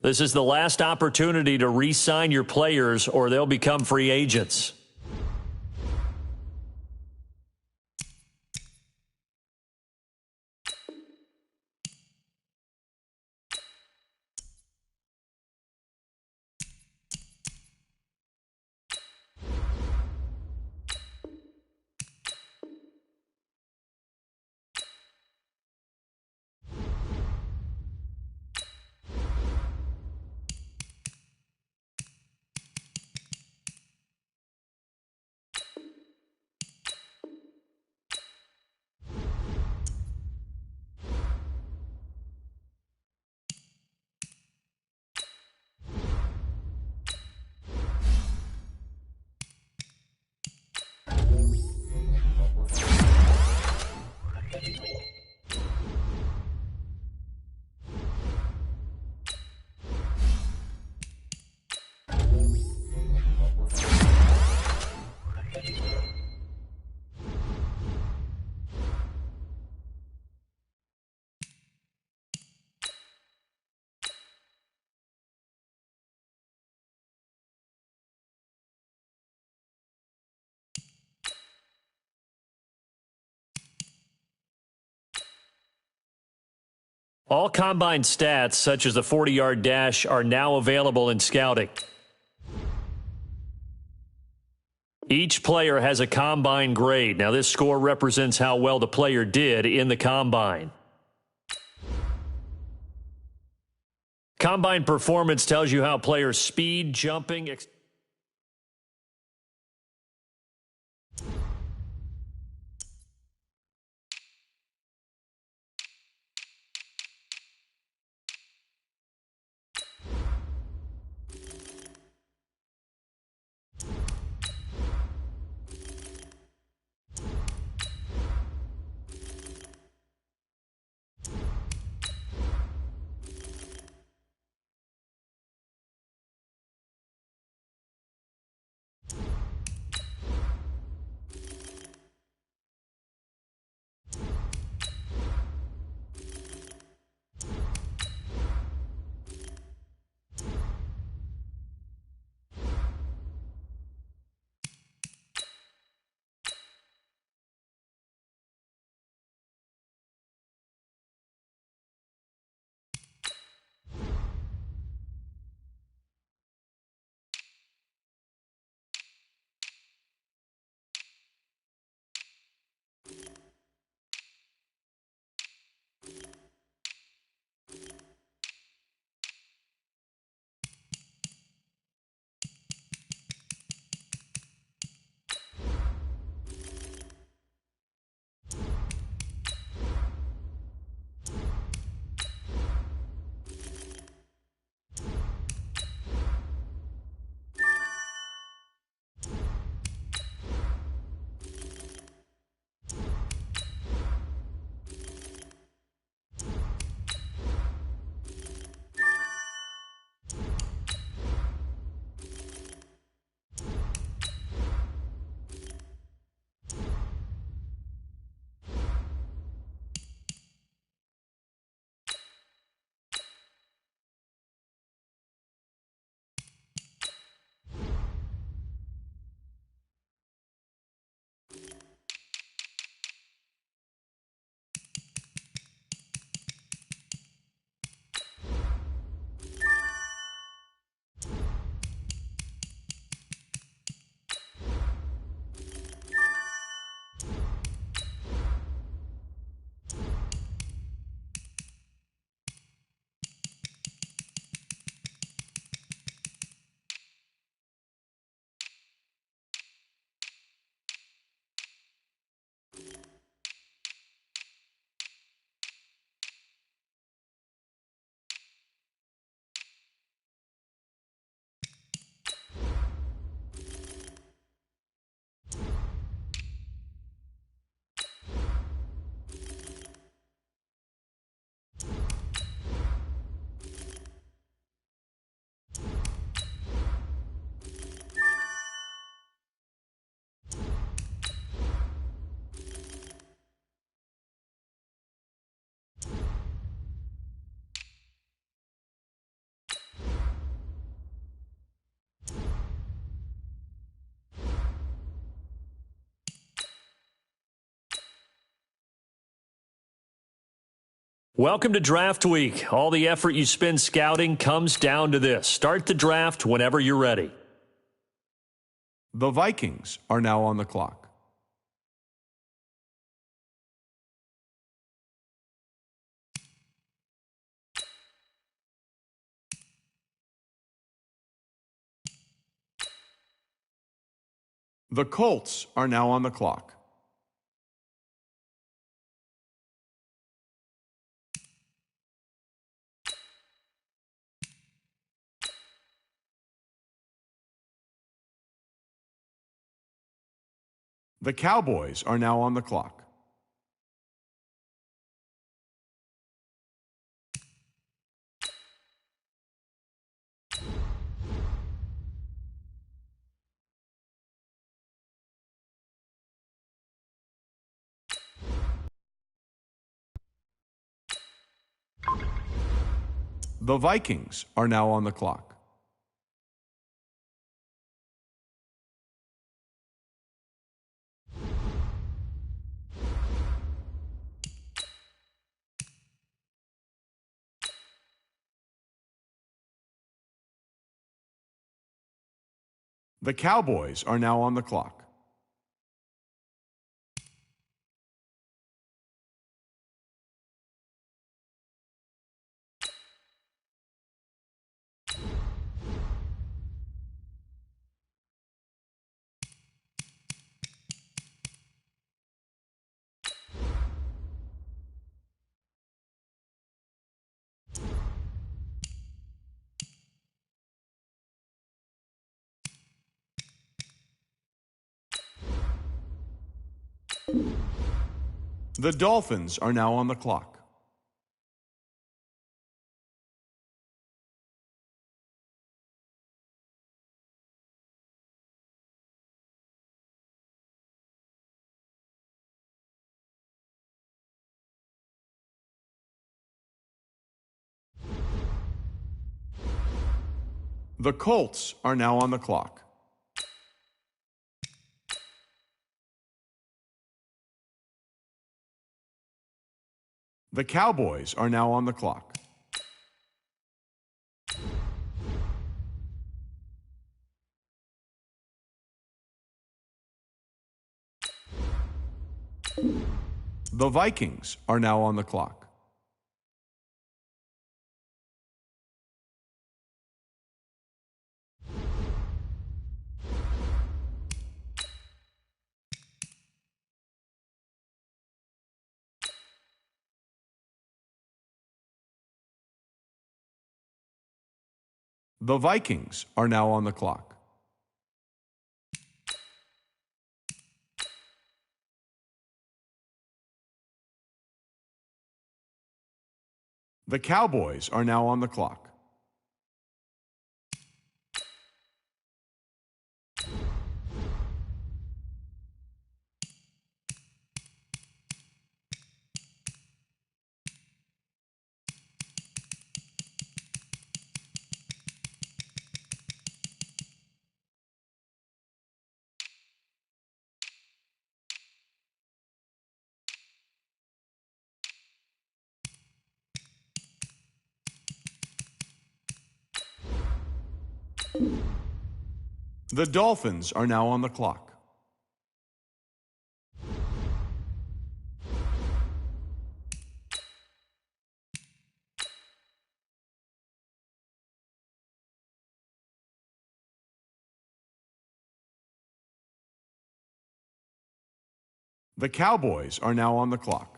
[SPEAKER 2] This is the last opportunity to re-sign your players or they'll become free agents. All combine stats, such as the 40-yard dash, are now available in scouting. Each player has a combine grade. Now, this score represents how well the player did in the combine. Combine performance tells you how players' speed, jumping, Welcome to Draft Week. All the effort you spend scouting comes down to this. Start the draft whenever you're ready.
[SPEAKER 7] The Vikings are now on the clock. The Colts are now on the clock. The Cowboys are now on the clock. The Vikings are now on the clock. The Cowboys are now on the clock. The Dolphins are now on the clock. The Colts are now on the clock. The Cowboys are now on the clock. The Vikings are now on the clock. The Vikings are now on the clock. The Cowboys are now on the clock. The Dolphins are now on the clock. The Cowboys are now on the clock.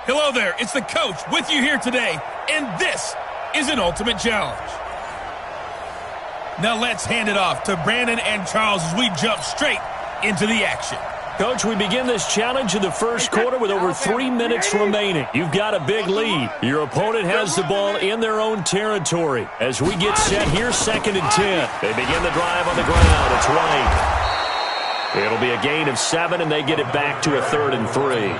[SPEAKER 1] Hello there, it's the coach with you here today, and this is an Ultimate Challenge. Now let's hand it off to Brandon and Charles as we jump straight into the action.
[SPEAKER 2] Coach, we begin this challenge in the first quarter with over 3 minutes remaining. You've got a big lead. Your opponent has the ball in their own territory. As we get set here, 2nd and 10. They begin the drive on the ground. It's White. It'll be a gain of 7, and they get it back to a 3rd and 3.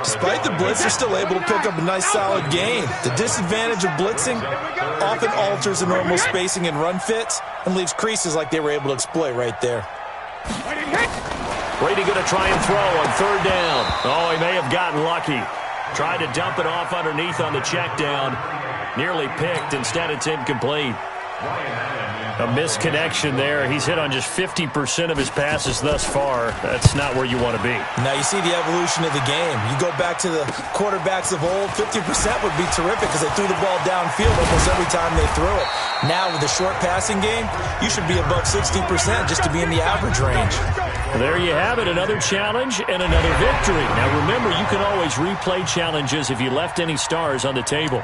[SPEAKER 3] Despite the blitz, they're still able to pick up a nice, solid gain. The disadvantage of blitzing often alters the normal spacing and run fits and leaves creases like they were able to exploit right there.
[SPEAKER 2] Brady going to try and throw on 3rd down. Oh, he may have gotten lucky. Tried to dump it off underneath on the check down. Nearly picked. Instead, it's incomplete. A misconnection there. He's hit on just 50% of his passes thus far. That's not where you want to be.
[SPEAKER 3] Now you see the evolution of the game. You go back to the quarterbacks of old, 50% would be terrific because they threw the ball downfield almost every time they threw it. Now with the short passing game, you should be above 60% just to be in the average range.
[SPEAKER 2] There you have it, another challenge and another victory. Now remember, you can always replay challenges if you left any stars on the table.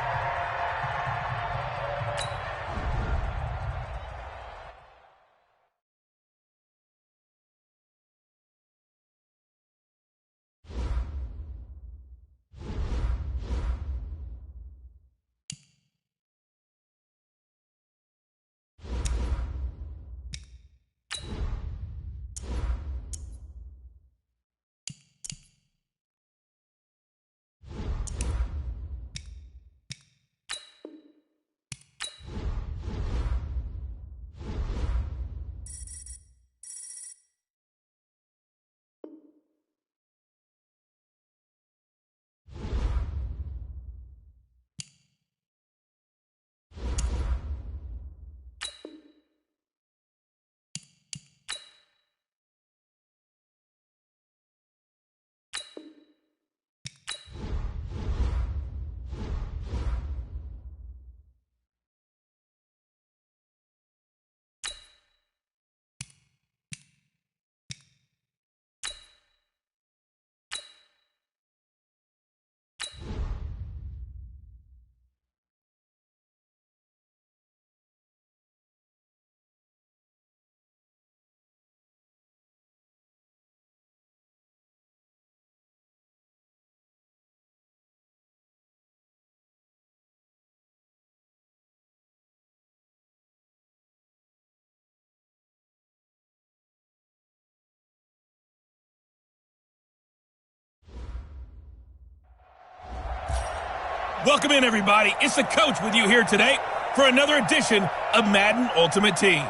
[SPEAKER 1] Welcome in, everybody. It's the coach with you here today for another edition of Madden Ultimate Team.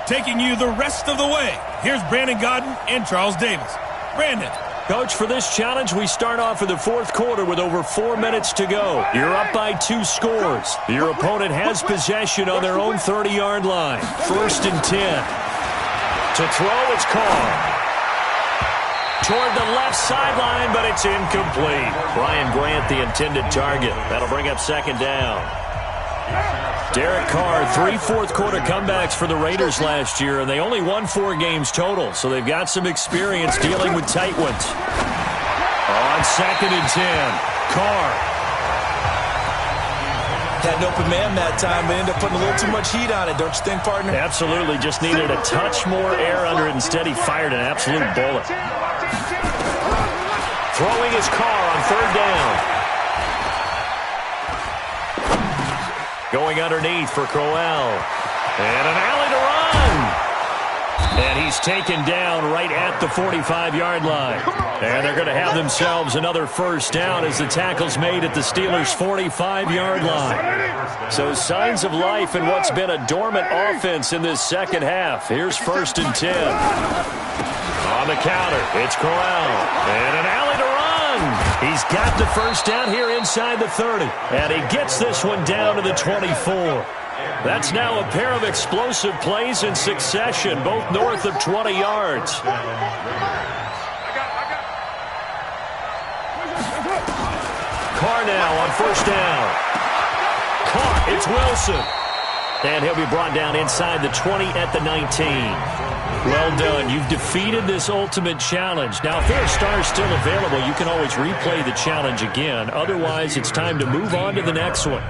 [SPEAKER 1] Taking you the rest of the way, here's Brandon Godden and Charles Davis. Brandon.
[SPEAKER 2] Coach, for this challenge, we start off in the 4th quarter with over 4 minutes to go. You're up by 2 scores. Your opponent has possession on their own 30-yard line. 1st and 10. To throw, it's Carr. Toward the left sideline, but it's incomplete. Brian Grant, the intended target. That'll bring up 2nd down. Derek Carr, 3 fourth-quarter comebacks for the Raiders last year, and they only won 4 games total, so they've got some experience dealing with tight ones. On 2nd and 10, Carr.
[SPEAKER 3] Had an open man that time, but ended up putting a little too much heat on it, don't you think, partner?
[SPEAKER 2] Absolutely. Just needed a touch more air under it. Instead, he fired an absolute bullet. Throwing his Carr on 3rd down. Going underneath for Crowell. And an alley to run. And he's taken down right at the 45-yard line. And they're going to have themselves another 1st down as the tackle's made at the Steelers' 45-yard line. So signs of life in what's been a dormant offense in this 2nd half. Here's 1st and 10. On the counter, it's Crowell. And an alley to run. He's got the 1st down here inside the 30. And he gets this one down to the 24. That's now a pair of explosive plays in succession, both north of 20 yards. Carr now on 1st down. Caught. It's Wilson. And he'll be brought down inside the 20 at the 19. Well done. You've defeated this ultimate challenge. Now, if there are stars still available, you can always replay the challenge again. Otherwise, it's time to move on to the next one.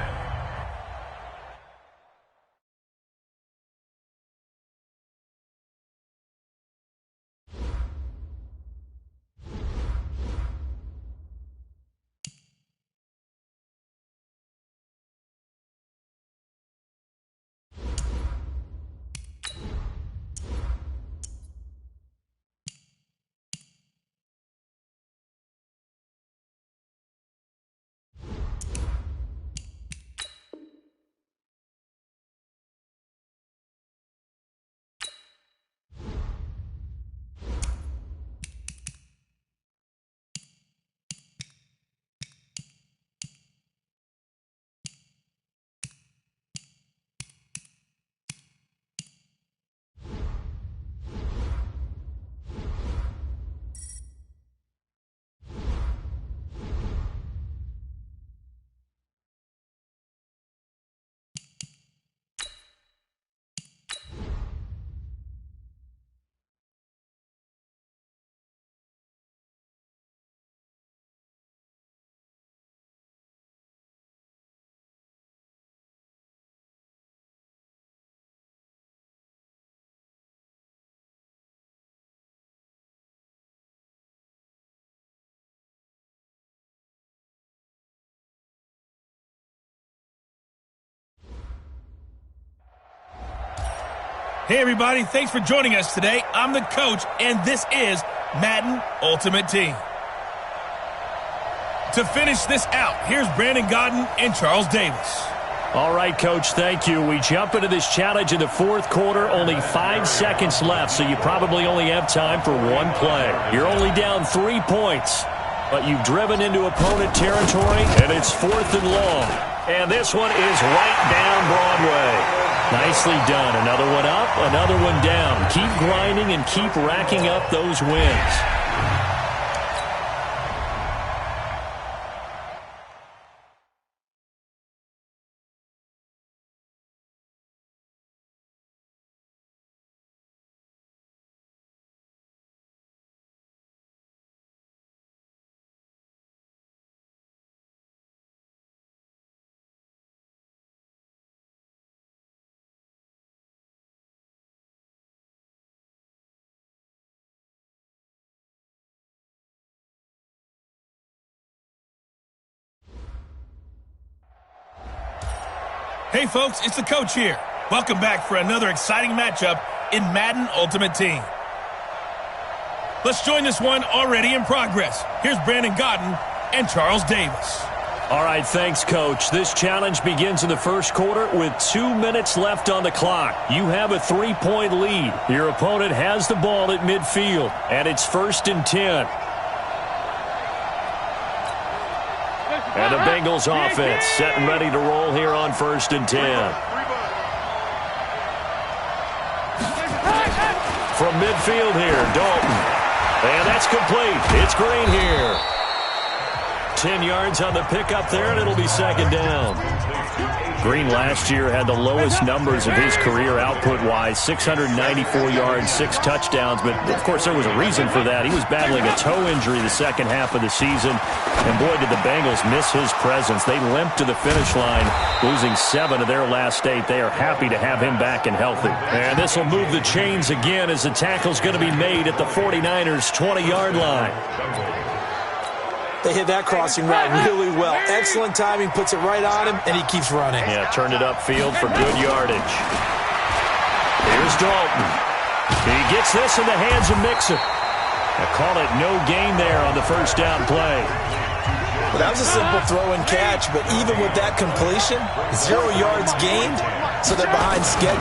[SPEAKER 1] Hey, everybody. Thanks for joining us today. I'm the coach, and this is Madden Ultimate Team. To finish this out, here's Brandon Gaudin and Charles Davis.
[SPEAKER 2] All right, Coach, thank you. We jump into this challenge in the fourth quarter. Only 5 seconds left, so you probably only have time for one play. You're only down 3 points, but you've driven into opponent territory, and it's 4th and long. And this one is right down Broadway. Nicely done. Another one up, another one down. Keep grinding and keep racking up those wins.
[SPEAKER 1] Hey, folks, it's the coach here. Welcome back for another exciting matchup in Madden Ultimate Team. Let's join this one already in progress. Here's Brandon Gaudin and Charles Davis.
[SPEAKER 2] All right, thanks, Coach. This challenge begins in the first quarter with 2 minutes left on the clock. You have a 3-point lead. Your opponent has the ball at midfield, and it's 1st and 10. And the Bengals offense set and ready to roll here on 1st and 10. From midfield here, Dalton. And that's complete. It's Green here. 10 yards on the pickup there, and it'll be 2nd down. Green last year had the lowest numbers of his career output-wise, 694 yards, 6 touchdowns. But, of course, there was a reason for that. He was battling a toe injury the second half of the season. And, boy, did the Bengals miss his presence. They limped to the finish line, losing 7 of their last 8. They are happy to have him back and healthy. And this will move the chains again as the tackle's going to be made at the 49ers' 20-yard line.
[SPEAKER 3] They hit that crossing route really well. Excellent timing, puts it right on him, and he keeps running.
[SPEAKER 2] Yeah, turned it upfield for good yardage. Here's Dalton. He gets this in the hands of Mixon. I call it no gain there on the 1st down play.
[SPEAKER 3] Well, that was a simple throw and catch, but even with that completion, 0 yards gained, so they're behind schedule.